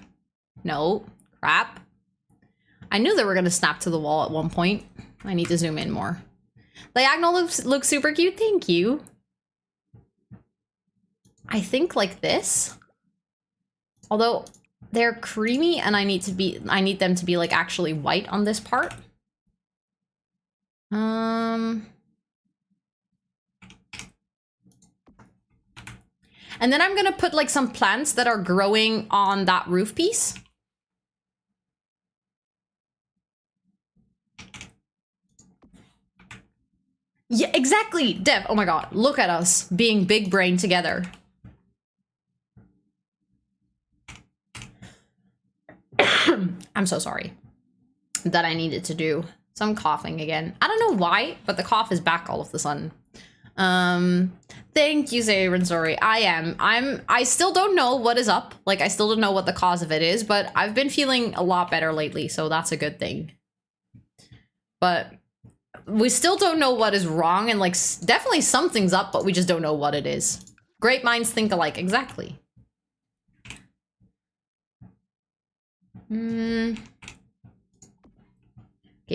No, crap. I knew they were gonna snap to the wall at one point. I need to zoom in more. Diagonal looks super cute, thank you. I think like this. Although they're creamy and I need them to be like actually white on this part. And then I'm gonna put like some plants that are growing on that roof piece. Yeah, exactly, Dev. Oh my god, look at us being big brain together. I'm so sorry that I needed to do some coughing again. I don't know why, but the cough is back all of a sudden. Thank you, Zayrin. Sorry. I still don't know what is up. Like, I still don't know what the cause of it is, but I've been feeling a lot better lately, so that's a good thing. But we still don't know what is wrong, and like, definitely something's up, but we just don't know what it is. Great minds think alike. Exactly. Okay,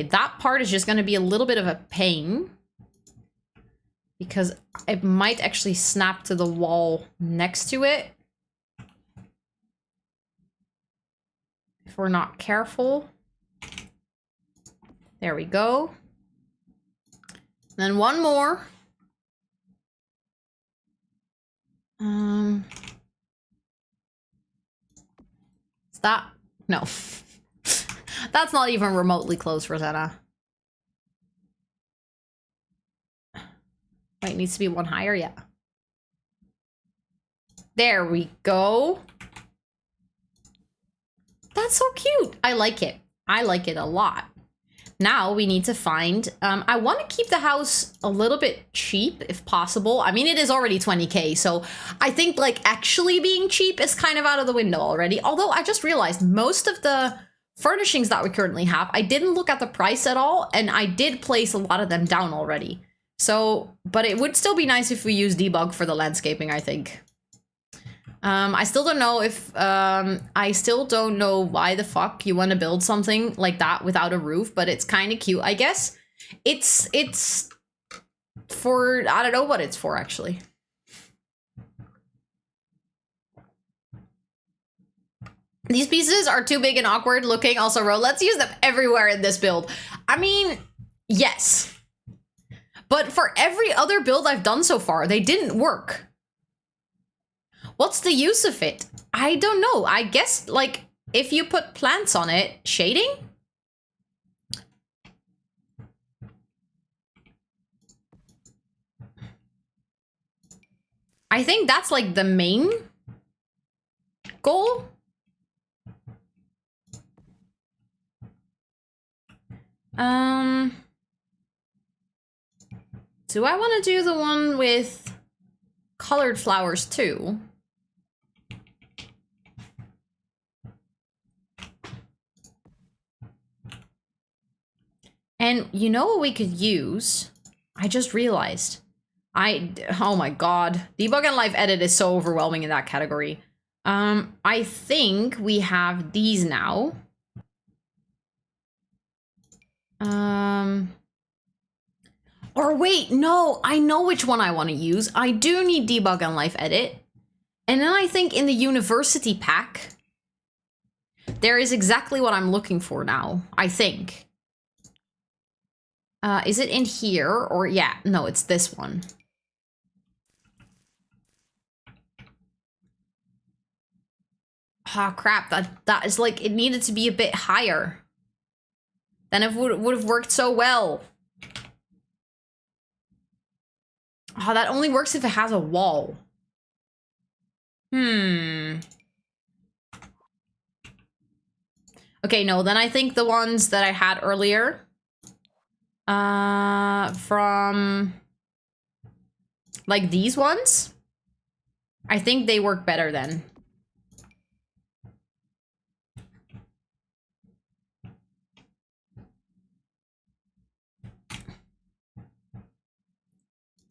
that part is just going to be a little bit of a pain. Because it might actually snap to the wall next to it. If we're not careful. There we go. Then one more. Is that? No. That's not even remotely close, Rosanna. Wait, it needs to be one higher, yeah. There we go. That's so cute. I like it. I like it a lot. Now we need to find, I want to keep the house a little bit cheap if possible. I mean, it is already 20K, so I think like actually being cheap is kind of out of the window already. Although I just realized most of the furnishings that we currently have, I didn't look at the price at all, and I did place a lot of them down already. So, but it would still be nice if we use debug for the landscaping, I think. I still don't know if, I still don't know why the fuck you want to build something like that without a roof, but it's kind of cute, I guess. It's for, I don't know what it's for actually. These pieces are too big and awkward looking. Also, Ro, let's use them everywhere in this build. I mean, yes. But for every other build I've done so far, they didn't work. What's the use of it? I don't know. I guess, like, if you put plants on it, shading? I think that's, like, the main goal. Do I want to do the one with colored flowers too? And you know what we could use? I just realized. Oh my god. Debug and Live Edit is so overwhelming in that category. I think we have these now. Or wait, no, I know which one I want to use. I do need Debug and Live Edit. And then I think in the University pack, there is exactly what I'm looking for now, I think. Is it in here? Or yeah, no, it's this one. Ah, crap, that is like, it needed to be a bit higher. Then it would have worked so well. Oh, that only works if it has a wall. Okay, no, then I think the ones that I had earlier, from like these ones, I think they work better then.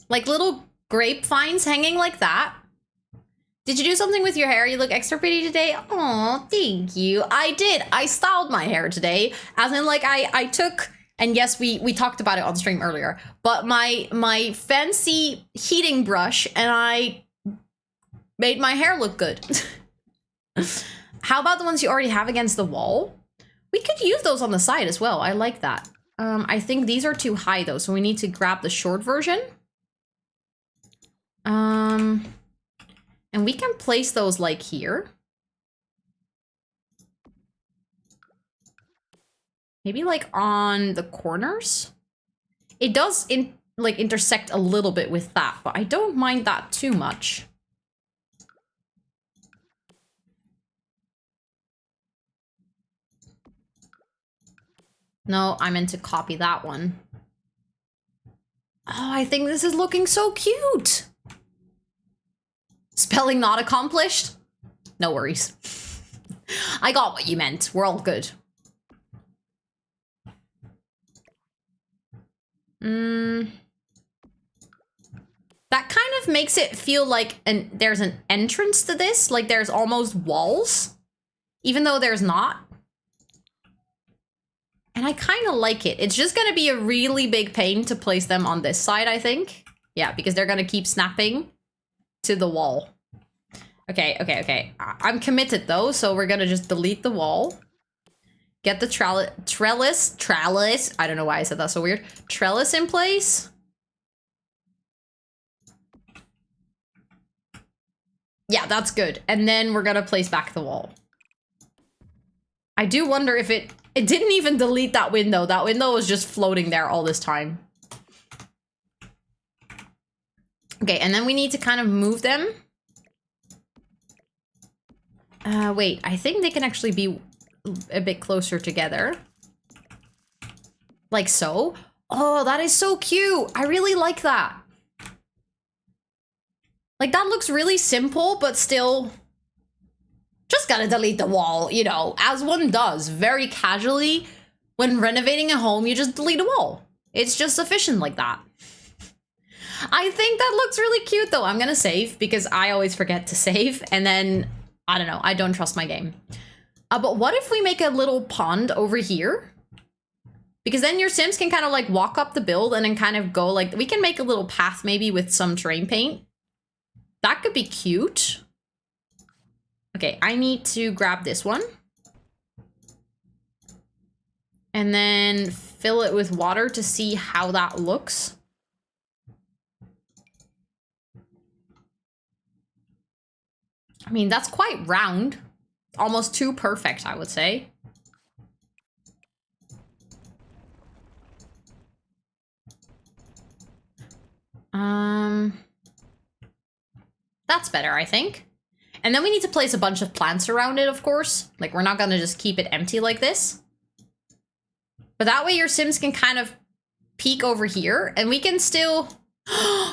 Like little grapevines hanging like that. Did you do something with your hair? You look extra pretty today. Oh, thank you. I did. I styled my hair today. As in, like, I took, and yes, we talked about it on stream earlier, but my fancy heating brush, and I made my hair look good. How about the ones you already have against the wall? We could use those on the side as well. I like that. I think these are too high though, so we need to grab the short version. And we can place those like here. Maybe like on the corners. It does intersect a little bit with that, but I don't mind that too much. No, I meant to copy that one. Oh, I think this is looking so cute. Spelling not accomplished? No worries. I got what you meant. We're all good. That kind of makes it feel like there's an entrance to this. Like there's almost walls. Even though there's not. And I kind of like it. It's just going to be a really big pain to place them on this side, I think. Yeah, because they're going to keep snapping to the wall. Okay. I'm committed though, so we're going to just delete the wall. Get the trellis. I don't know why I said that so weird. Trellis in place. Yeah, that's good. And then we're going to place back the wall. I do wonder if it didn't even delete that window. That window was just floating there all this time. Okay, and then we need to kind of move them. Wait, I think they can actually be a bit closer together. Like so. Oh, that is so cute. I really like that. Like, that looks really simple, but still... Just gotta delete the wall, you know, as one does, very casually. When renovating a home, you just delete a wall. It's just efficient like that. I think that looks really cute, though. I'm gonna save, because I always forget to save, and then, I don't know, I don't trust my game. But what if we make a little pond over here? Because then your Sims can kind of like walk up the build and then kind of go like, we can make a little path maybe with some terrain paint. That could be cute. Okay, I need to grab this one. And then fill it with water to see how that looks. I mean, that's quite round. Almost too perfect, I would say. That's better, I think. And then we need to place a bunch of plants around it, of course. Like, we're not gonna just keep it empty like this. But that way your Sims can kind of peek over here, and we can still...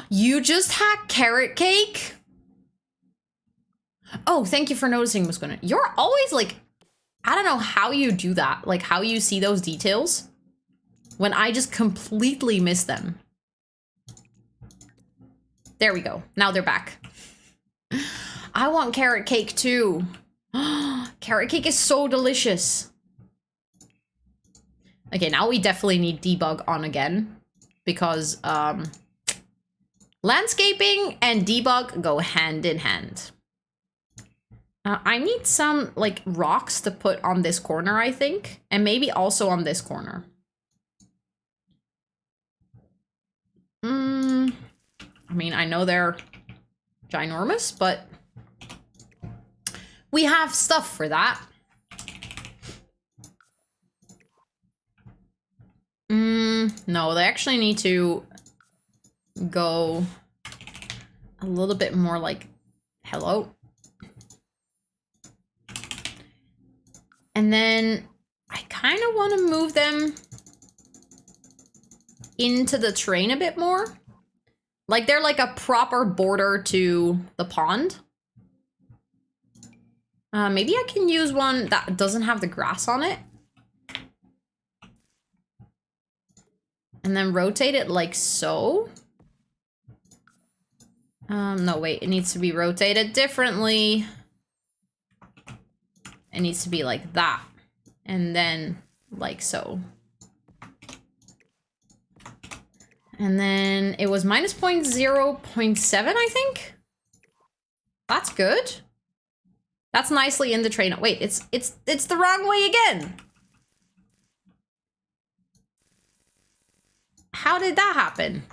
You just hacked carrot cake? Oh, thank you for noticing, Miss Gonna. You're always like... I don't know how you do that. Like, how you see those details. When I just completely miss them. There we go. Now they're back. I want carrot cake too. Carrot cake is so delicious. Okay, now we definitely need debug on again. Because landscaping and debug go hand in hand. I need some like rocks to put on this corner, I think. And maybe also on this corner. I mean, I know they're ginormous, but we have stuff for that. No, they actually need to go a little bit more like, hello. And then I kind of want to move them into the terrain a bit more. Like they're like a proper border to the pond. Maybe I can use one that doesn't have the grass on it. And then rotate it like so. No, wait, it needs to be rotated differently. It needs to be like that. And then like so. And then it was minus 0.7, I think. That's good. That's nicely in the train. Wait, it's the wrong way again. How did that happen?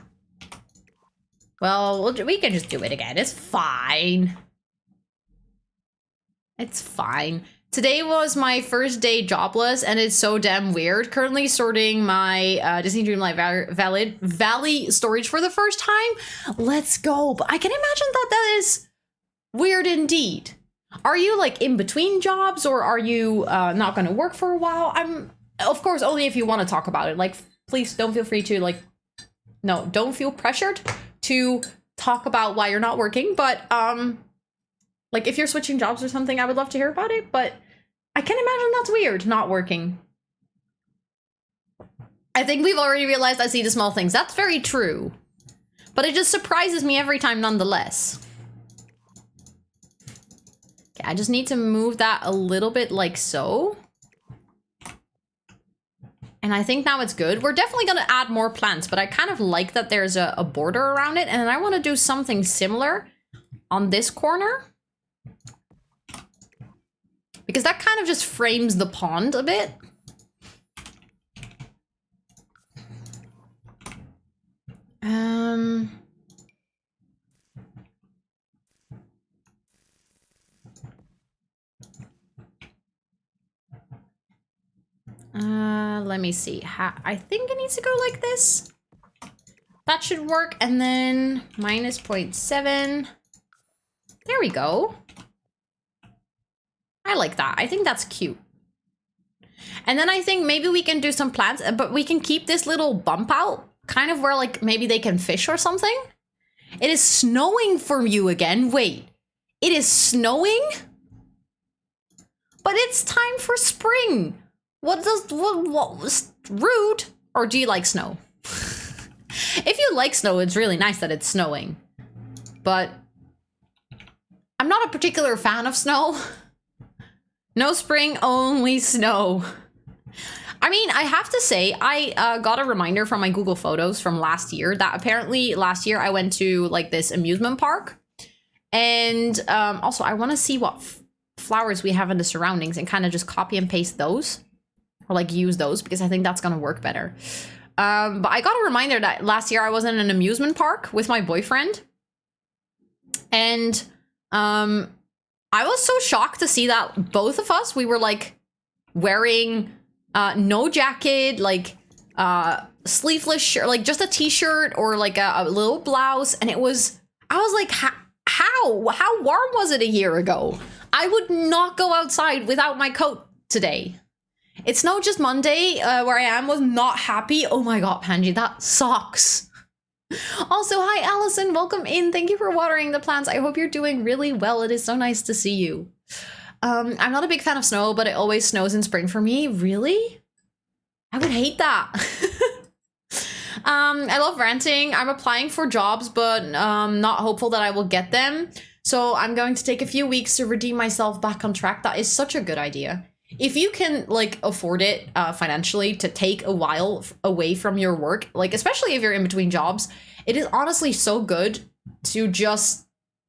Well, we can just do it again. It's fine. It's fine. Today was my first day jobless, and it's so damn weird. Currently sorting my Disney Dreamlight Valley storage for the first time. Let's go. But I can imagine that is weird indeed. Are you like in between jobs, or are you not going to work for a while? Of course, only if you want to talk about it. Like, please don't feel free to like, no, don't feel pressured to talk about why you're not working. But like if you're switching jobs or something, I would love to hear about it. But I can imagine that's weird, not working. I think we've already realized I see the small things. That's very true. But it just surprises me every time nonetheless. Okay, I just need to move that a little bit like so. And I think now it's good. We're definitely going to add more plants, but I kind of like that there's a border around it. And then I want to do something similar on this corner. Because that kind of just frames the pond a bit. Let me see. I think it needs to go like this. That should work. And then minus 0.7. There we go. I like that. I think that's cute. And then I think maybe we can do some plants, but we can keep this little bump out, kind of where like maybe they can fish or something. It is snowing for you again. Wait, it is snowing? But it's time for spring. What was rude? Or do you like snow? If you like snow, it's really nice that it's snowing. But I'm not a particular fan of snow. No spring, only snow. I mean, I have to say, I got a reminder from my Google Photos from last year that apparently last year I went to like this amusement park. And also I want to see what flowers we have in the surroundings and kind of just copy and paste those. Or like use those because I think that's going to work better. But I got a reminder that last year I was in an amusement park with my boyfriend. And I was so shocked to see that both of us, we were like wearing no jacket, like sleeveless shirt, like just a t-shirt or like a little blouse. And I was like, how warm was it a year ago? I would not go outside without my coat today. It snowed just Monday, where I am, was not happy. Oh my god, Panji, that sucks. Also, hi Allison, welcome in. Thank you for watering the plants. I hope you're doing really well. It is so nice to see you. I'm not a big fan of snow, but it always snows in spring for me. Really? I would hate that. I love ranting. I'm applying for jobs, but not hopeful that I will get them. So I'm going to take a few weeks to redeem myself back on track. That is such a good idea. If you can like afford it financially to take a while away from your work, like especially if you're in between jobs, it is honestly so good to just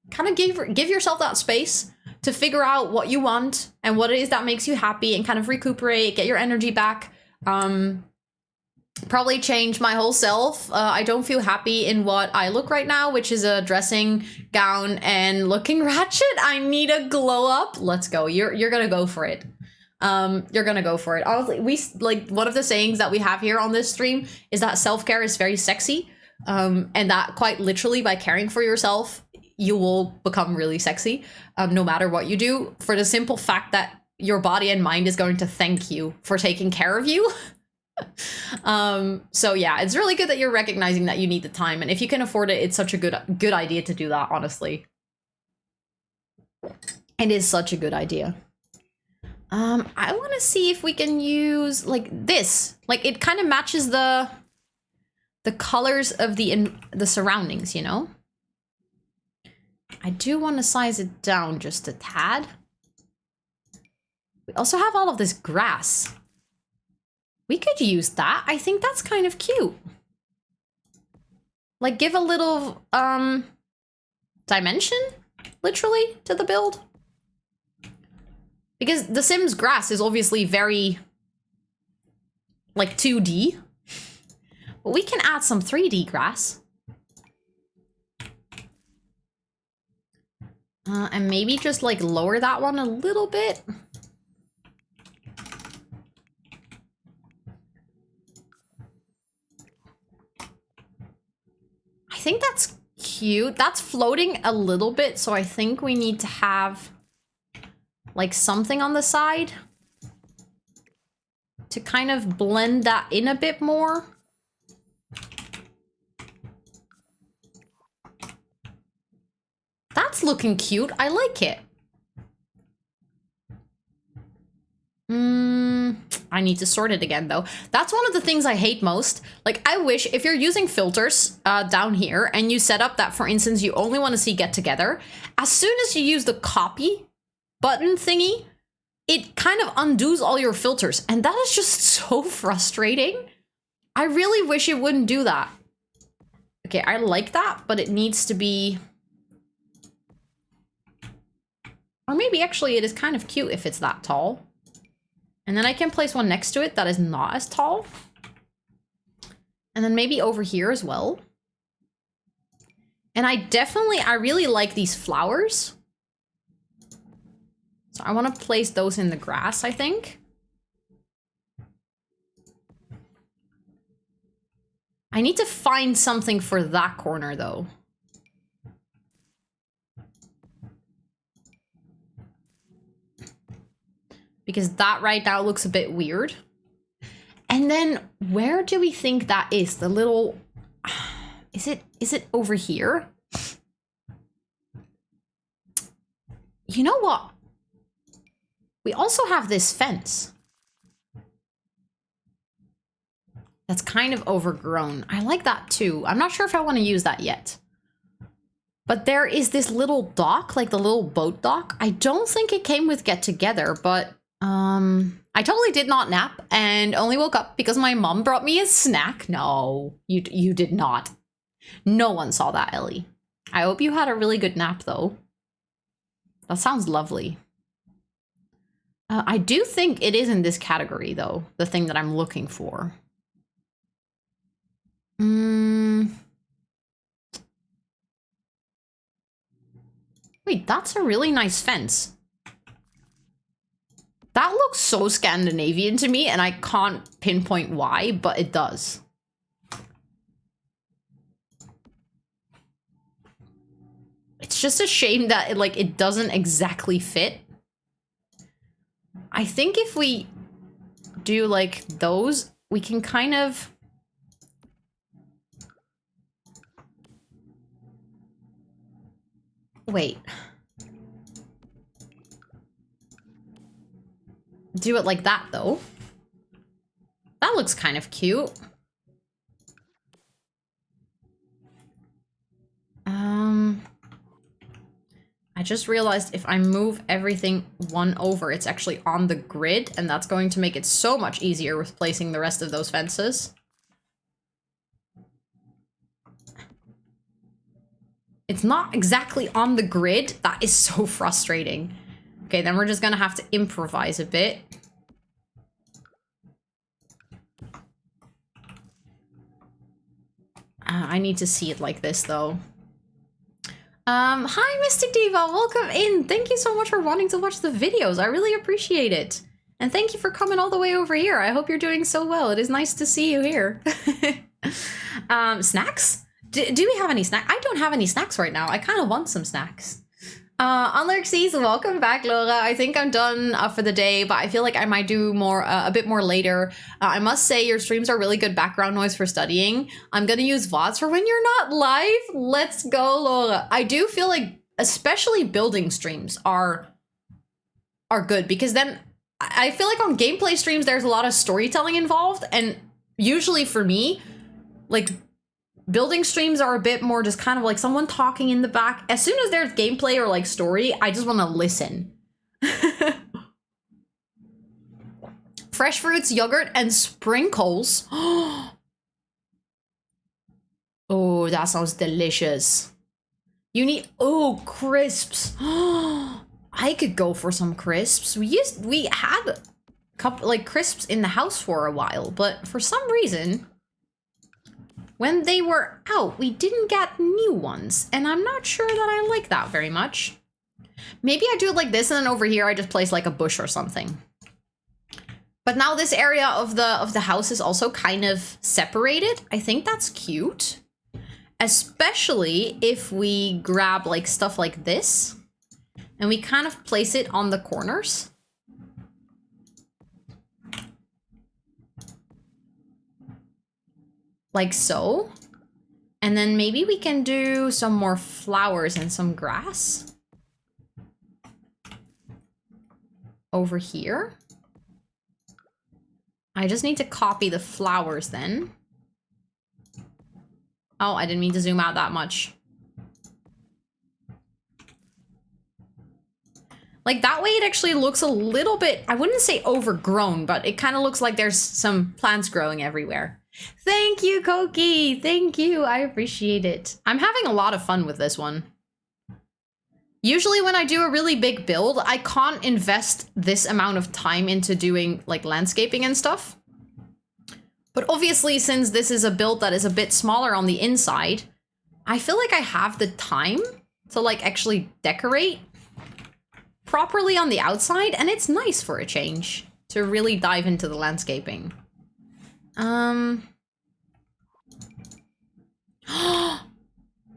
kind of give yourself that space to figure out what you want and what it is that makes you happy and kind of recuperate, get your energy back. Probably change my whole self. I don't feel happy in what I look right now, which is a dressing gown and looking ratchet. I need a glow up. Let's go. You're gonna go for it. You're gonna go for it. Honestly, we like one of the sayings that we have here on this stream is that self-care is very sexy. And that quite literally by caring for yourself, you will become really sexy. No matter what you do, for the simple fact that your body and mind is going to thank you for taking care of you. So yeah, it's really good that you're recognizing that you need the time, and if you can afford it, it's such a good idea to do that. Honestly, it is such a good idea. I want to see if we can use like this, like it kind of matches the colors of the surroundings, you know. I do want to size it down just a tad. We also have all of this grass. We could use that. I think that's kind of cute. Like give a little dimension, literally, to the build. Because The Sims grass is obviously very like 2D. But we can add some 3D grass. And maybe just like lower that one a little bit. I think that's cute. That's floating a little bit, so I think we need to have like something on the side to kind of blend that in a bit more. That's looking cute. I like it. I need to sort it again though. That's one of the things I hate most. Like I wish if you're using filters down here and you set up that, for instance, you only want to see get together, as soon as you use the copy button thingy, it kind of undoes all your filters. And that is just so frustrating. I really wish it wouldn't do that. Okay, I like that, but it needs to be... Or maybe actually it is kind of cute if it's that tall. And then I can place one next to it that is not as tall. And then maybe over here as well. And I really like these flowers. So I want to place those in the grass, I think. I need to find something for that corner though. Because that right now looks a bit weird. And then where do we think that is? The little... Is it over here? You know what? We also have this fence. That's kind of overgrown. I like that too. I'm not sure if I want to use that yet. But there is this little dock, like the little boat dock. I don't think it came with Get Together, but I I totally did not nap and only woke up because my mom brought me a snack. No, you did not. No one saw that, Ellie. I hope you had a really good nap, though. That sounds lovely. I do think it is in this category, though, the thing that I'm looking for. Wait, that's a really nice fence. That looks so Scandinavian to me, and I can't pinpoint why, but it does. It's just a shame that it doesn't exactly fit. I think if we do like those, we can kind of... Wait. Do it like that, though. That looks kind of cute. I just realized if I move everything one over, it's actually on the grid, and that's going to make it so much easier with placing the rest of those fences. It's not exactly on the grid. That is so frustrating. Okay, then we're just gonna have to improvise a bit. I need to see it like this, though. Hi, Mystic Diva, welcome in. Thank you so much for wanting to watch the videos. I really appreciate it. And thank you for coming all the way over here. I hope you're doing so well. It is nice to see you here. Snacks? Do we have any snacks? I don't have any snacks right now. I kind of want some snacks. Unlurxies, welcome back, Laura. I think I'm done for the day, but I feel like I might do more, a bit more later. I must say your streams are really good background noise for studying. I'm gonna use VODs for when you're not live. Let's go, Laura. I do feel like, especially building streams are good, because then I feel like on gameplay streams there's a lot of storytelling involved, and usually for me, like, building streams are a bit more just kind of like someone talking in the back. As soon as there's gameplay or like story, I just want to listen. Fresh fruits, yogurt, and sprinkles. Oh, that sounds delicious. You need, oh, crisps. I could go for some crisps. We had a couple like crisps in the house for a while, but for some reason, when they were out, we didn't get new ones, and I'm not sure that I like that very much. Maybe I do it like this, and then over here I just place like a bush or something. But now this area of the house is also kind of separated. I think that's cute, especially if we grab like stuff like this, and we kind of place it on the corners. Like so. And then maybe we can do some more flowers and some grass over here. I just need to copy the flowers then. Oh, I didn't mean to zoom out that much. Like that way it actually looks a little bit, I wouldn't say overgrown, but it kind of looks like there's some plants growing everywhere. Thank you, Koki. Thank you. I appreciate it. I'm having a lot of fun with this one. Usually when I do a really big build, I can't invest this amount of time into doing like landscaping and stuff. But obviously, since this is a build that is a bit smaller on the inside, I feel like I have the time to like actually decorate properly on the outside, and it's nice for a change to really dive into the landscaping.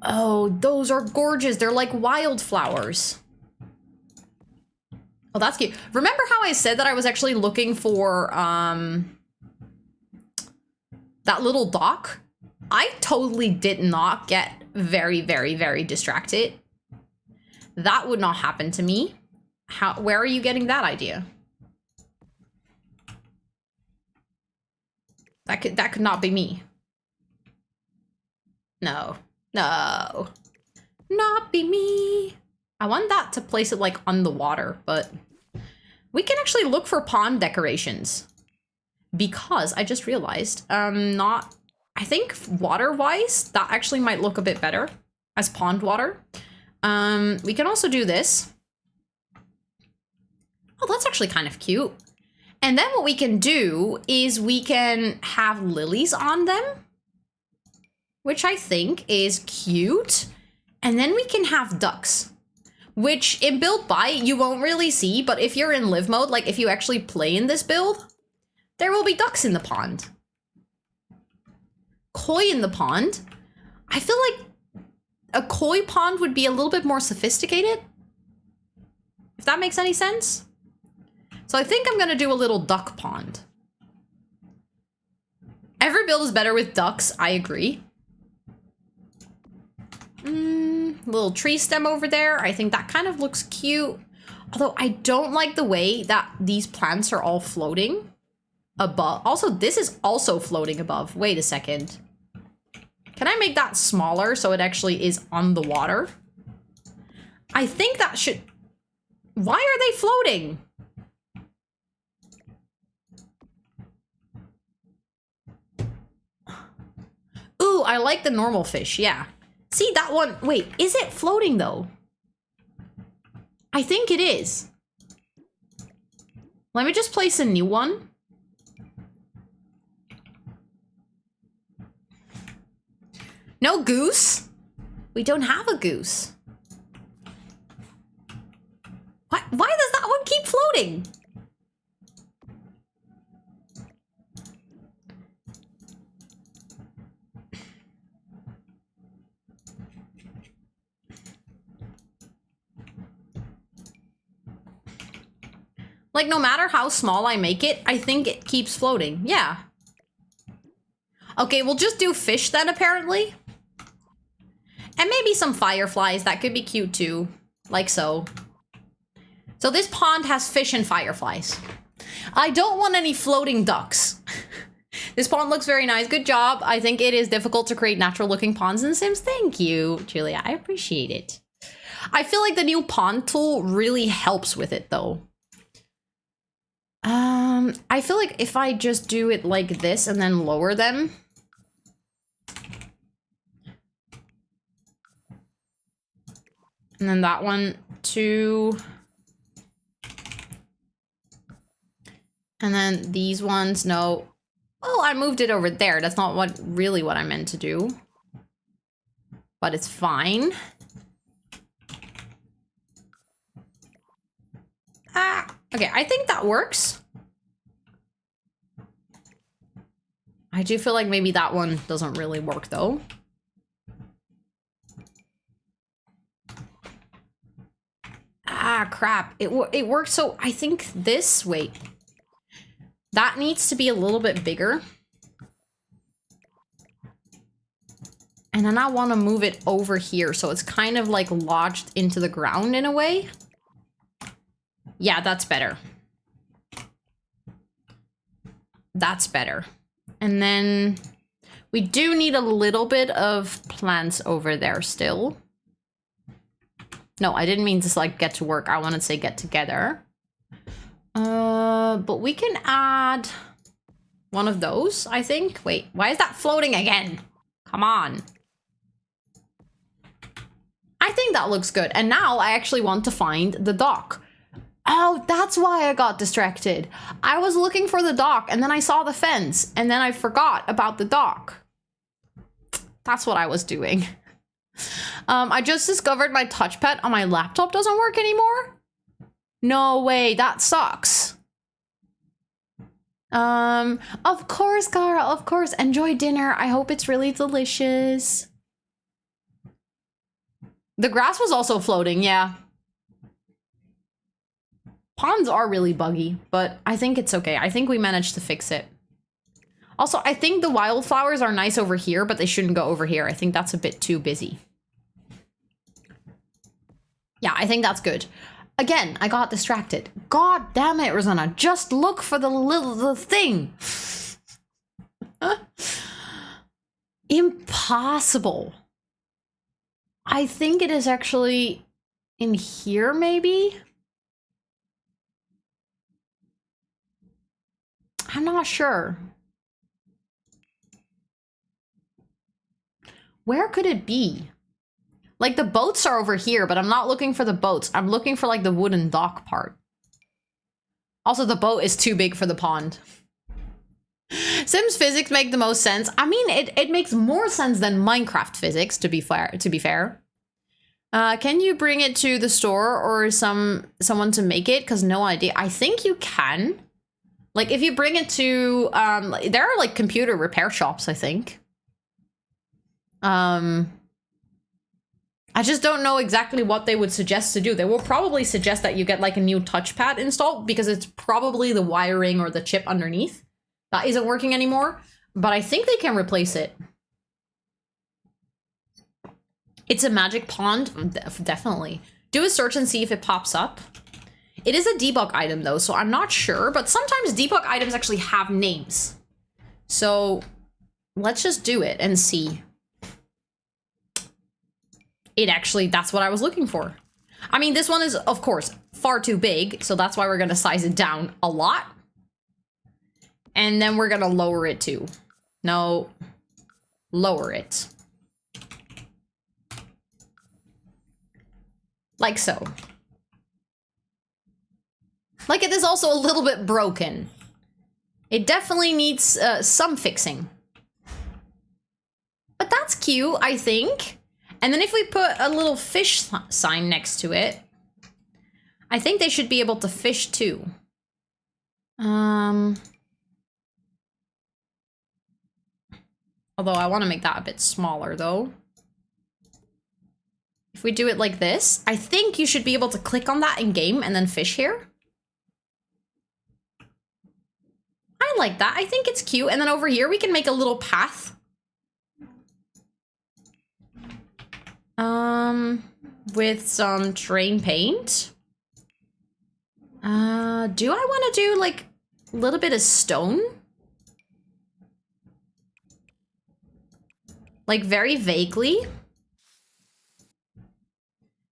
Oh, those are gorgeous. They're like wildflowers. Oh, that's cute. Remember how I said that I was actually looking for, that little dock? I totally did not get very, very, very distracted. That would not happen to me. Where are you getting that idea? That could not be me. No. No. Not be me. I want that to place it like on the water, but We can actually look for pond decorations. Because I just realized, I think water-wise, that actually might look a bit better as pond water. We can also do this. Oh, that's actually kind of cute. And then what we can do is we can have lilies on them, which I think is cute. And then we can have ducks, which in build by you won't really see, but if you're in live mode, like if you actually play in this build, there will be ducks in the pond. Koi in the pond. I feel like a koi pond would be a little bit more sophisticated, if that makes any sense. So I think I'm gonna do a little duck pond. Every build is better with ducks, I agree. Little tree stem over there. I think that kind of looks cute. Although I don't like the way that these plants are all floating above. Also, this is also floating above. Wait a second. Can I make that smaller so it actually is on the water? I think that should... Why are they floating? Ooh, I like the normal fish, yeah. See, that one... Wait, is it floating, though? I think it is. Let me just place a new one. No goose? We don't have a goose. Why does that one keep floating? Like, no matter how small I make it, I think it keeps floating. Yeah. Okay, we'll just do fish then, apparently. And maybe some fireflies. That could be cute, too. Like so. So this pond has fish and fireflies. I don't want any floating ducks. This pond looks very nice. Good job. I think it is difficult to create natural-looking ponds in Sims. Thank you, Julia. I appreciate it. I feel like the new pond tool really helps with it, though. I feel like if I just do it like this and then lower them. And then that one, 2. And then these ones, no. Oh, I moved it over there. That's not really what I meant to do. But it's fine. Okay, I think that works. I do feel like maybe that one doesn't really work, though. Ah, crap. It worked, so I think this... Wait. That needs to be a little bit bigger. And then I want to move it over here, so it's kind of like lodged into the ground in a way. Yeah, that's better. That's better. And then we do need a little bit of plants over there still. No, I didn't mean to like get to work. I wanted to say get together. But we can add one of those, I think. Wait, why is that floating again? Come on. I think that looks good. And now I actually want to find the dock. Oh, that's why I got distracted. I was looking for the dock and then I saw the fence and then I forgot about the dock. That's what I was doing. I just discovered my touchpad on my laptop doesn't work anymore. No way, that sucks. Of course, Gara, of course. Enjoy dinner. I hope it's really delicious. The grass was also floating, yeah. Ponds are really buggy, but I think it's okay. I think we managed to fix it. Also, I think the wildflowers are nice over here, but they shouldn't go over here. I think that's a bit too busy. Yeah, I think that's good. Again, I got distracted. God damn it, Rosanna. Just look for the thing. Impossible. I think it is actually in here, maybe? I'm not sure. Where could it be? Like the boats are over here, but I'm not looking for the boats. I'm looking for like the wooden dock part. Also, the boat is too big for the pond. Sims physics make the most sense. I mean, it makes more sense than Minecraft physics, to be fair. Can you bring it to the store or someone to make it? Because no idea. I think you can. Like, if you bring it to... there are, like, computer repair shops, I think. I just don't know exactly what they would suggest to do. They will probably suggest that you get, like, a new touchpad installed because it's probably the wiring or the chip underneath that isn't working anymore. But I think they can replace it. It's a magic pond, definitely. Do a search and see if it pops up. It is a debug item though, so I'm not sure, but sometimes debug items actually have names. So let's just do it and see. It actually, that's what I was looking for. I mean, this one is, of course, far too big, so that's why we're gonna size it down a lot. And then we're gonna lower it too. No, lower it. Like so. Like it is also a little bit broken. It definitely needs some fixing. But that's cute, I think. And then if we put a little fish sign next to it, I think they should be able to fish too. Although I want to make that a bit smaller though. If we do it like this, I think you should be able to click on that in game and then fish here. I like that. I think it's cute. And then over here, we can make a little path. With some train paint. Do I want to do like a little bit of stone? Like very vaguely?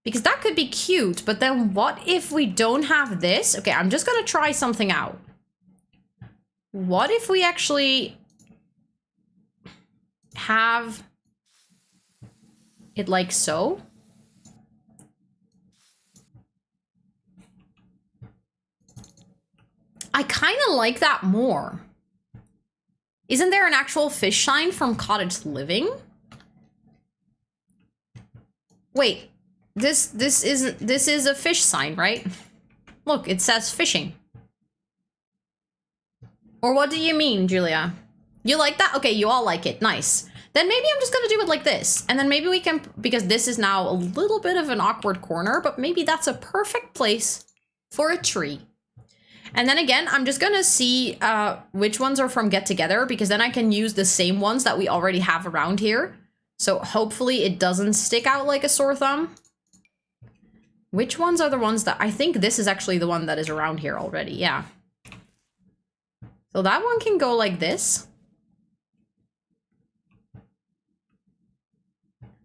Because that could be cute, but then what if we don't have this? Okay, I'm just gonna try something out. What if we actually have it like so? I kind of like that more. Isn't there an actual fish sign from Cottage Living? Wait, this is a fish sign, right? Look, it says fishing. Or what do you mean, Julia? You like that? Okay, you all like it. Nice. Then maybe I'm just gonna do it like this. And then maybe we can, because this is now a little bit of an awkward corner, but maybe that's a perfect place for a tree. And then again, I'm just gonna see which ones are from Get Together, because then I can use the same ones that we already have around here. So hopefully it doesn't stick out like a sore thumb. Which ones are the ones that, I think this is actually the one that is around here already, yeah. So that one can go like this.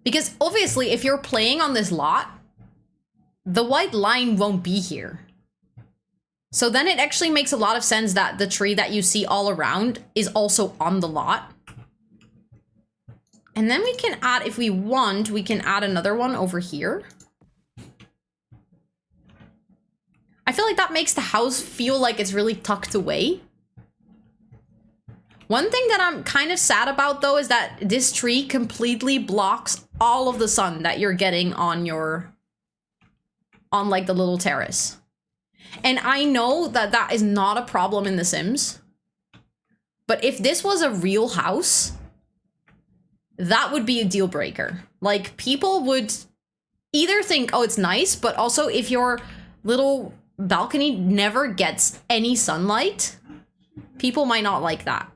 Because obviously if you're playing on this lot, the white line won't be here. So then it actually makes a lot of sense that the tree that you see all around is also on the lot. And then we can add, if we want, we can add another one over here. I feel like that makes the house feel like it's really tucked away. One thing that I'm kind of sad about though is that this tree completely blocks all of the sun that you're getting on like the little terrace. And I know that that is not a problem in The Sims. But if this was a real house, that would be a deal breaker. Like people would either think, oh, it's nice, but also if your little balcony never gets any sunlight, people might not like that.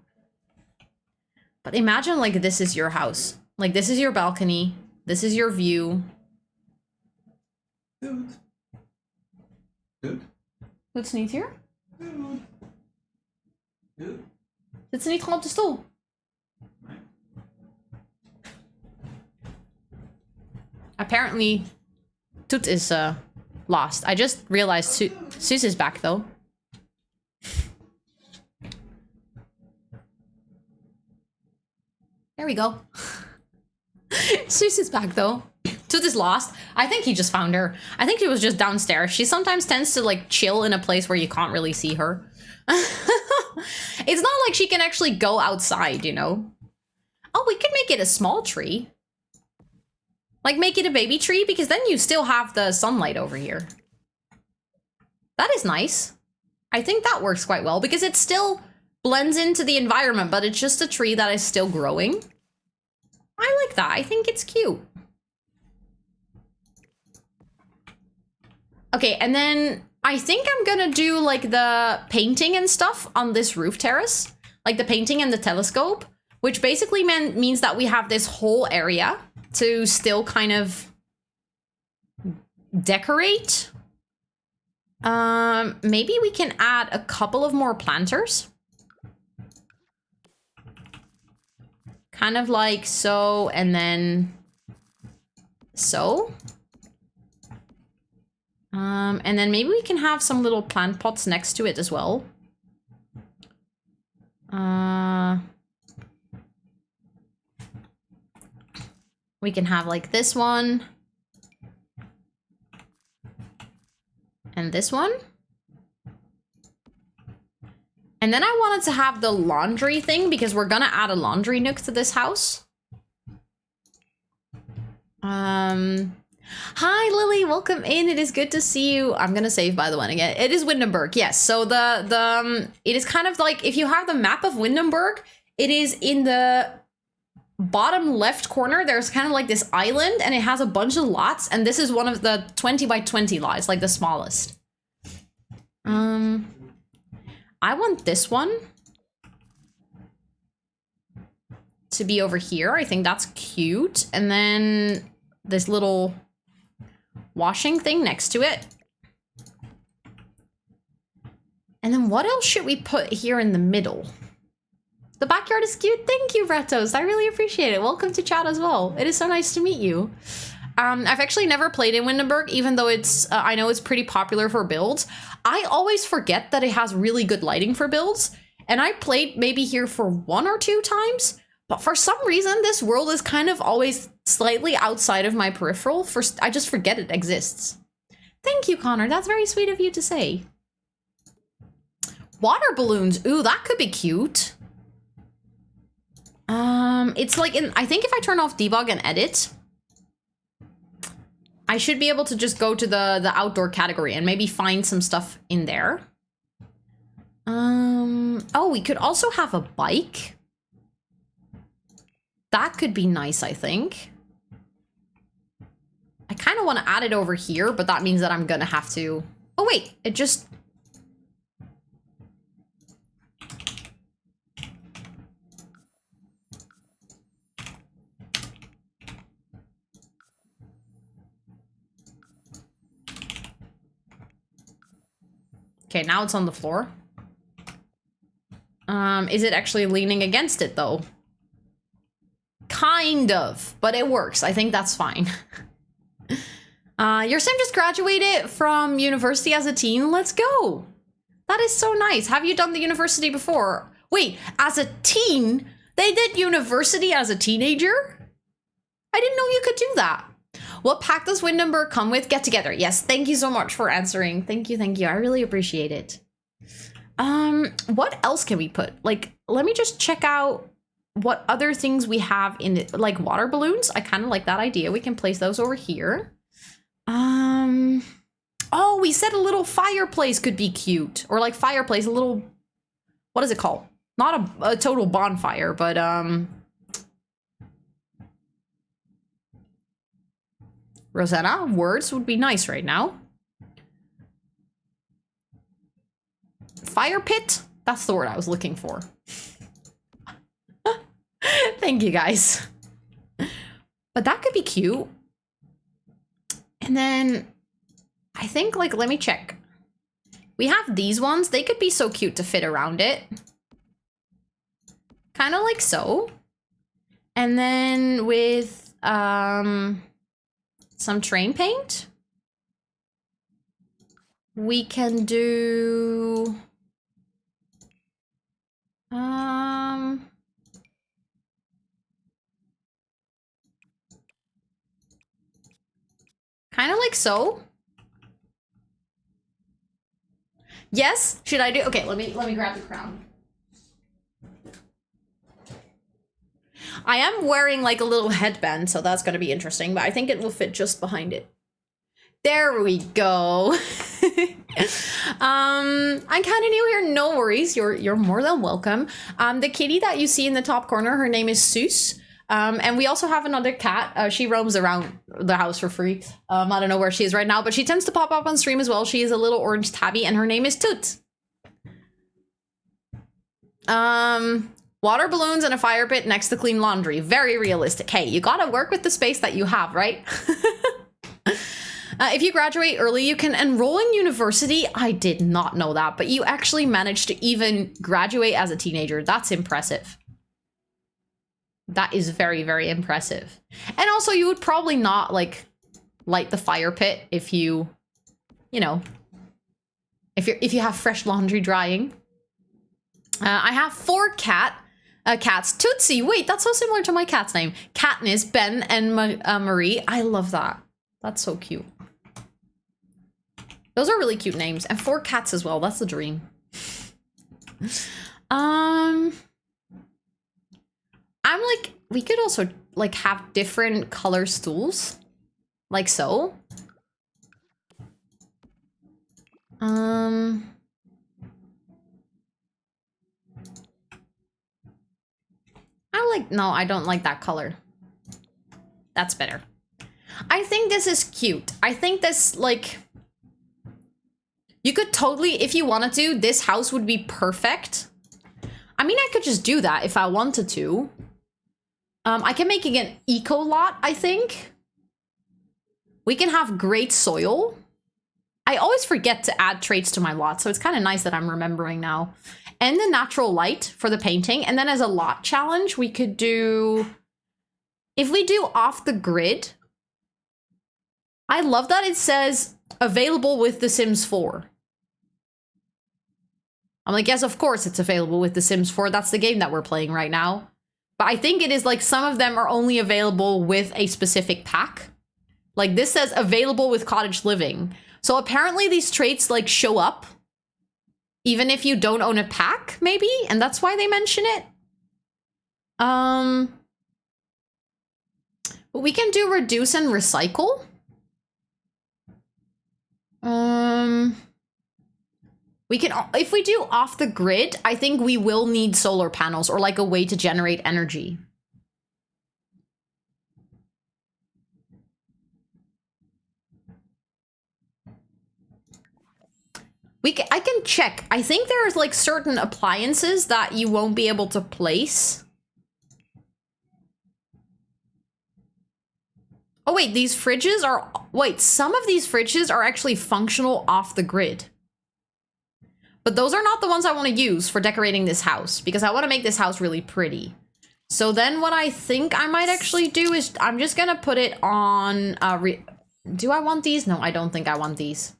But imagine like this is your house. Like this is your balcony. This is your view. Dude. Dude. Doet ze niet hier? Dude. Dude. Zit ze niet gewoon op de stoel? Nee. Apparently, Toet is lost. I just realized Suze is back though. There we go. Sus is back though. Tooth is lost. I think he just found her. I think she was just downstairs. She sometimes tends to like chill in a place where you can't really see her. It's not like she can actually go outside, you know? Oh, we could make it a small tree. Like make it a baby tree because then you still have the sunlight over here. That is nice. I think that works quite well because it still blends into the environment, but it's just a tree that is still growing. I like that. I think it's cute. Okay, and then I think I'm gonna do like the painting and stuff on this roof terrace. Like the painting and the telescope, which basically means that we have this whole area to still kind of decorate. Maybe we can add a couple of more planters. Kind of like so, and then so. And then maybe we can have some little plant pots next to it as well. We can have like this one. And this one. And then I wanted to have the laundry thing because we're gonna add a laundry nook to this house. Hi Lily, welcome in. It is good to see you. I'm gonna save by the one again. It is Windenburg, yes. So it is kind of like if you have the map of Windenburg, it is in the bottom left corner. There's kind of like this island and it has a bunch of lots, and this is one of the 20 by 20 lots, like the smallest. I want this one to be over here. I think that's cute. And then this little washing thing next to it. And then what else should we put here in the middle? The backyard is cute. Thank you, Bretos. I really appreciate it. Welcome to chat as well. It is so nice to meet you. I've actually never played in Windenburg, even though it's I know it's pretty popular for builds. I always forget that it has really good lighting for builds, and I played maybe here for 1 or 2 times, but for some reason this world is kind of always slightly outside of my peripheral. I just forget it exists. Thank you, Connor. That's very sweet of you to say. Water balloons. Ooh, that could be cute. It's like I think if I turn off debug and edit, I should be able to just go to the outdoor category and maybe find some stuff in there. Oh, we could also have a bike. That could be nice, I think. I kind of want to add it over here, but that means that I'm gonna have to... Oh, wait, it just... Okay, now it's on the floor. Is it actually leaning against it, though? Kind of, but it works. I think that's fine. Your sim just graduated from university as a teen. Let's go. That is so nice. Have you done the university before? Wait, as a teen? They did university as a teenager? I didn't know you could do that. What pack does Windenburg come with? Get together. Yes, thank you so much for answering. Thank you, thank you. I really appreciate it. What else can we put? Like, let me just check out what other things we have in it. Like water balloons. I kind of like that idea. We can place those over here. Oh, we said a little fireplace could be cute. Or like fireplace, a little, what is it called? Not a total bonfire, but Rosanna, words would be nice right now. Fire pit? That's the word I was looking for. Thank you, guys. But that could be cute. And then I think, like, let me check. We have these ones. They could be so cute to fit around it. Kind of like so. And then with some train paint, we can do Kind of like so. Yes? Should I do? Okay, let me grab the crown. I am wearing like a little headband, so that's going to be interesting, but I think it will fit just behind it. There we go. I'm kind of new here. No worries. You're more than welcome. The kitty that you see in the top corner, her name is Seuss. And we also have another cat. She roams around the house for free. I don't know where she is right now, but she tends to pop up on stream as well. She is a little orange tabby, and her name is Toot. Water balloons and a fire pit next to clean laundry. Very realistic. Hey, you gotta work with the space that you have, right? If you graduate early, you can enroll in university. I did not know that, but you actually managed to even graduate as a teenager. That's impressive. That is very, very impressive. And also, you would probably not, like, light the fire pit if you know, if you have fresh laundry drying. I have 4 cats. Tootsie, wait, that's so similar to my cat's name. Katniss, Ben, and Marie. I love that. That's so cute. Those are really cute names. And 4 cats as well. That's the dream. I'm like, we could also like have different color stools. Like so. I like, no, I don't like that color. That's better. I think this is cute. I think this, like, you could totally, if you wanted to, this house would be perfect. I mean, I could just do that if I wanted to. I can make it an eco lot, I think. We can have great soil. I always forget to add traits to my lot, so it's kind of nice that I'm remembering now. And the natural light for the painting. And then as a lot challenge, we could do... If we do off the grid... I love that it says available with The Sims 4. I'm like, yes, of course it's available with The Sims 4. That's the game that we're playing right now. But I think it is like some of them are only available with a specific pack. Like this says available with Cottage Living. So apparently these traits like show up even if you don't own a pack, maybe? And that's why they mention it. But we can do reduce and recycle. We can, if we do off the grid, I think we will need solar panels or like a way to generate energy. I can check. I think there's like certain appliances that you won't be able to place. Oh wait, these fridges are, wait, some of these fridges are actually functional off the grid. But those are not the ones I want to use for decorating this house because I want to make this house really pretty. So then what I think I might actually do is I'm just going to put it on, do I want these? No, I don't think I want these.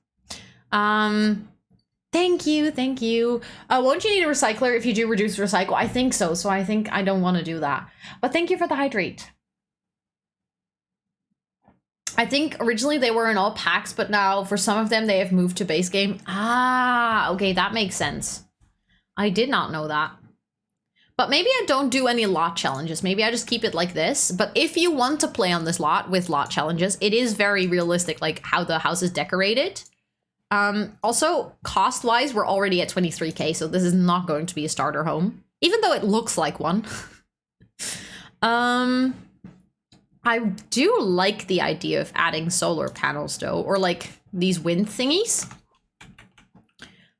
Thank you, thank you. Won't you need a recycler if you do reduce recycle? I think so, so I think I don't want to do that. But thank you for the hydrate. I think originally they were in all packs, but now for some of them they have moved to base game. Ah, okay, that makes sense. I did not know that. But maybe I don't do any lot challenges. Maybe I just keep it like this. But if you want to play on this lot with lot challenges, it is very realistic, like how the house is decorated. Also, cost-wise, we're already at 23k, so this is not going to be a starter home. Even though it looks like one. I do like the idea of adding solar panels, though. Or, like, these wind thingies.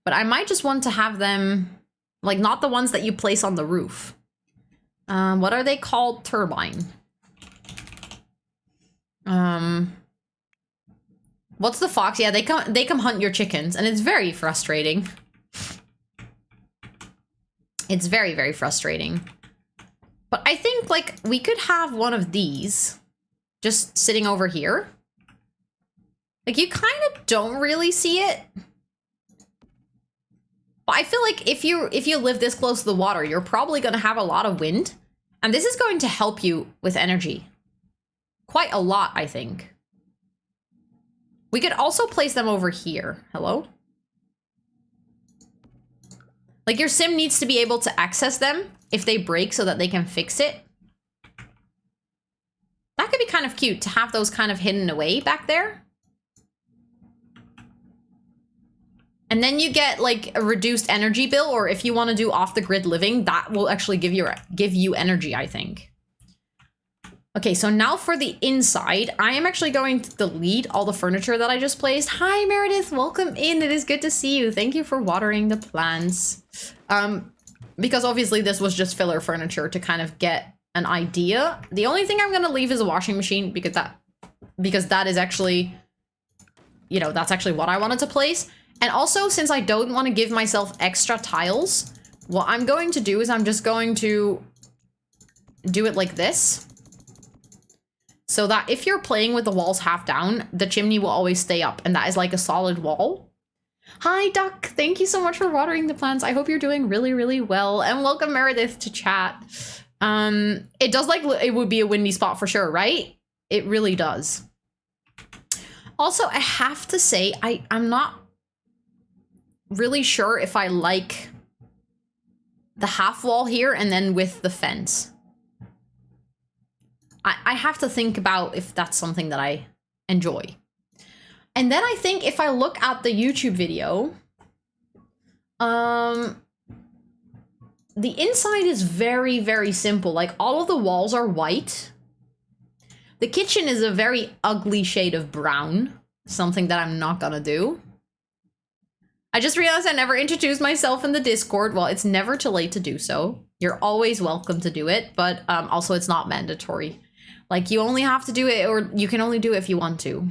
But I might just want to have them... Like, not the ones that you place on the roof. What are they called? Turbine. What's the fox? Yeah, they come hunt your chickens, and it's very frustrating. It's very, very frustrating. But I think, like, we could have one of these just sitting over here. Like, you kind of don't really see it. But I feel like if you live this close to the water, you're probably going to have a lot of wind. And this is going to help you with energy. Quite a lot, I think. We could also place them over here. Hello? Like, your sim needs to be able to access them if they break so that they can fix it. That could be kind of cute to have those kind of hidden away back there. And then you get like a reduced energy bill, or if you want to do off-the-grid living, that will actually give you energy, I think. Okay, so now for the inside, I am actually going to delete all the furniture that I just placed. Hi, Meredith, welcome in. It is good to see you. Thank you for watering the plants. Because obviously this was just filler furniture to kind of get an idea. The only thing I'm gonna leave is a washing machine because that is actually, you know, that's actually what I wanted to place. And also, since I don't want to give myself extra tiles, what I'm going to do is I'm just going to do it like this. So that if you're playing with the walls half down, the chimney will always stay up, and that is like a solid wall. Hi, Duck. Thank you so much for watering the plants. I hope you're doing really, really well. And welcome, Meredith, to chat. It does like, it would be a windy spot for sure, right? It really does. Also, I have to say, I'm not really sure if I like the half wall here and then with the fence. I have to think about if that's something that I enjoy. And then I think if I look at the YouTube video, the inside is very, very simple. Like, all of the walls are white. The kitchen is a very ugly shade of brown, something that I'm not gonna do. I just realized I never introduced myself in the Discord. Well, it's never too late to do so. You're always welcome to do it, but also it's not mandatory. Like, you only have to do it, or you can only do it if you want to.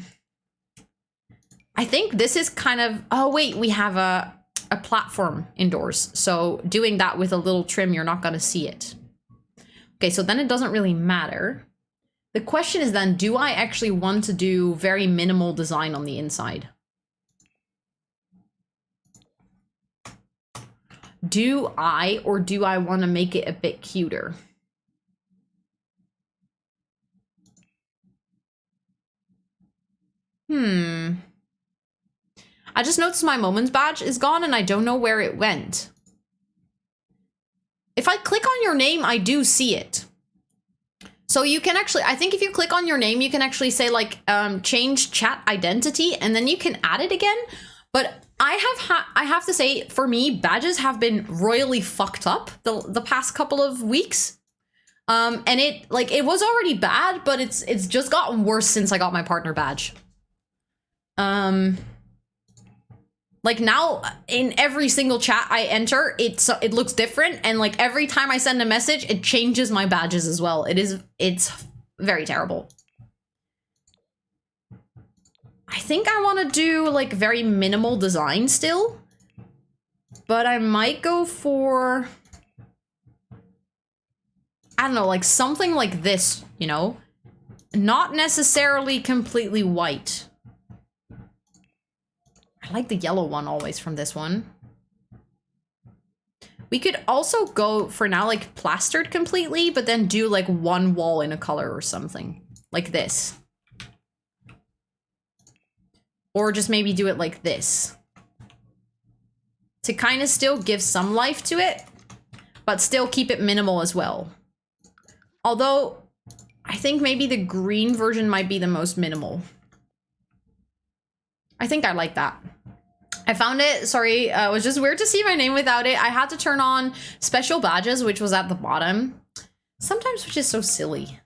I think this is kind of... Oh, wait, we have a platform indoors. So doing that with a little trim, you're not going to see it. Okay, so then it doesn't really matter. The question is then, do I actually want to do very minimal design on the inside? Do I, or do I want to make it a bit cuter? I just noticed my Moments badge is gone and I don't know where it went. If I click on your name, I do see it. So you can actually, I think if you click on your name, you can actually say like, change chat identity, and then you can add it again. But I have to say, for me, badges have been royally fucked up the past couple of weeks. And it was already bad, but it's just gotten worse since I got my partner badge. Like, now in every single chat I enter, it looks different, and like every time I send a message, it changes my badges as well. It's very terrible. I think I want to do like very minimal design still, but I might go for, I don't know, like something like this, you know, not necessarily completely white. I like the yellow one always from this one. We could also go for now like plastered completely, but then do like one wall in a color or something like this. Or just maybe do it like this. To kind of still give some life to it, but still keep it minimal as well. Although, I think maybe the green version might be the most minimal. I think I like that. I found it, sorry, it was just weird to see my name without it. I had to turn on special badges, which was at the bottom. Sometimes, which is so silly.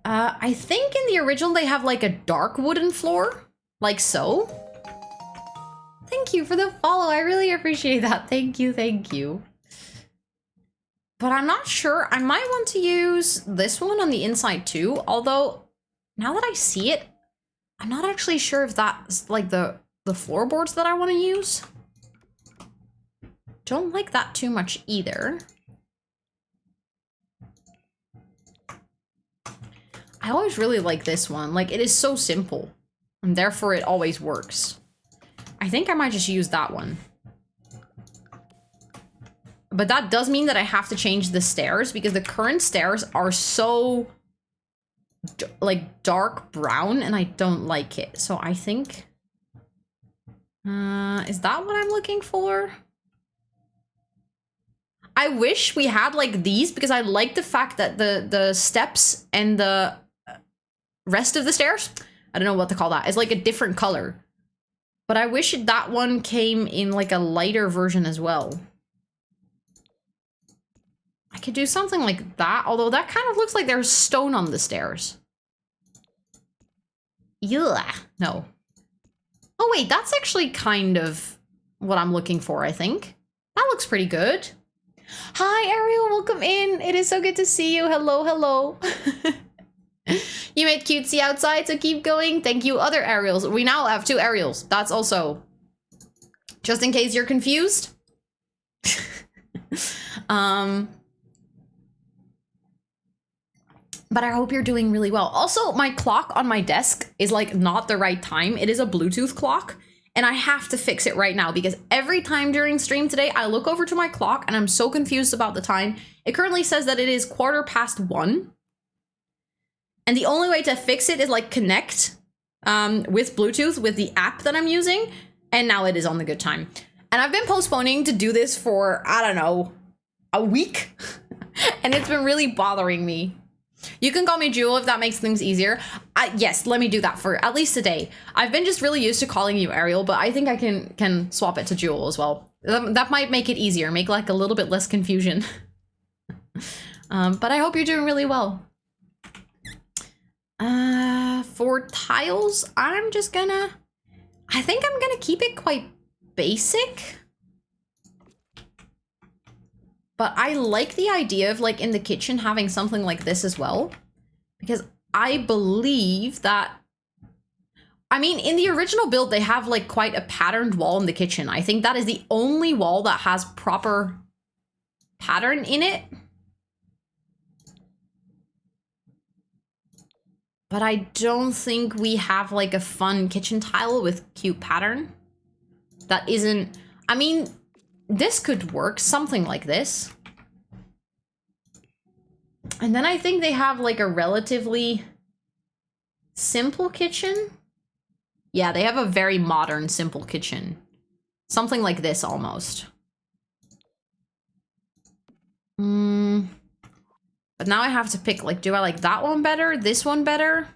I think in the original they have like a dark wooden floor, like so. Thank you for the follow, I really appreciate that. Thank you, thank you. But I'm not sure, I might want to use this one on the inside too, although now that I see it, I'm not actually sure if that's like the floorboards that I want to use. Don't like that too much either. I always really like this one. Like, it is so simple, and therefore it always works. I think I might just use that one. But that does mean that I have to change the stairs, because the current stairs are so like dark brown, and I don't like it. So I think, is that what I'm looking for? I wish we had like these, because I like the fact that the steps and the rest of the stairs, I don't know what to call that, is like a different color. But I wish that one came in like a lighter version as well. I could do something like that, although that kind of looks like there's stone on the stairs. Yeah, no. Oh wait, that's actually kind of what I'm looking for, I think. That looks pretty good. Hi, Ariel, welcome in. It is so good to see you. Hello, hello. You made cutesy outside, so keep going. Thank you, other Ariels. We now have 2 Ariels. That's also, just in case you're confused. But I hope you're doing really well. Also, my clock on my desk is like not the right time. It is a Bluetooth clock, and I have to fix it right now because every time during stream today, I look over to my clock and I'm so confused about the time. It currently says that it is 1:15. And the only way to fix it is like connect with Bluetooth with the app that I'm using. And now it is on the good time. And I've been postponing to do this for, I don't know, a week. And it's been really bothering me. You can call me Jewel if that makes things easier. Yes, let me do that for at least a day. I've been just really used to calling you Ariel, but I think I can swap it to Jewel as well. That might make it easier, make like a little bit less confusion. But I hope you're doing really well. For tiles, I think I'm gonna keep it quite basic. But I like the idea of like in the kitchen having something like this as well. Because I believe that, I mean, in the original build, they have like quite a patterned wall in the kitchen. I think that is the only wall that has proper pattern in it. But I don't think we have like a fun kitchen tile with cute pattern. That isn't, I mean, this could work, something like this. And then I think they have like a relatively simple kitchen. Yeah, they have a very modern, simple kitchen. Something like this almost. But now I have to pick, like, do I like that one better? This one better?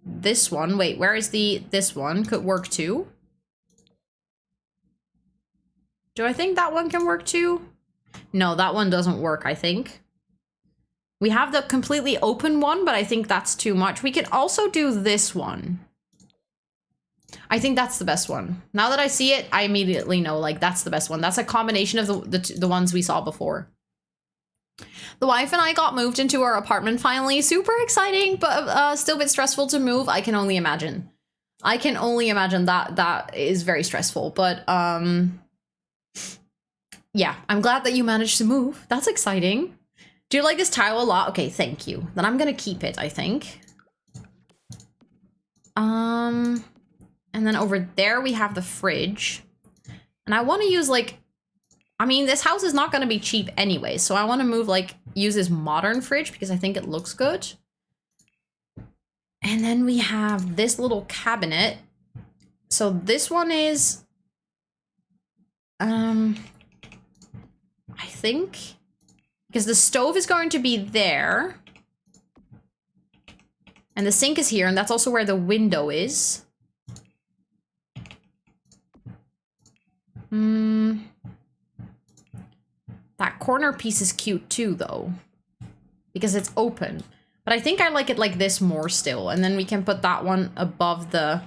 This one, wait, where is this one? Could work too. Do I think that one can work too? No, that one doesn't work, I think. We have the completely open one, but I think that's too much. We can also do this one. I think that's the best one. Now that I see it, I immediately know, like, that's the best one. That's a combination of the ones we saw before. The wife and I got moved into our apartment finally. Super exciting, but still a bit stressful to move. I can only imagine. I can only imagine that is very stressful. But yeah, I'm glad that you managed to move. That's exciting. Do you like this tile a lot? Okay, thank you. Then I'm gonna keep it, I think. And then over there we have the fridge. And I want to use like, I mean, this house is not going to be cheap anyway. So I want to move like, use this modern fridge because I think it looks good. And then we have this little cabinet. So this one is, I think, because the stove is going to be there. And the sink is here, and that's also where the window is. That corner piece is cute too, though, because it's open. But I think I like it like this more still, and then we can put that one above the...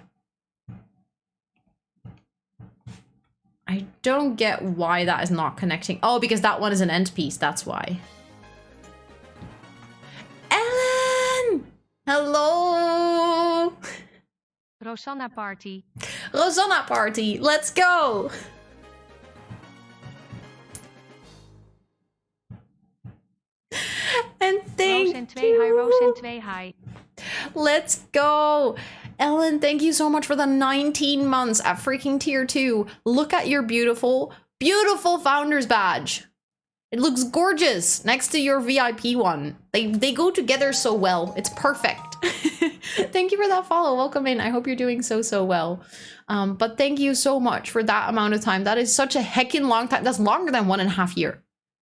I don't get why that is not connecting. Oh, because that one is an end piece, that's why. Ellen! Hello! Rosanna party. Rosanna party, let's go! And thank Roos en 2 hi, Roos en 2 hi. Let's go! Ellen, thank you so much for the 19 months at freaking tier 2. Look at your beautiful, beautiful founder's badge. It looks gorgeous next to your VIP one. They go together so well. It's perfect. Thank you for that follow. Welcome in. I hope you're doing so well. But thank you so much for that amount of time. That is such a heckin' long time. That's longer than 1.5 years.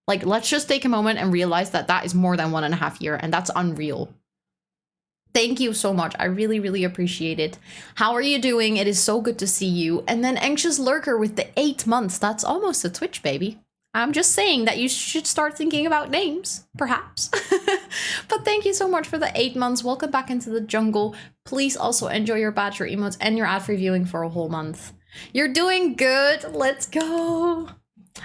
Like, let's just take a moment and realize that that is more than 1.5 years, and that's unreal. Thank you so much. I really appreciate it. How are you doing? It is so good to see you. And then Anxious Lurker with the 8 months. That's almost a Twitch, baby. I'm just saying that you should start thinking about names, perhaps. But thank you so much for the 8 months. Welcome back into the jungle. Please also enjoy your badge, your emotes, and your ad-free viewing for a whole month. You're doing good. Let's go.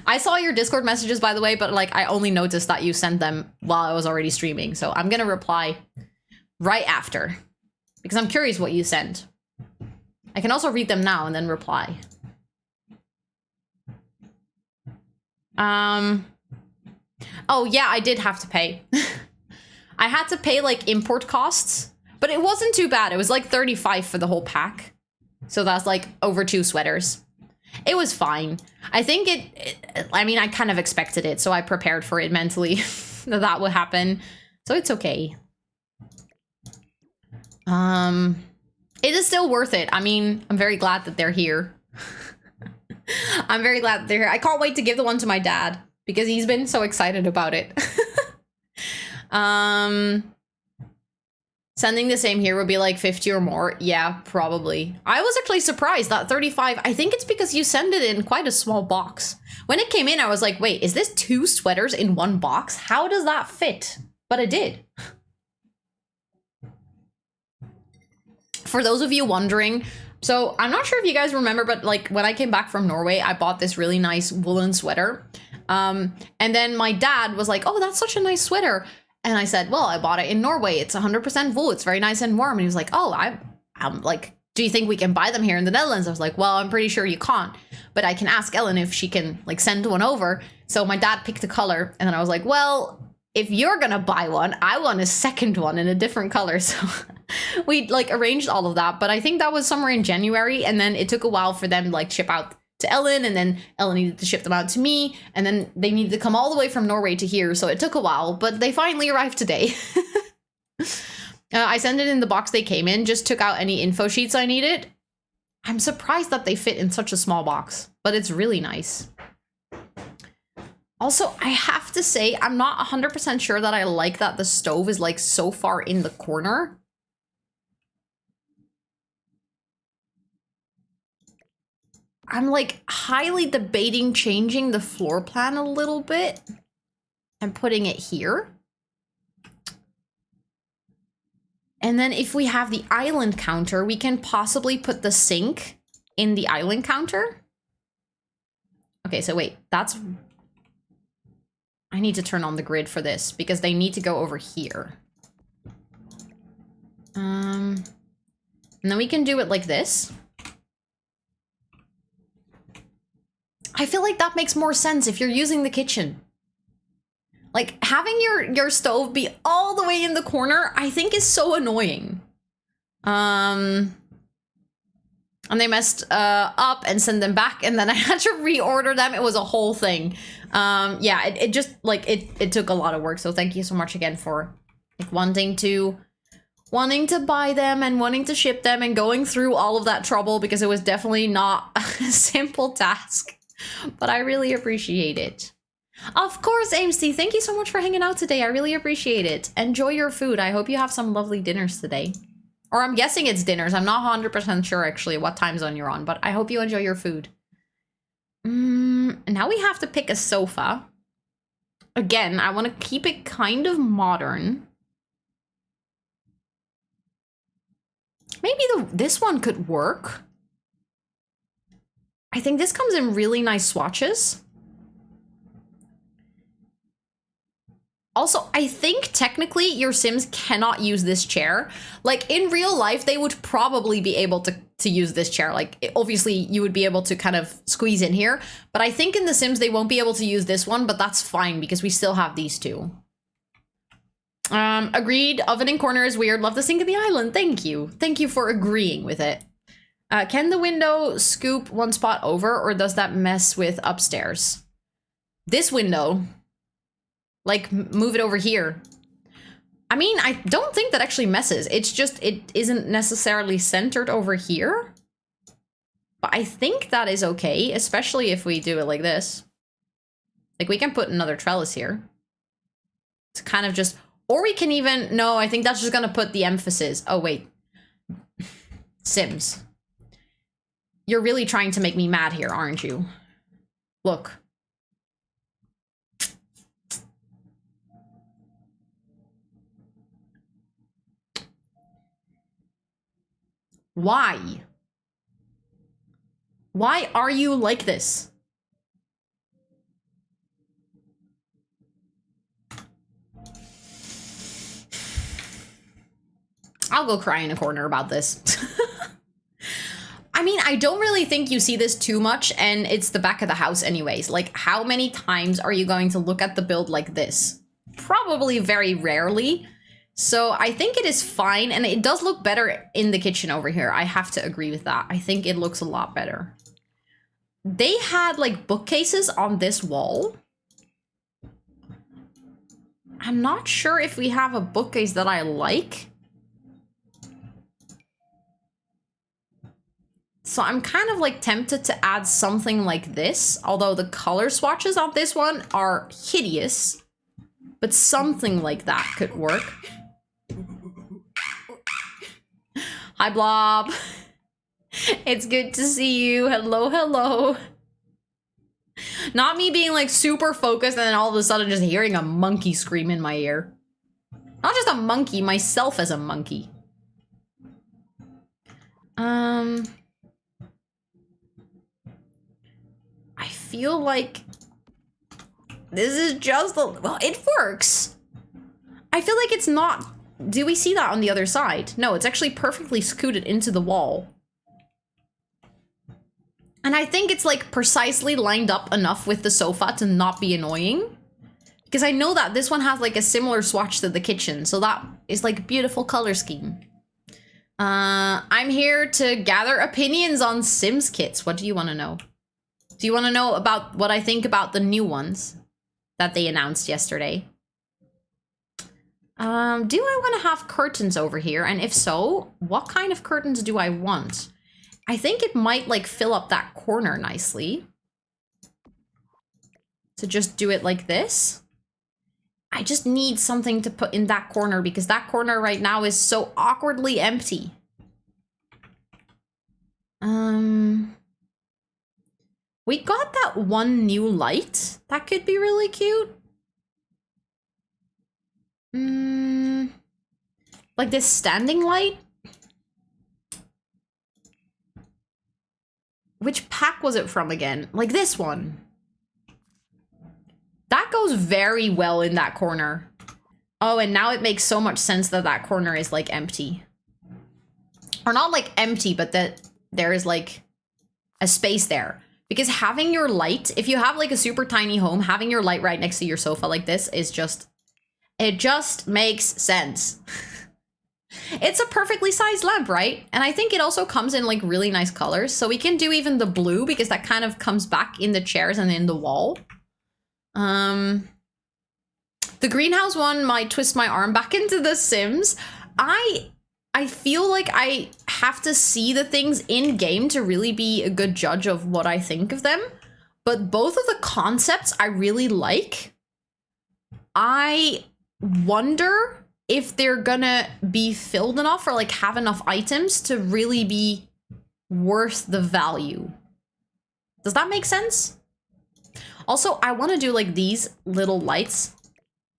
I saw your Discord messages, by the way, but like I only noticed that you sent them while I was already streaming. So I'm gonna reply right after because I'm curious what you sent. I can also read them now and then reply. Oh yeah, I did have to pay. I had to pay like import costs, but it wasn't too bad. It was like 35 for the whole pack. So that's like over 2 sweaters. It was fine. I think I mean, I kind of expected it, so I prepared for it mentally that would happen. So it's okay. It is still worth it. I mean, I'm very glad that they're here. I'm very glad that they're here. I can't wait to give the one to my dad because he's been so excited about it. Sending the same here would be like 50 or more. Yeah, probably. I was actually surprised that 35. I think it's because you send it in quite a small box. When it came in, I was like, wait, is this 2 sweaters in one box? How does that fit? But it did. For those of you wondering, so I'm not sure if you guys remember, but like when I came back from Norway, I bought this really nice woolen sweater. And then my dad was like, oh, that's such a nice sweater. And I said, well, I bought it in Norway. It's 100% wool. It's very nice and warm. And he was like, oh, I'm like, do you think we can buy them here in the Netherlands? I was like, well, I'm pretty sure you can't, but I can ask Ellen if she can like send one over. So my dad picked a color and then I was like, well, if you're gonna buy one, I want a second one in a different color. So we like arranged all of that, but I think that was somewhere in January. And then it took a while for them to like ship out to Ellen, and then Ellen needed to ship them out to me, and then they needed to come all the way from Norway to here, so it took a while, but they finally arrived today. I sent it in the box they came in, just took out any info sheets I needed. I'm surprised that they fit in such a small box, but it's really nice. Also, I have to say, I'm not 100% sure that I like that the stove is like so far in the corner. I'm like highly debating changing the floor plan a little bit and putting it here. And then if we have the island counter, we can possibly put the sink in the island counter. Okay, so wait, that's... I need to turn on the grid for this because they need to go over here. And then we can do it like this. I feel like that makes more sense if you're using the kitchen. Like, having your stove be all the way in the corner, I think is so annoying. And they messed up and sent them back, and then I had to reorder them. It was a whole thing. Yeah, it just, like, it took a lot of work, so thank you so much again for, like, wanting to buy them and wanting to ship them and going through all of that trouble, because it was definitely not a simple task. But I really appreciate it. Of course, AMC, thank you so much for hanging out today. I really appreciate it. Enjoy your food. I hope you have some lovely dinners today. Or I'm guessing it's dinners. I'm not 100% sure actually what time zone you're on, but I hope you enjoy your food. Now we have to pick a sofa. Again, I want to keep it kind of modern. Maybe this one could work. I think this comes in really nice swatches. Also, I think technically your Sims cannot use this chair. Like in real life, they would probably be able to use this chair. Like obviously you would be able to kind of squeeze in here, but I think in The Sims they won't be able to use this one, but that's fine because we still have these two. Agreed, oven in corner is weird. Love the sink in the island. Thank you. Thank you for agreeing with it. Can the window scoop one spot over, or does that mess with upstairs? This window Like, move it over here. I mean, I don't think that actually messes. It's just, it isn't necessarily centered over here. But I think that is okay, especially if we do it like this. Like, we can put another trellis here. It's kind of just, or we can even, no, I think that's just gonna put the emphasis. Oh, wait. Sims. You're really trying to make me mad here, aren't you? Look. Why? Why are you like this? I'll go cry in a corner about this. I mean, I don't really think you see this too much, and it's the back of the house anyways. Like, how many times are you going to look at the build like this? Probably very rarely. So I think it is fine, and it does look better in the kitchen over here. I have to agree with that. I think it looks a lot better. They had, like, bookcases on this wall. I'm not sure if we have a bookcase that I like. So I'm kind of like tempted to add something like this, although the color swatches on this one are hideous, but something like that could work. Hi, Blob. It's good to see you. Hello, hello. Not me being like super focused and then all of a sudden just hearing a monkey scream in my ear. Not just a monkey, myself as a monkey. I feel like this is just a, well, it works. I feel like it's not, do we see that on the other side? No, it's actually perfectly scooted into the wall. And I think it's like precisely lined up enough with the sofa to not be annoying. Because I know that this one has like a similar swatch to the kitchen. So that is like a beautiful color scheme. I'm here to gather opinions on Sims kits. What do you want to know? Do you want to know about what I think about the new ones that they announced yesterday? Do I want to have curtains over here? And if so, what kind of curtains do I want? I think it might like fill up that corner nicely. To just do it like this. I just need something to put in that corner because that corner right now is so awkwardly empty. We got that one new light. That could be really cute. Like this standing light. Which pack was it from again? Like this one. That goes very well in that corner. Oh, and now it makes so much sense that that corner is like empty. Or not like empty, but that there is like a space there. Because having your light, if you have like a super tiny home, having your light right next to your sofa like this is just, it just makes sense. It's a perfectly sized lamp, right? And I think it also comes in like really nice colors. So we can do even the blue because that kind of comes back in the chairs and in the wall. The greenhouse one might twist my arm back into The Sims. I feel like I have to see the things in game to really be a good judge of what I think of them. But both of the concepts I really like. I wonder if they're gonna be filled enough or like have enough items to really be worth the value. Does that make sense? Also, I want to do like these little lights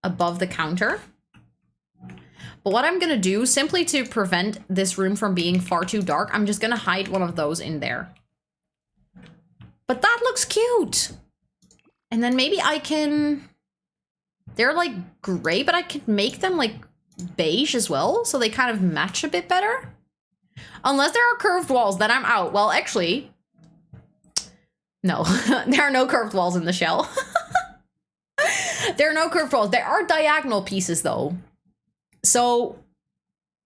above the counter. But what I'm gonna do, simply to prevent this room from being far too dark, I'm just gonna hide one of those in there. But that looks cute! And then maybe I can... They're like gray, but I could make them like beige as well, so they kind of match a bit better. Unless there are curved walls, then I'm out. Well, actually... No, there are no curved walls in the shell. There are no curved walls. There are diagonal pieces though. So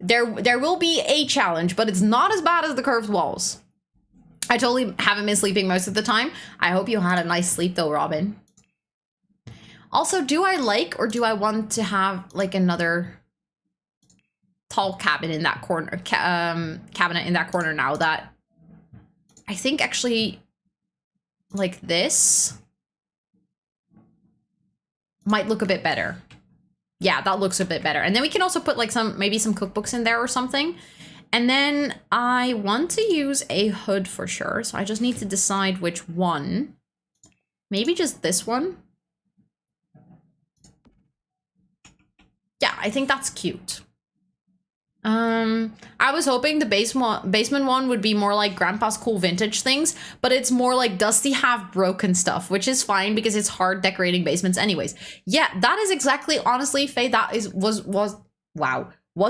there will be a challenge, but it's not as bad as the curved walls. I totally haven't been sleeping most of the time. I hope you had a nice sleep though, Robin. Also, do I like or do I want to have like another tall cabinet in that corner? Cabinet in that corner now that I think actually like this might look a bit better. Yeah, that looks a bit better. And then we can also put like maybe some cookbooks in there or something. And then I want to use a hood for sure. So I just need to decide which one. Maybe just this one. Yeah, I think that's cute. I was hoping the basement one would be more like Grandpa's cool vintage things, but it's more like does he have broken stuff, which is fine because it's hard decorating basements anyways. Yeah, that is exactly, honestly, Faye, that was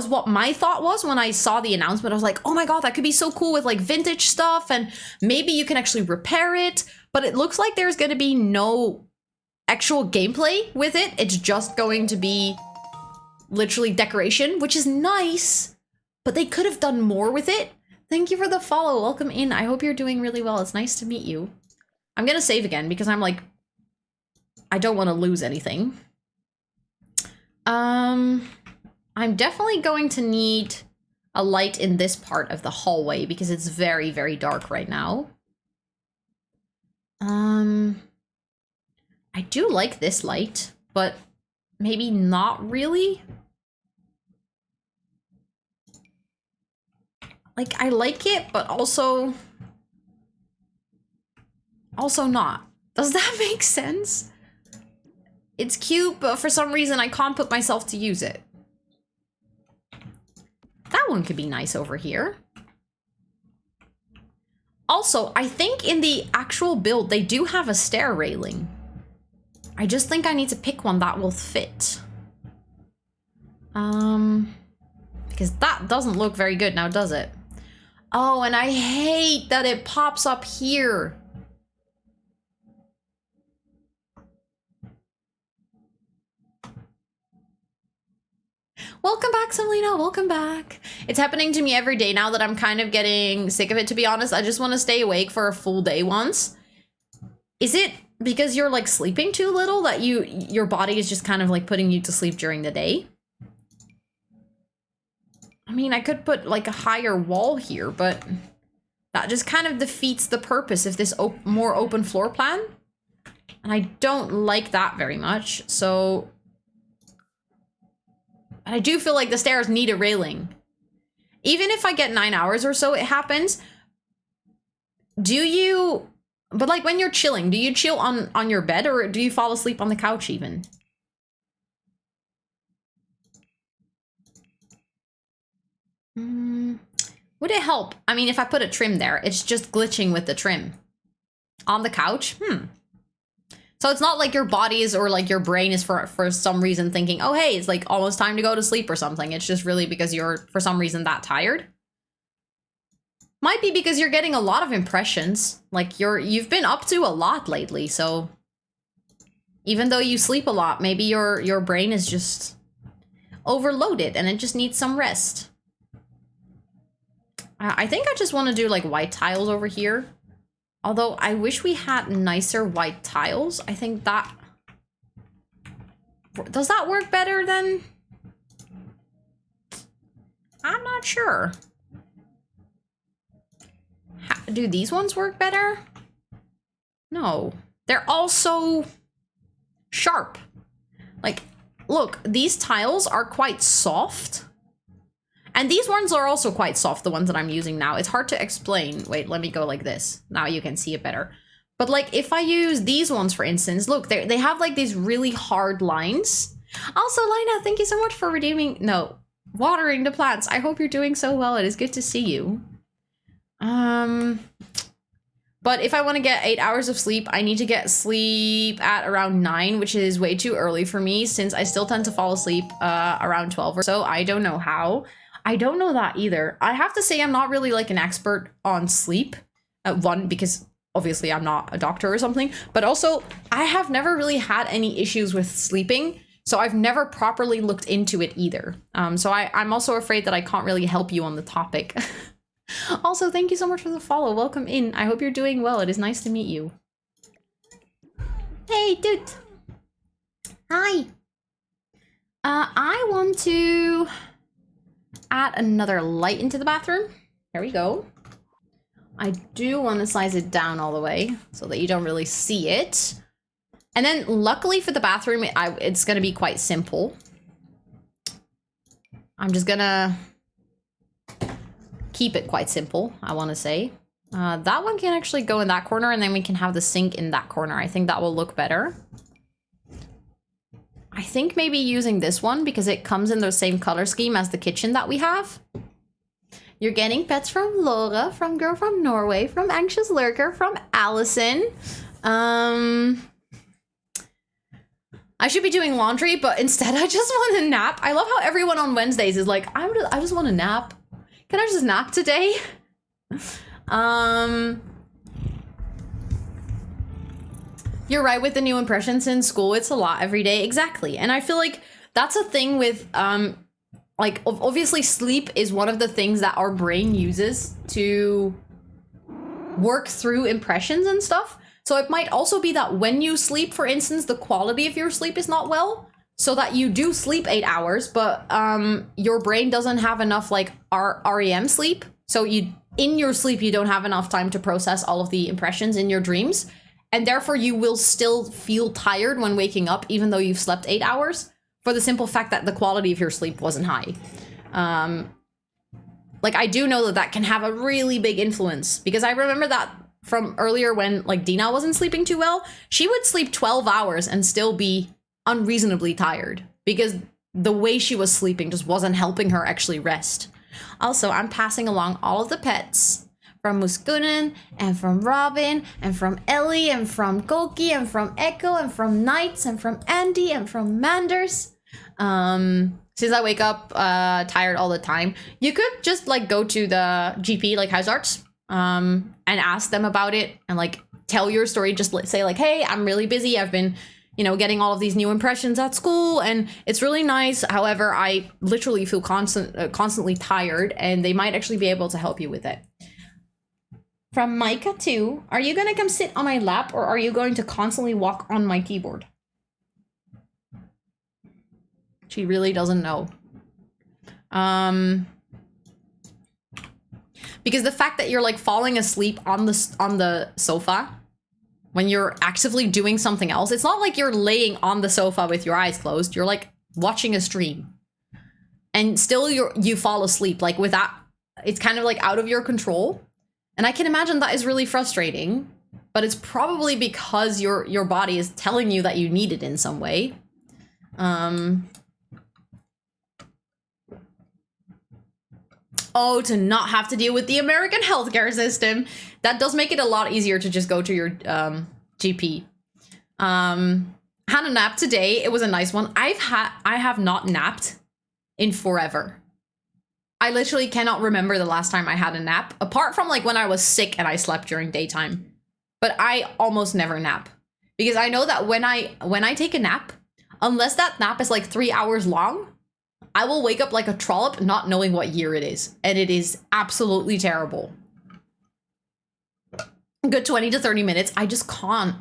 what my thought was when I saw the announcement. I was like, oh my god, that could be so cool with like vintage stuff and maybe you can actually repair it, but it looks like there's going to be no actual gameplay with it. It's just going to be literally decoration, which is nice, but they could have done more with it. Thank you for the follow. Welcome in. I hope you're doing really well. It's nice to meet you. I'm gonna save again because I'm like, I don't want to lose anything. I'm definitely going to need a light in this part of the hallway because it's very, very dark right now. I do like this light, but maybe not really. Like, I like it, but also not. Does that make sense? It's cute, but for some reason I can't put myself to use it. That one could be nice over here. Also, I think in the actual build, they do have a stair railing. I just think I need to pick one that will fit. Because that doesn't look very good now, does it? Oh, and I hate that it pops up here. Welcome back, Selena. Welcome back. It's happening to me every day now that I'm kind of getting sick of it, to be honest. I just want to stay awake for a full day once. Is it because you're like sleeping too little that your body is just kind of like putting you to sleep during the day? I mean, I could put like a higher wall here, but that just kind of defeats the purpose of this more open floor plan. And I don't like that very much, so... But I do feel like the stairs need a railing. Even if I get 9 hours or so, it happens. Do you... But like when you're chilling, do you chill on your bed or do you fall asleep on the couch even? Would it help? I mean, if I put a trim there, it's just glitching with the trim. On the couch? So it's not like your body is or like your brain is for some reason thinking, oh, hey, it's like almost time to go to sleep or something. It's just really because you're for some reason that tired. Might be because you're getting a lot of impressions. Like you've been up to a lot lately. So even though you sleep a lot, maybe your brain is just overloaded and it just needs some rest. I think I just want to do like white tiles over here. Although I wish we had nicer white tiles. I think that... Does that work better than... I'm not sure. Do these ones work better? No. They're all so sharp. Like, look, these tiles are quite soft. And these ones are also quite soft, the ones that I'm using now. It's hard to explain. Wait, let me go like this. Now you can see it better. But like if I use these ones, for instance, look, they have like these really hard lines. Also, Lina, thank you so much for watering the plants. I hope you're doing so well. It is good to see you. But if I want to get 8 hours of sleep, I need to get sleep at around 9, which is way too early for me since I still tend to fall asleep around 12 or so. I don't know how. I don't know that either. I have to say I'm not really like an expert on sleep. One, because obviously I'm not a doctor or something, but also I have never really had any issues with sleeping. So I've never properly looked into it either. So I'm also afraid that I can't really help you on the topic. Also, thank you so much for the follow. Welcome in. I hope you're doing well. It is nice to meet you. Hey, dude. Hi. I want to add another light into the bathroom. There we go. I do want to size it down all the way so that you don't really see it. And then luckily for the bathroom, it's going to be quite simple. I'm just going to keep it quite simple, I want to say. That one can actually go in that corner, and then we can have the sink in that corner. I think that will look better. I think maybe using this one because it comes in the same color scheme as the kitchen that we have. You're getting pets from Laura, from Girl from Norway, from Anxious Lurker, from Allison. I should be doing laundry, but instead I just want a nap. I love how everyone on Wednesdays is like, I just want a nap. Can I just nap today? You're right with the new impressions in school. It's a lot every day. Exactly. And I feel like that's a thing with, like, obviously sleep is one of the things that our brain uses to work through impressions and stuff. So it might also be that when you sleep, for instance, the quality of your sleep is not well, so that you do sleep 8 hours, but your brain doesn't have enough like REM sleep. So in your sleep, you don't have enough time to process all of the impressions in your dreams. And therefore you will still feel tired when waking up, even though you've slept 8 hours, for the simple fact that the quality of your sleep wasn't high. Like I do know that can have a really big influence, because I remember that from earlier when like Dina wasn't sleeping too well. She would sleep 12 hours and still be unreasonably tired because the way she was sleeping just wasn't helping her actually rest. Also, I'm passing along all of the pets from Muskunen and from Robin and from Ellie and from Koki and from Echo and from Knights and from Andy and from Manders. Since I wake up tired all the time, you could just like go to the GP, like House Arts, and ask them about it and like tell your story. Just say like, hey, I'm really busy. I've been, you know, getting all of these new impressions at school and it's really nice. However, I literally feel constantly tired, and they might actually be able to help you with it. From Micah 2, are you gonna come sit on my lap or are you going to constantly walk on my keyboard? She really doesn't know. Because the fact that you're like falling asleep on the sofa when you're actively doing something else, it's not like you're laying on the sofa with your eyes closed. You're like watching a stream, and still you fall asleep. Like with that, it's kind of like out of your control. And I can imagine that is really frustrating, but it's probably because your body is telling you that you need it in some way. Oh, to not have to deal with the American healthcare system. That does make it a lot easier to just go to your GP. Had a nap today. It was a nice one. I have not napped in forever. I literally cannot remember the last time I had a nap, apart from like when I was sick and I slept during daytime. But I almost never nap, because I know that when I take a nap, unless that nap is like 3 hours long, I will wake up like a trollop not knowing what year it is. And it is absolutely terrible. A good 20 to 30 minutes. I just can't.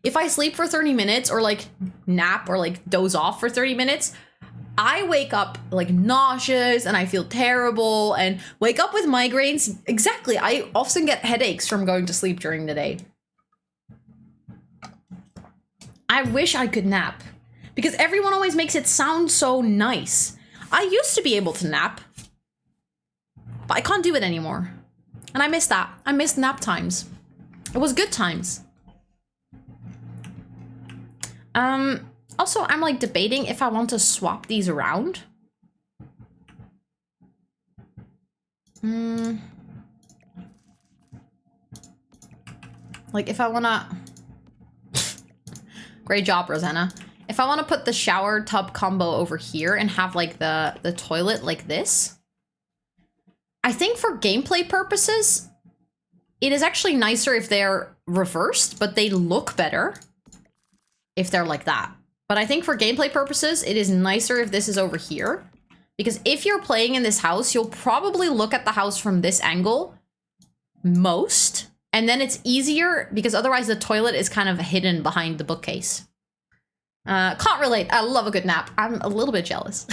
If I sleep for 30 minutes or like nap or like doze off for 30 minutes, I wake up like nauseous and I feel terrible and wake up with migraines. Exactly. I often get headaches from going to sleep during the day. I wish I could nap, because everyone always makes it sound so nice. I used to be able to nap, but I can't do it anymore. And I miss that. I miss nap times. It was good times. Also, I'm like debating if I want to swap these around. Like if I wanna... Great job, Rosanna. If I want to put the shower tub combo over here and have like the toilet like this, I think for gameplay purposes, it is actually nicer if they're reversed, but they look better if they're like that. But I think for gameplay purposes, it is nicer if this is over here, because if you're playing in this house, you'll probably look at the house from this angle most, and then it's easier because otherwise the toilet is kind of hidden behind the bookcase. Can't relate. I love a good nap. I'm a little bit jealous.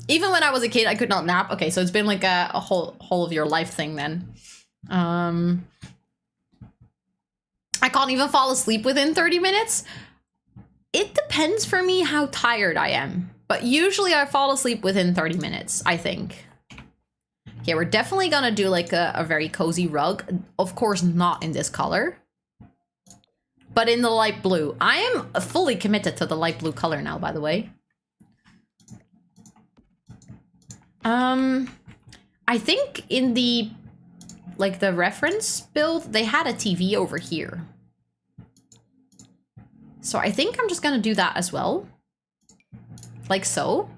Even when I was a kid, I could not nap. Okay, so it's been like a whole of your life thing then. I can't even fall asleep within 30 minutes. It depends for me how tired I am. But usually I fall asleep within 30 minutes, I think. Okay, we're definitely gonna do like a very cozy rug. Of course, not in this color. But in the light blue. I am fully committed to the light blue color now, by the way. I think in the, like the reference build, they had a TV over here. So I think I'm just gonna do that as well. Like so.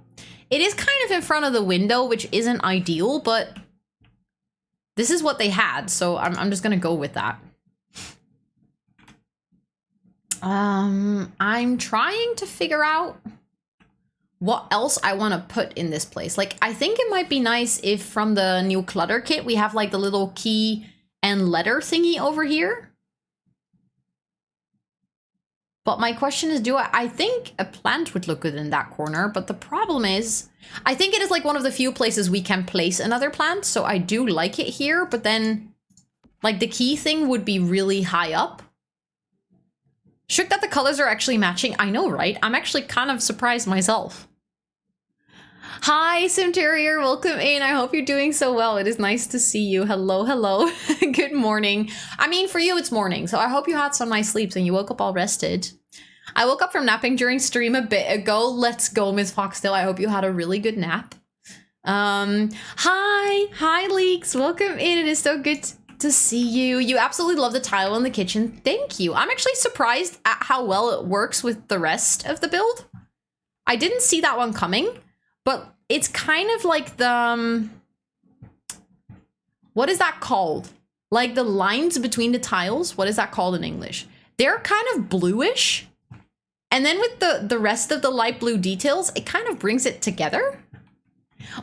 It is kind of in front of the window, which isn't ideal, but this is what they had, so I'm just gonna go with that. I'm trying to figure out what else I want to put in this place. Like, I think it might be nice if from the new clutter kit, we have like the little key and letter thingy over here. But my question is, I think a plant would look good in that corner, but the problem is, I think it is like one of the few places we can place another plant, so I do like it here, but then like the key thing would be really high up. Shook that the colors are actually matching. I know, right? I'm actually kind of surprised myself. Hi, Simterior. Welcome in. I hope you're doing so well. It is nice to see you. Hello, hello. Good morning. I mean, for you, it's morning, so I hope you had some nice sleeps and you woke up all rested. I woke up from napping during stream a bit ago. Let's go, Miss Foxtail. I hope you had a really good nap. Hi, Leeks. Welcome in. It is so good to see you. You absolutely love the tile in the kitchen. Thank you. I'm actually surprised at how well it works with the rest of the build. I didn't see that one coming, but it's kind of like the, what is that called? Like the lines between the tiles. What is that called in English? They're kind of bluish. And then with the rest of the light blue details, it kind of brings it together.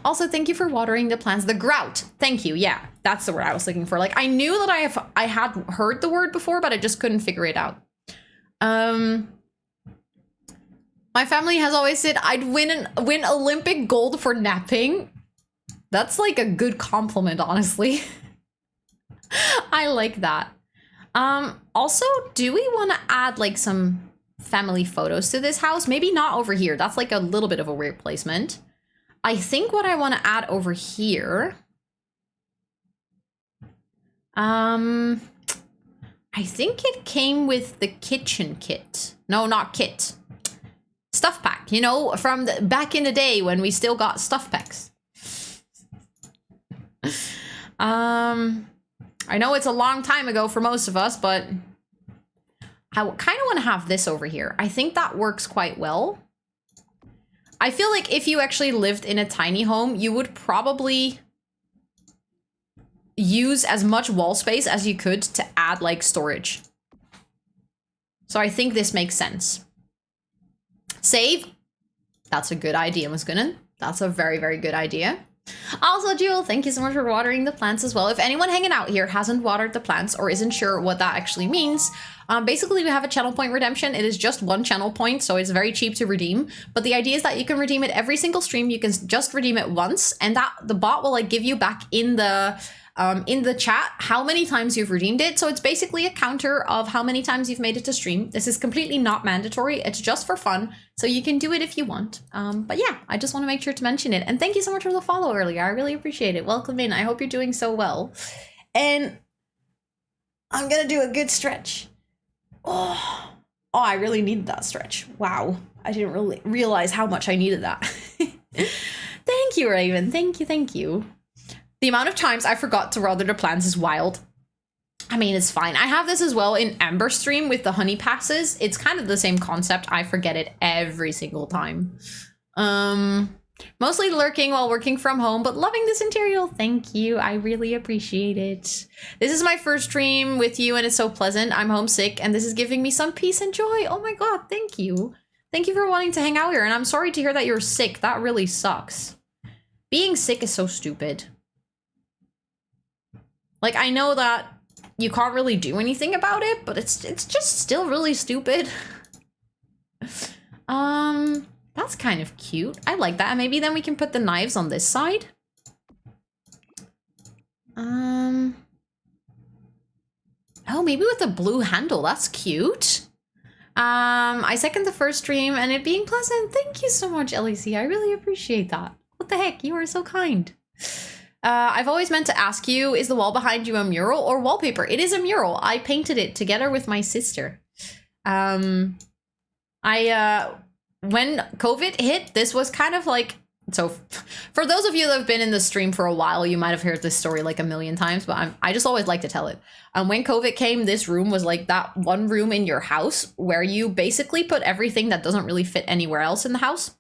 Also, thank you for watering the plants. The grout. Thank you. Yeah, that's the word I was looking for. Like, I knew that I had heard the word before, but I just couldn't figure it out. My family has always said I'd win Olympic gold for napping. That's like a good compliment, honestly. I like that. Also, do we want to add like some family photos to this house? Maybe not over here. That's like a little bit of a weird placement. I think what I want to add over here, I think it came with the kitchen kit. No, not kit. Stuff pack, you know, from back in the day when we still got stuff packs. I know it's a long time ago for most of us, but I kind of want to have this over here. I think that works quite well. I feel like if you actually lived in a tiny home, you would probably use as much wall space as you could to add like storage. So I think this makes sense. Save. That's a good idea, Muskunen. That's a very, very good idea. Also, Jewel, thank you so much for watering the plants as well. If anyone hanging out here hasn't watered the plants or isn't sure what that actually means, basically we have a channel point redemption. It is just 1 channel point, so it's very cheap to redeem. But the idea is that you can redeem it every single stream. You can just redeem it once, and that the bot will like give you back in the chat how many times you've redeemed it. So it's basically a counter of how many times you've made it to stream. This is completely not mandatory. It's just for fun. So you can do it if you want. But yeah, I just want to make sure to mention it. And thank you so much for the follow earlier. I really appreciate it. Welcome in. I hope you're doing so well. And I'm going to do a good stretch. Oh, I really needed that stretch. Wow. I didn't really realize how much I needed that. Thank you, Raven. Thank you. Thank you. The amount of times I forgot to water the plants is wild. I mean, it's fine. I have this as well in Amber Stream with the honey passes. It's kind of the same concept. I forget it every single time. Mostly lurking while working from home, but loving this interior. Thank you. I really appreciate it. This is my first stream with you and it's so pleasant. I'm homesick and this is giving me some peace and joy. Oh my God, thank you. Thank you for wanting to hang out here. And I'm sorry to hear that you're sick. That really sucks. Being sick is so stupid. Like, I know that you can't really do anything about it, but it's just still really stupid. That's kind of cute. I like that. Maybe then we can put the knives on this side. Oh, maybe with a blue handle. That's cute. I second the first stream and it being pleasant. Thank you so much, LEC. I really appreciate that. What the heck? You are so kind. I've always meant to ask you, is the wall behind you a mural or wallpaper? It is a mural. I painted it together with my sister. When COVID hit, this was kind of like, so for those of you that have been in the stream for a while, you might have heard this story like a million times, but I just always like to tell it. When COVID came, this room was like that one room in your house where you basically put everything that doesn't really fit anywhere else in the house.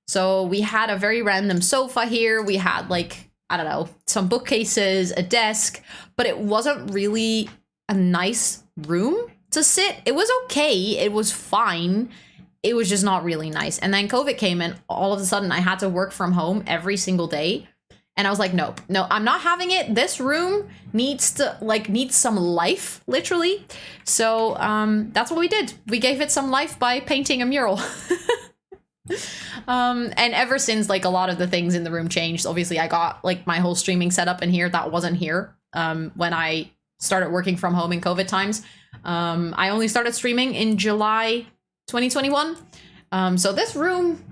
So we had a very random sofa here. We had like, I don't know, some bookcases, a desk, but it wasn't really a nice room to sit. It was okay. It was fine. It was just not really nice. And then COVID came and all of a sudden I had to work from home every single day. And I was like, nope, no, I'm not having it. This room needs some life, literally. So that's what we did. We gave it some life by painting a mural. And ever since, like, a lot of the things in the room changed. Obviously, I got like my whole streaming setup in here that wasn't here when I started working from home in COVID times. I only started streaming in July 2021. So this room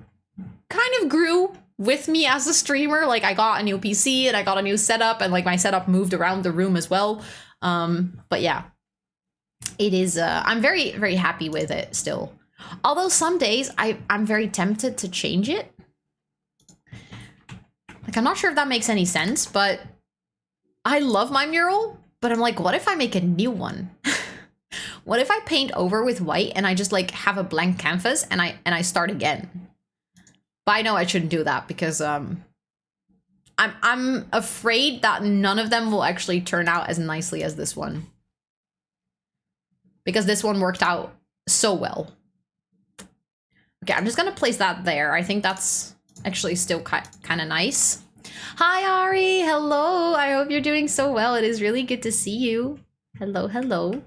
kind of grew with me as a streamer. Like, I got a new PC and I got a new setup, and like my setup moved around the room as well. But yeah, it is I'm very, very happy with it still. Although some days I'm very tempted to change it. Like, I'm not sure if that makes any sense, but I love my mural, but I'm like, what if I make a new one? What if I paint over with white and I just like have a blank canvas and I start again? But I know I shouldn't do that because I'm afraid that none of them will actually turn out as nicely as this one. Because this one worked out so well. Okay, I'm just gonna place that there. I think that's actually still kind of nice. Hi, Ari. Hello. I hope you're doing so well. It is really good to see you. Hello, hello.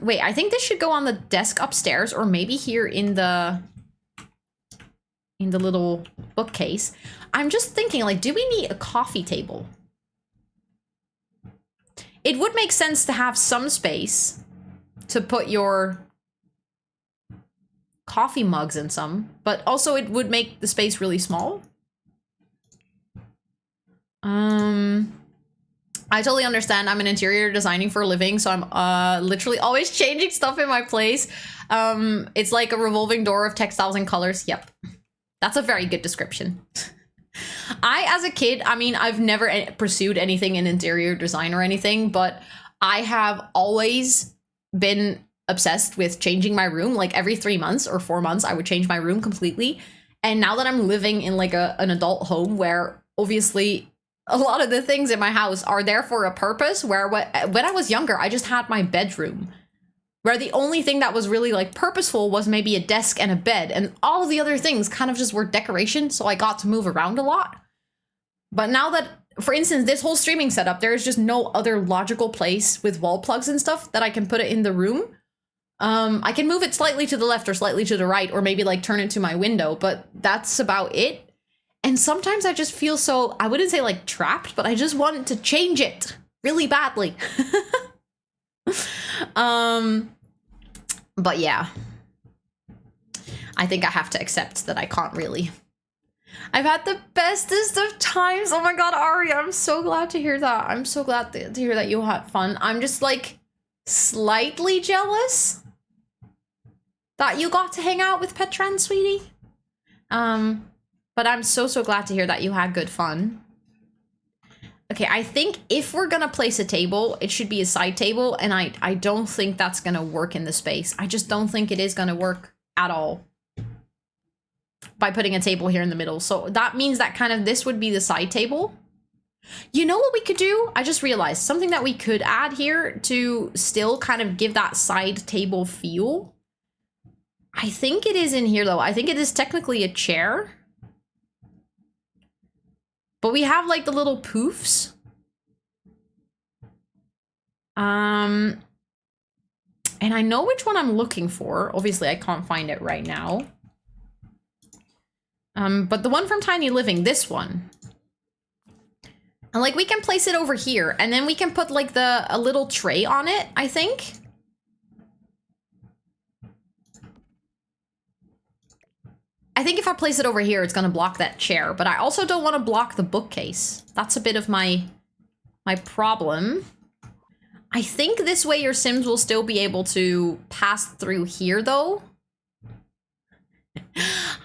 Wait, I think this should go on the desk upstairs, or maybe here in the little bookcase. I'm just thinking, like, do we need a coffee table? It would make sense to have some space to put your coffee mugs in some, but also it would make the space really small. I totally understand. I'm an interior designing for a living, so I'm literally always changing stuff in my place. It's like a revolving door of textiles and colors. Yep. That's a very good description. As a kid, I mean, I've never pursued anything in interior design or anything, but I have always been obsessed with changing my room. Like every 3 months or 4 months, I would change my room completely. And now that I'm living in like an adult home where obviously a lot of the things in my house are there for a purpose, where when I was younger, I just had my bedroom where the only thing that was really like purposeful was maybe a desk and a bed, and all of the other things kind of just were decoration. So I got to move around a lot. But now that, for instance, this whole streaming setup, there is just no other logical place with wall plugs and stuff that I can put it in the room. I can move it slightly to the left or slightly to the right, or maybe like turn it to my window, but that's about it. And sometimes I just feel so, I wouldn't say like trapped, but I just want to change it really badly. But yeah, I think I have to accept that I can't really. I've had the bestest of times. Oh my God, Ari, I'm so glad to hear that. I'm so glad to hear that you had fun. I'm just like slightly jealous that you got to hang out with Petran, sweetie. But I'm so glad to hear that you had good fun. Okay, I think if we're gonna place a table, it should be a side table, and I don't think that's gonna work in the space. I just don't think it is gonna work at all by putting a table here in the middle. So that means that kind of this would be the side table. You know what we could do? I just realized something that we could add here to still kind of give that side table feel. I think it is in here though. I think it is technically a chair. But we have like the little poofs. And I know which one I'm looking for. Obviously, I can't find it right now. But the one from Tiny Living, this one. And like we can place it over here and then we can put like a little tray on it, I think. I think if I place it over here, it's gonna block that chair, but I also don't want to block the bookcase. That's a bit of my problem. I think this way your Sims will still be able to pass through here though.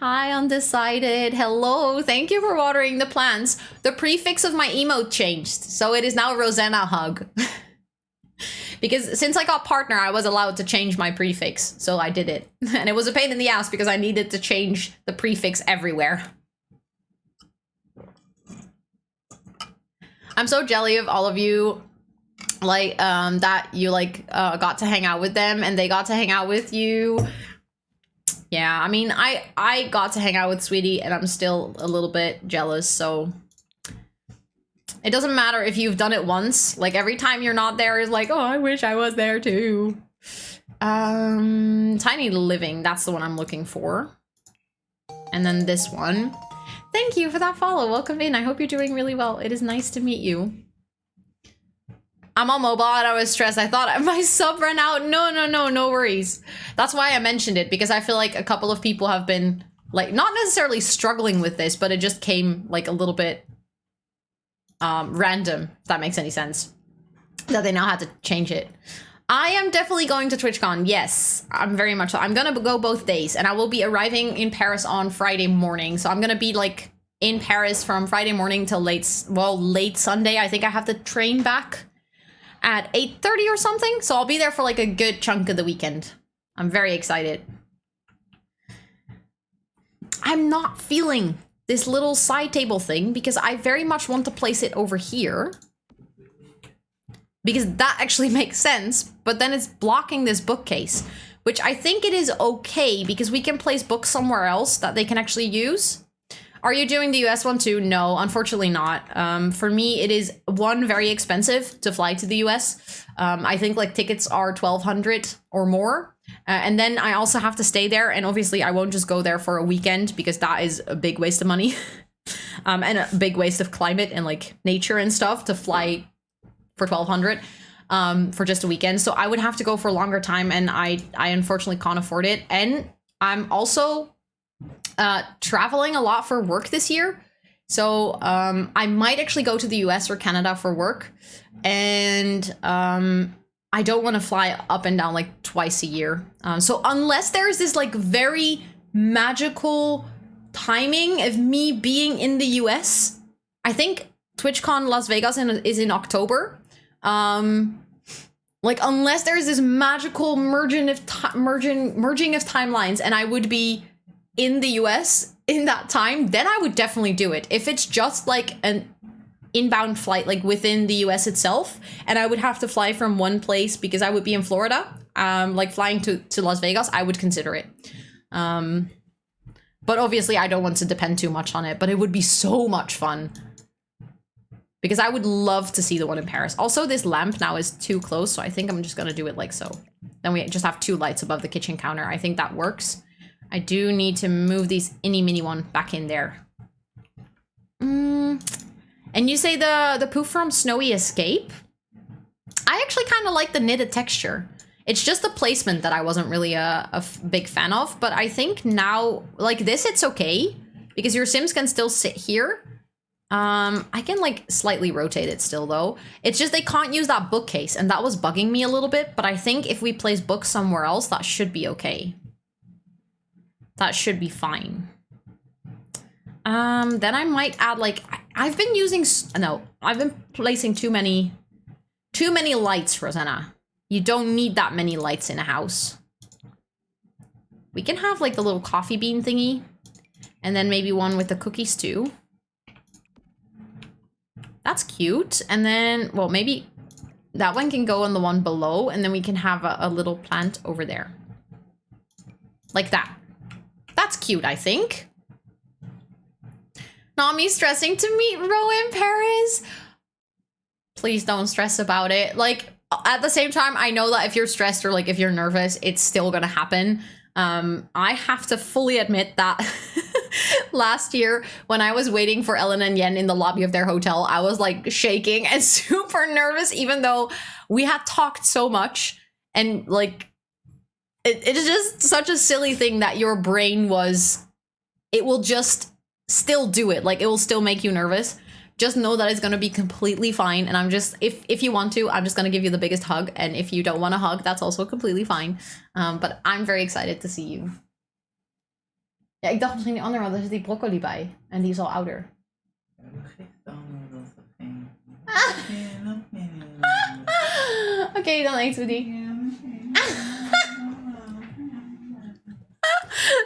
Hi, Undecided. Hello. Thank you for watering the plants. The prefix of my emote changed, so it is now Rosanna Hug. Because since I got partner, I was allowed to change my prefix, so I did it. And it was a pain in the ass because I needed to change the prefix everywhere. I'm so jelly of all of you, like, that you, like, got to hang out with them and they got to hang out with you. Yeah, I mean, I got to hang out with Sweetie and I'm still a little bit jealous, so... It doesn't matter if you've done it once. Like, every time you're not there is like, oh, I wish I was there too. Tiny Living, that's the one I'm looking for. And then this one. Thank you for that follow. Welcome in. I hope you're doing really well. It is nice to meet you. I'm on mobile and I was stressed. I thought my sub ran out. No worries. That's why I mentioned it, because I feel like a couple of people have been, like, not necessarily struggling with this, but it just came, like, a little bit random, if that makes any sense. That they now had to change it. I am definitely going to TwitchCon. Yes, I'm very much so. I'm gonna go both days, and I will be arriving in Paris on Friday morning. So I'm gonna be, like, in Paris from Friday morning till late Sunday. I think I have the train back at 8:30 or something. So I'll be there for, like, a good chunk of the weekend. I'm very excited. I'm not feeling this little side table thing because I very much want to place it over here. Because that actually makes sense, but then it's blocking this bookcase, which I think it is okay because we can place books somewhere else that they can actually use. Are you doing the US one too? No, unfortunately not. For me, it is, one, very expensive to fly to the US. I think like tickets are $1,200 or more. And then I also have to stay there. And obviously I won't just go there for a weekend because that is a big waste of money. And a big waste of climate and like nature and stuff to fly for $1,200 for just a weekend. So I would have to go for a longer time and I unfortunately can't afford it. And I'm also traveling a lot for work this year. So I might actually go to the US or Canada for work. And I don't want to fly up and down like twice a year. So unless there's this like very magical timing of me being in the US, I think TwitchCon Las Vegas is in October. Like unless there's this magical merging of timelines and I would be in the US in that time, then I would definitely do it. If it's just like an inbound flight like within the US itself and I would have to fly from one place because I would be in Florida, like flying to Las Vegas, I would consider it. But obviously I don't want to depend too much on it, but it would be so much fun. Because I would love to see the one in Paris. Also, this lamp now is too close, so I think I'm just gonna do it like so. Then we just have 2 lights above the kitchen counter. I think that works. I do need to move these mini one back in there. And you say the poof from Snowy Escape? I actually kind of like the knitted texture. It's just the placement that I wasn't really a big fan of, but I think now, like this, it's okay. Because your Sims can still sit here. I can like slightly rotate it still though. It's just they can't use that bookcase and that was bugging me a little bit, but I think if we place books somewhere else, that should be okay. That should be fine. Then I might add like, I've been placing too many lights, Rosanna. You don't need that many lights in a house. We can have like the little coffee bean thingy and then maybe one with the cookies too. That's cute. And then, well, maybe that one can go on the one below and then we can have a little plant over there. Like that. That's cute, I think. Not me stressing to meet Ro in Paris. Please don't stress about it. Like, at the same time, I know that if you're stressed or like if you're nervous, it's still gonna happen. I have to fully admit that Last year, when I was waiting for Ellen and Yen in the lobby of their hotel, I was like shaking and super nervous, even though we had talked so much. And like, it is just such a silly thing that your brain it will just still do it. Like, it will still make you nervous. Just know that it's going to be completely fine. And I'm just, if you want to, I'm just going to give you the biggest hug. And if you don't want a hug, that's also completely fine. But I'm very excited to see you. Ja, ik dacht misschien die andere, want er zit die broccoli bij. En die is al ouder. Oké, dan eten we die.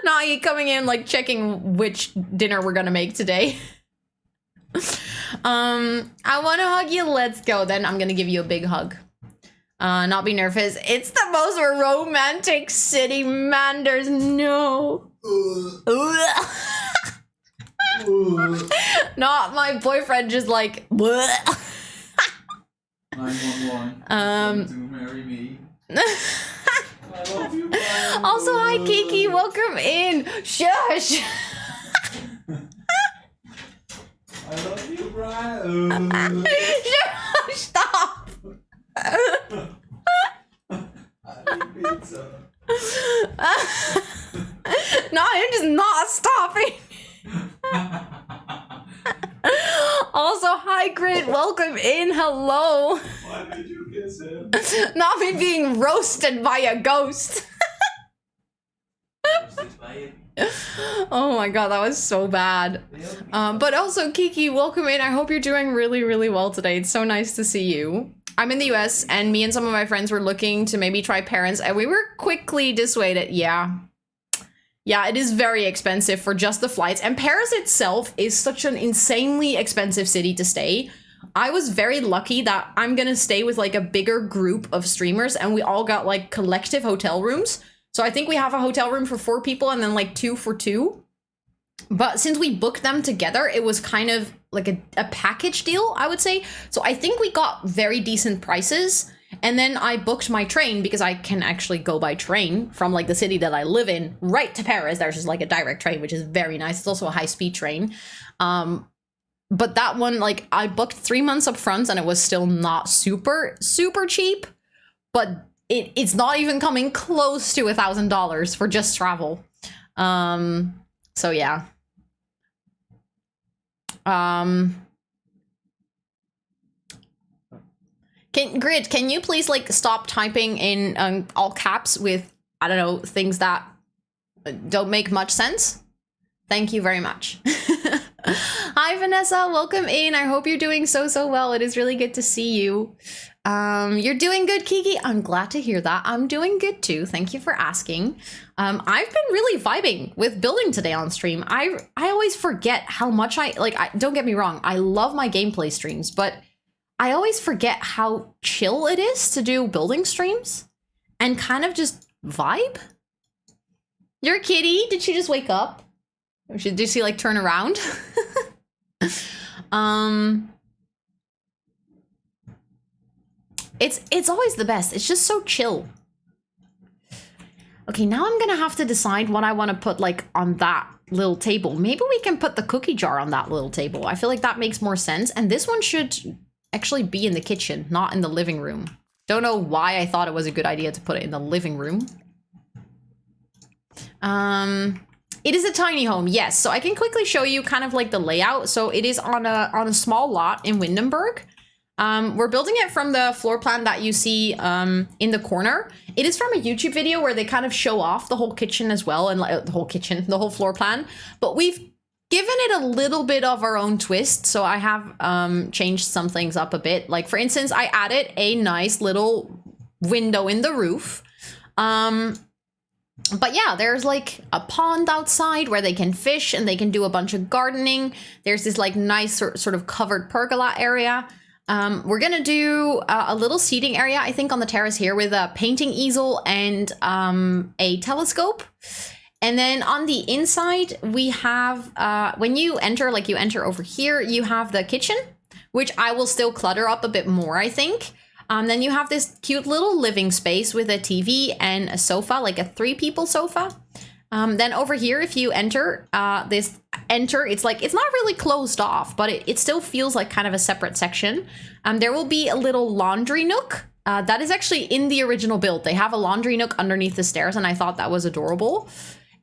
Nah, you coming in like checking which dinner we're gonna make today. I want to hug you. Let's go. Then I'm gonna give you a big hug. Not be nervous. It's the most romantic city, man. There's no. Not my boyfriend. Just like. 911. To marry me. I love you. Bye. Also, hi Kiki. Welcome in. Shush. I love you, Brian. Stop. I need pizza. No, you're just not stopping. Also, hi Grit. Welcome in. Hello. Why did you kiss him? Not me being roasted by a ghost. Oh my god, that was so bad. But also, Kiki, welcome in. I hope you're doing really, really well today. It's so nice to see you. I'm in the US, and me and some of my friends were looking to maybe try Paris, and we were quickly dissuaded. Yeah, it is very expensive for just the flights. And Paris itself is such an insanely expensive city to stay. I was very lucky that I'm gonna stay with like a bigger group of streamers, and we all got like collective hotel rooms. So I think we have a hotel room for 4 people and then like 2 for 2. But since we booked them together, it was kind of like a package deal, I would say. So I think we got very decent prices. And then I booked my train because I can actually go by train from like the city that I live in right to Paris. There's just like a direct train, which is very nice. It's also a high-speed train. But that one, like, I booked 3 months up front and it was still not super, super cheap. But it's not even coming close to $1,000 for just travel. So yeah. Grid, can you please like stop typing in all caps with, I don't know, things that don't make much sense? Thank you very much. Hi Vanessa, welcome in. I hope you're doing so well. It is really good to see you. You're doing good, Kiki. I'm glad to hear that. I'm doing good too. Thank you for asking. I've been really vibing with building today on stream. I always forget how much don't get me wrong, I love my gameplay streams, but I always forget how chill it is to do building streams and kind of just vibe. Your kitty, did she just wake up? Or did she like turn around? It's always the best. It's just so chill. Okay, now I'm gonna have to decide what I want to put like on that little table. Maybe we can put the cookie jar on that little table. I feel like that makes more sense. And this one should actually be in the kitchen, not in the living room. Don't know why I thought it was a good idea to put it in the living room. It is a tiny home, yes. So I can quickly show you kind of like the layout. So it is on a small lot in Windenburg. We're building it from the floor plan that you see in the corner. It is from a YouTube video where they kind of show off the whole kitchen as well, and the whole floor plan. But we've given it a little bit of our own twist. So I have changed some things up a bit. Like for instance, I added a nice little window in the roof. But yeah, there's like a pond outside where they can fish and they can do a bunch of gardening. There's this like nice sort of covered pergola area. We're gonna do a little seating area, I think, on the terrace here with a painting easel and a telescope. And then on the inside, we have, when you enter, like you enter over here, you have the kitchen, which I will still clutter up a bit more, I think. Then you have this cute little living space with a TV and a sofa, like a 3-people sofa. Then over here, if you enter it's like, it's not really closed off, but it still feels like kind of a separate section. There will be a little laundry nook. That is actually in the original build. They have a laundry nook underneath the stairs, and I thought that was adorable.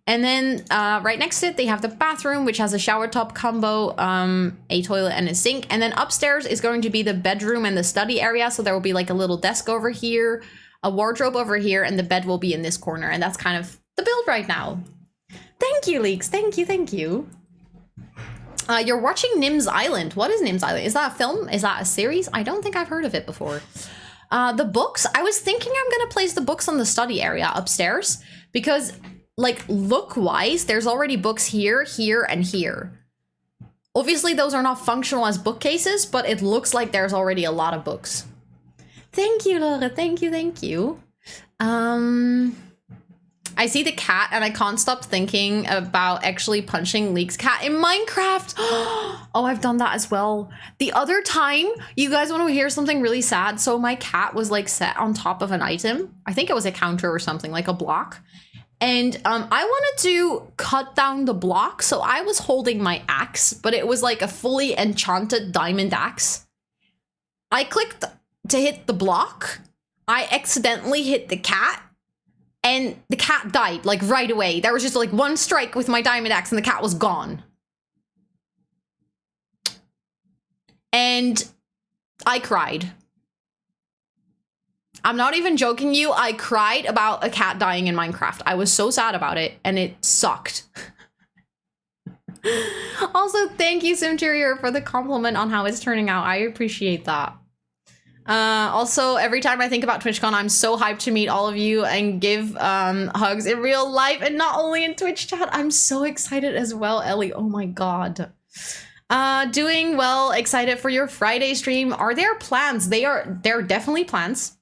And then right next to it, they have the bathroom, which has a shower tub combo, a toilet and a sink. And then upstairs is going to be the bedroom and the study area. So there will be like a little desk over here, a wardrobe over here, and the bed will be in this corner. And that's kind of the build right now. Thank you, Leeks. Thank you. Thank you. You're watching Nim's Island. What is Nim's Island? Is that a film? Is that a series? I don't think I've heard of it before. The books, I was thinking I'm going to place the books on the study area upstairs because, like, look-wise, there's already books here, here, and here. Obviously, those are not functional as bookcases, but it looks like there's already a lot of books. Thank you, Laura. Thank you, thank you. I see the cat and I can't stop thinking about actually punching Leek's cat in Minecraft. Oh, I've done that as well. The other time, you guys want to hear something really sad? So my cat was like set on top of an item. I think it was a counter or something, like a block. And I wanted to cut down the block. So I was holding my axe, but it was like a fully enchanted diamond axe. I clicked to hit the block. I accidentally hit the cat. And the cat died, like, right away. There was just, like, one strike with my diamond axe and the cat was gone. And I cried. I'm not even joking you. I cried about a cat dying in Minecraft. I was so sad about it, and it sucked. Also, thank you, Simterior, for the compliment on how it's turning out. I appreciate that. Also, every time I think about TwitchCon, I'm so hyped to meet all of you and give hugs in real life and not only in Twitch chat. I'm so excited as well, Ellie. Oh my god. Doing well, excited for your Friday stream. Are there plans? There are definitely plans.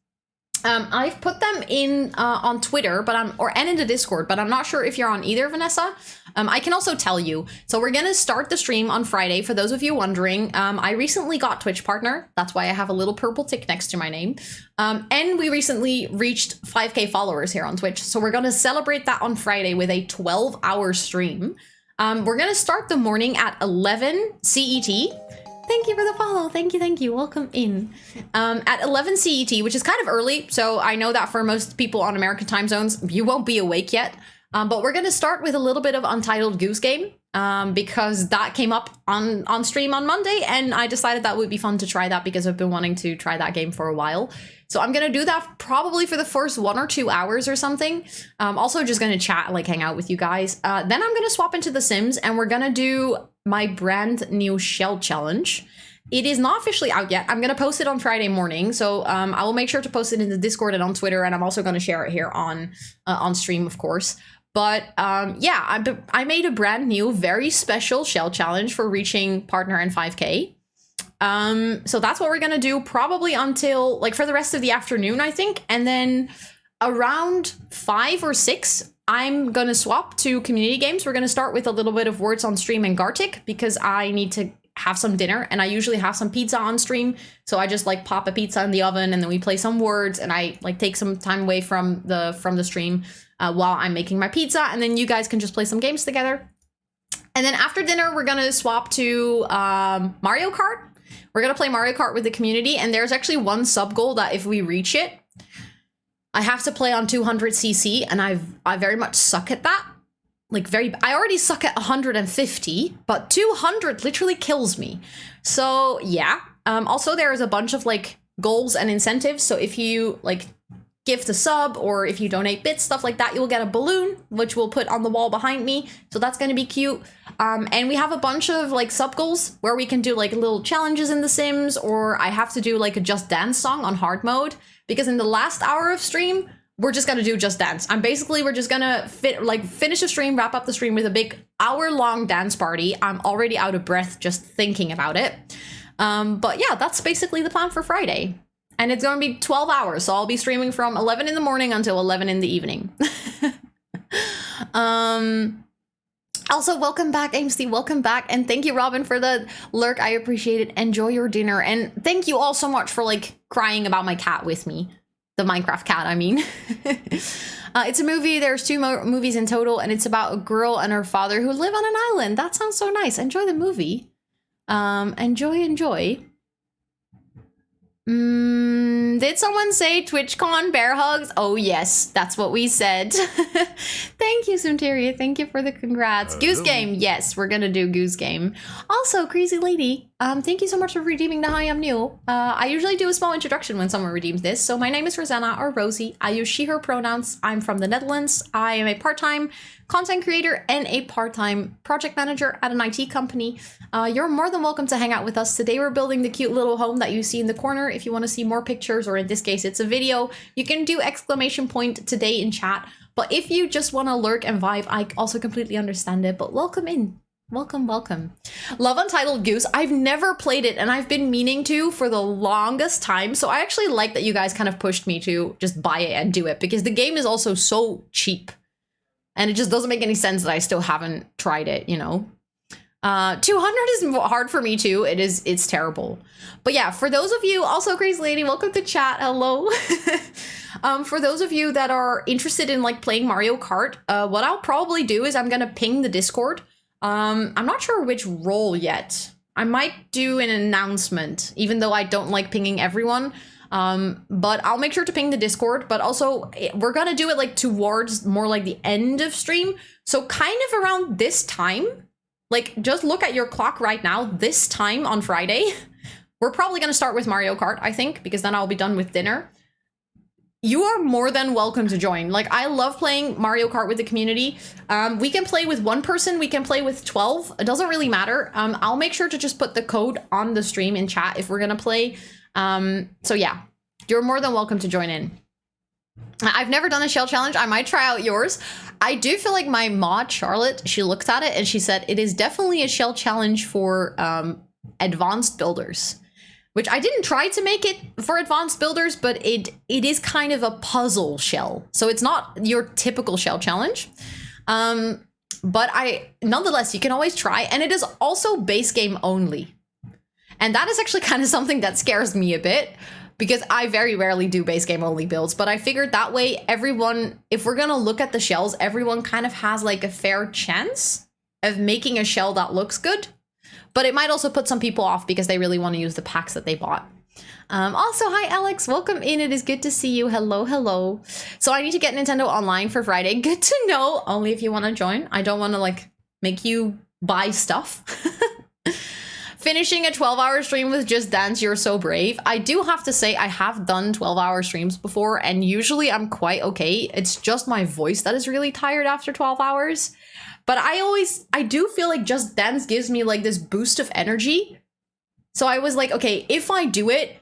I've put them in on Twitter, but and in the Discord, but I'm not sure if you're on either, Vanessa. I can also tell you. So we're gonna start the stream on Friday. For those of you wondering, I recently got Twitch partner. That's why I have a little purple tick next to my name. And we recently reached 5K followers here on Twitch. So we're gonna celebrate that on Friday with a 12-hour stream. We're gonna start the morning at 11 CET. Thank you for the follow. Thank you, thank you. Welcome in. At 11 CET, which is kind of early, so I know that for most people on American time zones, you won't be awake yet. But we're going to start with a little bit of Untitled Goose Game, because that came up on stream on Monday, and I decided that would be fun to try that because I've been wanting to try that game for a while. So I'm going to do that probably for the first 1 or 2 hours or something. Also just going to chat, like hang out with you guys. Then I'm going to swap into The Sims, and we're going to do my brand new shell challenge. It is not officially out yet. I'm going to post it on Friday morning. So I will make sure to post it in the Discord and on Twitter, and I'm also going to share it here on stream, of course. But yeah, I made a brand new, very special shell challenge for reaching partner and 5K. So that's what we're going to do probably until, like, for the rest of the afternoon, I think. And then around 5 or 6, I'm going to swap to community games. We're going to start with a little bit of Words on Stream and Gartic because I need to have some dinner, and I usually have some pizza on stream. So I just like pop a pizza in the oven, and then we play some Words, and I like take some time away from the stream while I'm making my pizza, and then you guys can just play some games together. And then after dinner, we're gonna swap to Mario Kart. We're gonna play Mario Kart with the community, and there's actually one sub goal that if we reach it, I have to play on 200cc, and I very much suck at that. Like I already suck at 150, but 200 literally kills me. So yeah. Also, there is a bunch of like goals and incentives. So if you like gift a sub or if you donate bits, stuff like that, you'll get a balloon, which we'll put on the wall behind me. So that's going to be cute. And we have a bunch of like sub goals where we can do like little challenges in The Sims, or I have to do like a Just Dance song on hard mode, because in the last hour of stream, we're just gonna do Just Dance. We're just gonna finish the stream, wrap up the stream with a big hour-long dance party. I'm already out of breath just thinking about it. But yeah, that's basically the plan for Friday. And it's gonna be 12 hours, so I'll be streaming from 11 in the morning until 11 in the evening. Also, welcome back, Amesty, welcome back. And thank you, Robin, for the lurk. I appreciate it. Enjoy your dinner. And thank you all so much for like crying about my cat with me. The Minecraft cat, I mean. It's a movie. There's two movies in total, and it's about a girl and her father who live on an island. That sounds so nice. Enjoy the movie. Enjoy. Did someone say TwitchCon bear hugs? Oh yes, that's what we said. Thank you, Sunteria. Thank you for the congrats. Hello. Goose Game. Yes, we're gonna do Goose Game. Also, Crazy Lady, thank you so much for redeeming the Hi, I'm new. I usually do a small introduction when someone redeems this. So my name is Rosanna or Rosie. I use she, her pronouns. I'm from the Netherlands. I am a part-time content creator and a part-time project manager at an IT company. You're more than welcome to hang out with us. Today we're building the cute little home that you see in the corner. If you want to see more pictures, or in this case it's a video, you can do ! today in chat. But if you just want to lurk and vibe, I also completely understand it. But welcome in. Welcome. Love Untitled Goose. I've never played it, and I've been meaning to for the longest time. So I actually like that you guys kind of pushed me to just buy it and do it, because the game is also so cheap. And it just doesn't make any sense that I still haven't tried it, you know? 200 is hard for me too. It's terrible. But yeah, for those of you, also Crazy Lady, welcome to chat. Hello. For those of you that are interested in like playing Mario Kart, what I'll probably do is I'm gonna ping the Discord. I'm not sure which role yet. I might do an announcement, even though I don't like pinging everyone. But I'll make sure to ping the Discord, but also we're gonna do it like towards more like the end of stream. So kind of around this time, like just look at your clock right now, this time on Friday, we're probably gonna start with Mario Kart, I think, because then I'll be done with dinner. You are more than welcome to join. Like, I love playing Mario Kart with the community. We can play with one person, we can play with 12. It doesn't really matter. I'll make sure to just put the code on the stream in chat if we're gonna play. So yeah, you're more than welcome to join in. I've never done a shell challenge. I might try out yours. I do feel like my mod, Charlotte, she looked at it and she said, it is definitely a shell challenge for advanced builders. Which I didn't try to make it for advanced builders, but it is kind of a puzzle shell. So it's not your typical shell challenge. But nonetheless, you can always try. And it is also base game only. And that is actually kind of something that scares me a bit, because I very rarely do base game only builds. But I figured that way everyone, if we're gonna look at the shells, everyone kind of has like a fair chance of making a shell that looks good. But it might also put some people off because they really want to use the packs that they bought. Also, hi, Alex. Welcome in. It is good to see you. Hello. So I need to get Nintendo Online for Friday. Good to know. Only if you want to join. I don't want to, like, make you buy stuff. Finishing a 12-hour stream with Just Dance, you're so brave. I do have to say I have done 12-hour streams before, and usually I'm quite okay. It's just my voice that is really tired after 12 hours. But I do feel like Just Dance gives me like this boost of energy. So I was like, okay, if I do it,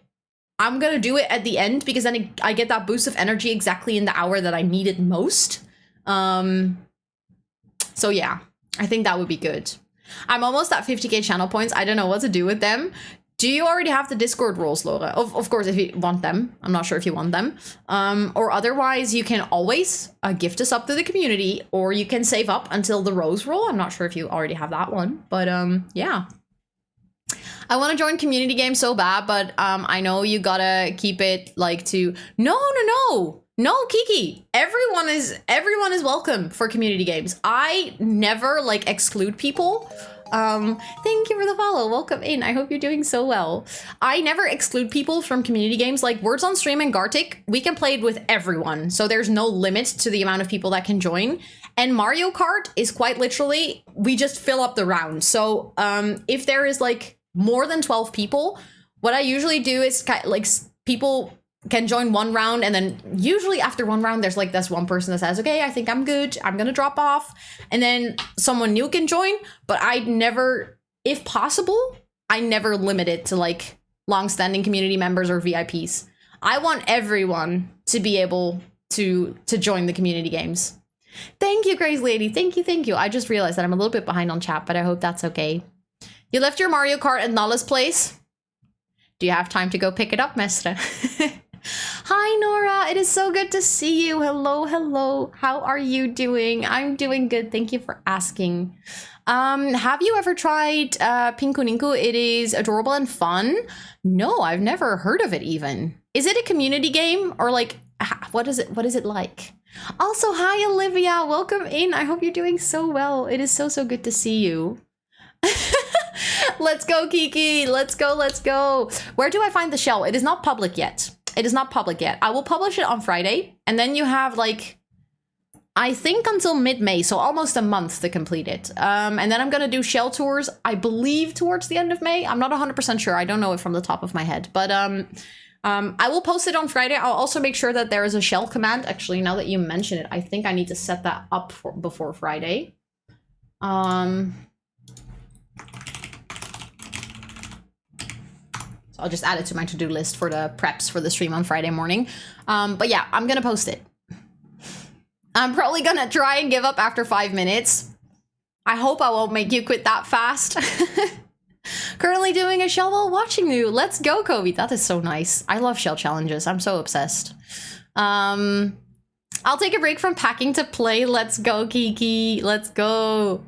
I'm gonna do it at the end, because then I get that boost of energy exactly in the hour that I need it most. So yeah, I think that would be good. I'm almost at 50k channel points. I don't know what to do with them. Do you already have the Discord rules, Laura? Of course, if you want them. I'm not sure if you want them. Or otherwise, you can always gift us up to the community, or you can save up until the Rose roll. I'm not sure if you already have that one, but yeah. I want to join community games so bad, but I know you gotta keep it like to... No, Kiki. Everyone is welcome for community games. I never like exclude people. Thank you for the follow. Welcome in. I hope you're doing so well. I never exclude people from community games. Like Words on Stream and Gartic, we can play it with everyone. So there's no limit to the amount of people that can join. And Mario Kart is quite literally, we just fill up the round. So if there is like more than 12 people, what I usually do is like people can join one round, and then usually after one round there's like this one person that says, okay, I think I'm good, I'm gonna drop off, and then someone new can join. But I never, if possible, I never limit it to like long-standing community members or VIPs. I want everyone to be able to join the community games. Thank you, Crazy Lady. Thank you. I just realized that I'm a little bit behind on chat, but I hope that's okay. You left your Mario Kart at Nala's place. Do you have time to go pick it up, Mestre? Hi, Nora. It is so good to see you. Hello. How are you doing? I'm doing good. Thank you for asking. Have you ever tried Pinku Ninku? It is adorable and fun. No, I've never heard of it even. Is it a community game, or like, what is it like? Also, hi Olivia, welcome in. I hope you're doing so well. It is so good to see you. Let's go, Kiki. Let's go, let's go. Where do I find the shell? It is not public yet. It is not public yet. I will publish it on Friday, and then you have like, I think until mid-May, so almost a month to complete it. And then I'm gonna do shell tours, I believe towards the end of May. I'm not 100% sure. I don't know it from the top of my head, but I will post it on Friday. I'll also make sure that there is a shell command. Actually, now that you mention it, I think I need to set that up before Friday. So I'll just add it to my to-do list for the preps for the stream on Friday morning. But yeah, I'm gonna post it. I'm probably gonna try and give up after 5 minutes. I hope I won't make you quit that fast. Currently doing a shell while watching you. Let's go, Kobe. That is so nice. I love shell challenges. I'm so obsessed. I'll take a break from packing to play. Let's go, Kiki. Let's go.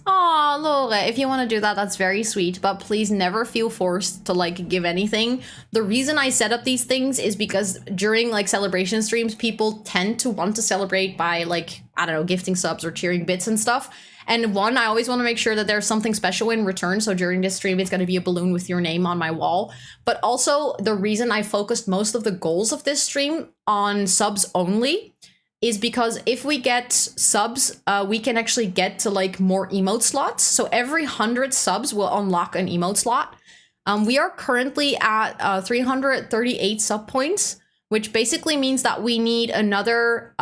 Aw, Laura, if you want to do that, that's very sweet, but please never feel forced to like give anything. The reason I set up these things is because during like celebration streams, people tend to want to celebrate by like, I don't know, gifting subs or cheering bits and stuff. And one, I always want to make sure that there's something special in return. So during this stream, it's going to be a balloon with your name on my wall. But also the reason I focused most of the goals of this stream on subs only is because if we get subs, we can actually get to like more emote slots. So every 100 subs will unlock an emote slot. We are currently at 338 sub points, which basically means that we need another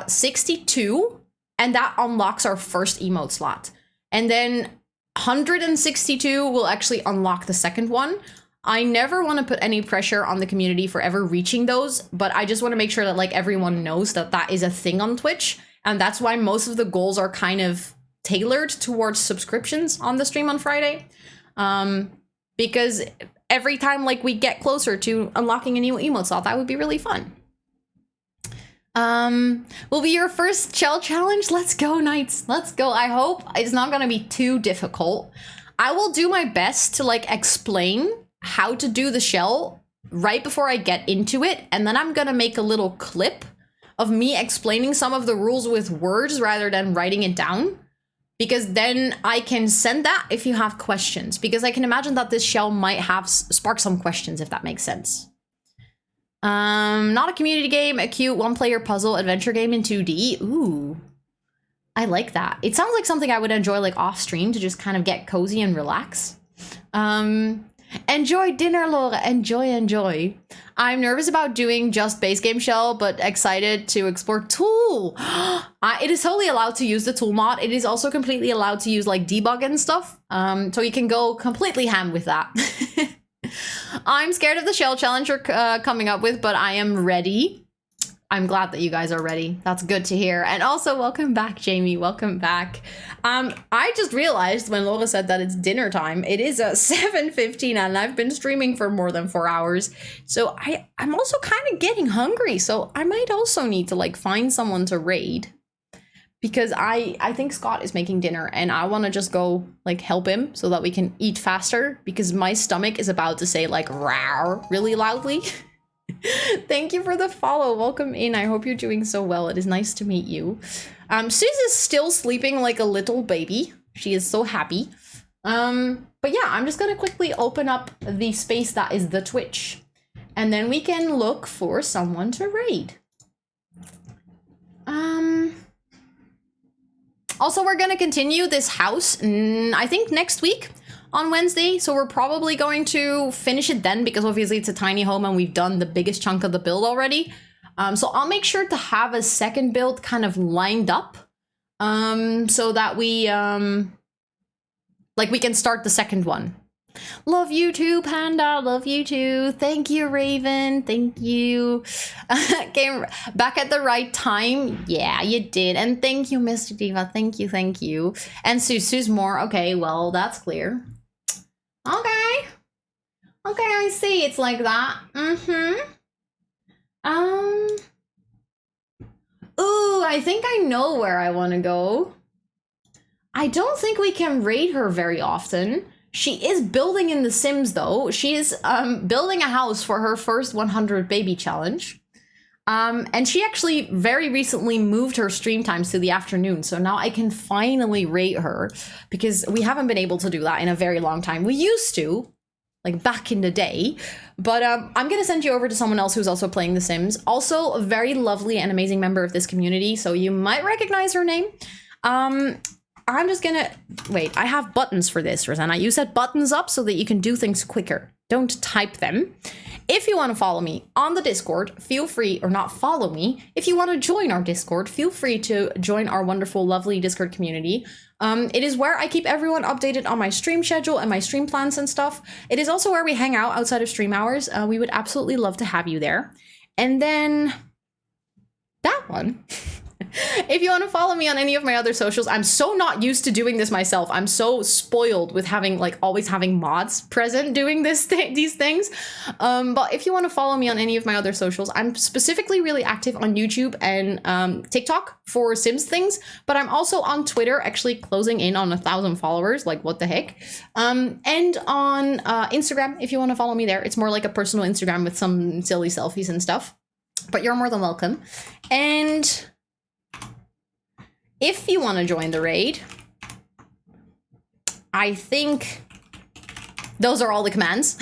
62, and that unlocks our first emote slot. And then 162 will actually unlock the second one. I never want to put any pressure on the community for ever reaching those, but I just want to make sure that like everyone knows that that is a thing on Twitch. And that's why most of the goals are kind of tailored towards subscriptions on the stream on Friday. Because every time like we get closer to unlocking a new emote slot, that would be really fun. Will be your first shell challenge? Let's go, Knights. Let's go. I hope it's not going to be too difficult. I will do my best to like explain how to do the shell right before I get into it, and then I'm gonna make a little clip of me explaining some of the rules with words rather than writing it down, because then I can send that if you have questions, because I can imagine that this shell might have sparked some questions, if that makes sense. Not a community game, a cute one-player puzzle adventure game in 2D. Ooh, I like that. It sounds like something I would enjoy like off stream to just kind of get cozy and relax. Enjoy dinner, Laura. Enjoy. I'm nervous about doing just base game shell, but excited to explore tool. It is totally allowed to use the tool mod. It is also completely allowed to use like debug and stuff. So you can go completely ham with that. I'm scared of the shell challenge you're coming up with, but I am ready. I'm glad that you guys are ready. That's good to hear. And also, welcome back, Jamie. Welcome back. I just realized when Laura said that it's dinner time, it is 7:15 and I've been streaming for more than 4 hours. So I'm also kind of getting hungry. So I might also need to like find someone to raid, because I think Scott is making dinner and I want to just go like help him so that we can eat faster, because my stomach is about to say like "rawr" really loudly. Thank you for the follow. Welcome in. I hope you're doing so well. It is nice to meet you. Suze is still sleeping like a little baby. She is so happy. But yeah, I'm just gonna quickly open up the space that is the Twitch, and then we can look for someone to raid. Also, we're gonna continue this house, I think next week on Wednesday, so we're probably going to finish it then, because obviously it's a tiny home and we've done the biggest chunk of the build already. So I'll make sure to have a second build kind of lined up, so that we like we can start the second one. Love you too, Panda. Love you too. Thank you, Raven. Thank you. Came back at the right time. Yeah, you did. And thank you, Mr. Diva. Thank you. And Sue's more. Okay, well, that's clear. Okay, I see. It's like that. Ooh, I think I know where I want to go. I don't think we can raid her very often. She is building in The Sims, though. She is building a house for her first 100 baby challenge. And she actually very recently moved her stream times to the afternoon. So now I can finally rate her because we haven't been able to do that in a very long time. We used to, like back in the day. But I'm going to send you over to someone else who's also playing The Sims. Also a very lovely and amazing member of this community. So you might recognize her name. I'm just going to... Wait, I have buttons for this, Rosanna. You set buttons up so that you can do things quicker. Don't type them. If you want to follow me on the Discord, feel free, or not follow me. If you want to join our Discord, feel free to join our wonderful, lovely Discord community. It is where I keep everyone updated on my stream schedule and my stream plans and stuff. It is also where we hang out outside of stream hours. We would absolutely love to have you there. And then that one. If you want to follow me on any of my other socials, I'm so not used to doing this myself. I'm so spoiled with having always having mods present doing these things. But if you want to follow me on any of my other socials, I'm specifically really active on YouTube and TikTok for Sims things. But I'm also on Twitter, actually closing in on 1,000 followers. Like, what the heck? And on Instagram, if you want to follow me there, it's more like a personal Instagram with some silly selfies and stuff. But you're more than welcome. And if you want to join the raid, I think those are all the commands.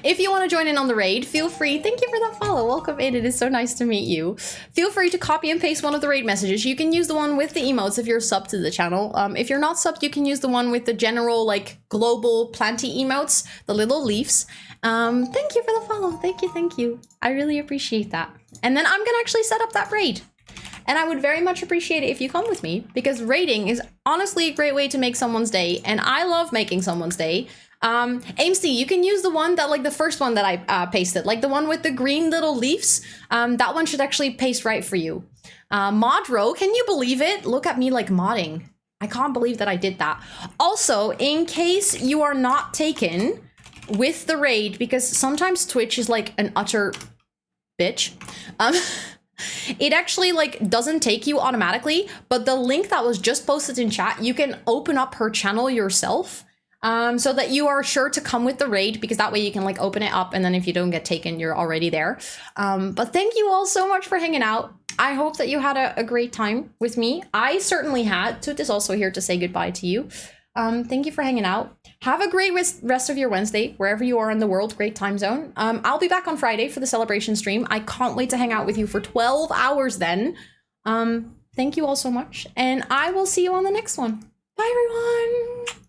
If you want to join in on the raid, feel free. Thank you for that follow. Welcome in. It is so nice to meet you. Feel free to copy and paste one of the raid messages. You can use the one with the emotes if you're subbed to the channel. If you're not subbed, you can use the one with the general, global planty emotes, the little leaves. Thank you for the follow. Thank you. I really appreciate that. And then I'm gonna actually set up that raid. And I would very much appreciate it if you come with me, because raiding is honestly a great way to make someone's day, and I love making someone's day. AimSty, you can use the one that, the first one that I pasted, the one with the green little leaves. That one should actually paste right for you. Modro, can you believe it? Look at me modding. I can't believe that I did that. Also, in case you are not taken with the raid, because sometimes Twitch is an utter bitch. It actually doesn't take you automatically, but the link that was just posted in chat, you can open up her channel yourself, so that you are sure to come with the raid, because that way you can open it up, and then if you don't get taken, you're already there. But thank you all so much for hanging out. I hope that you had a great time with me. I certainly had. Toot is also here to say goodbye to you. Thank you for hanging out. Have a great rest of your Wednesday, wherever you are in the world, great time zone. I'll be back on Friday for the celebration stream. I can't wait to hang out with you for 12 hours then. Thank you all so much, and I will see you on the next one. Bye, everyone.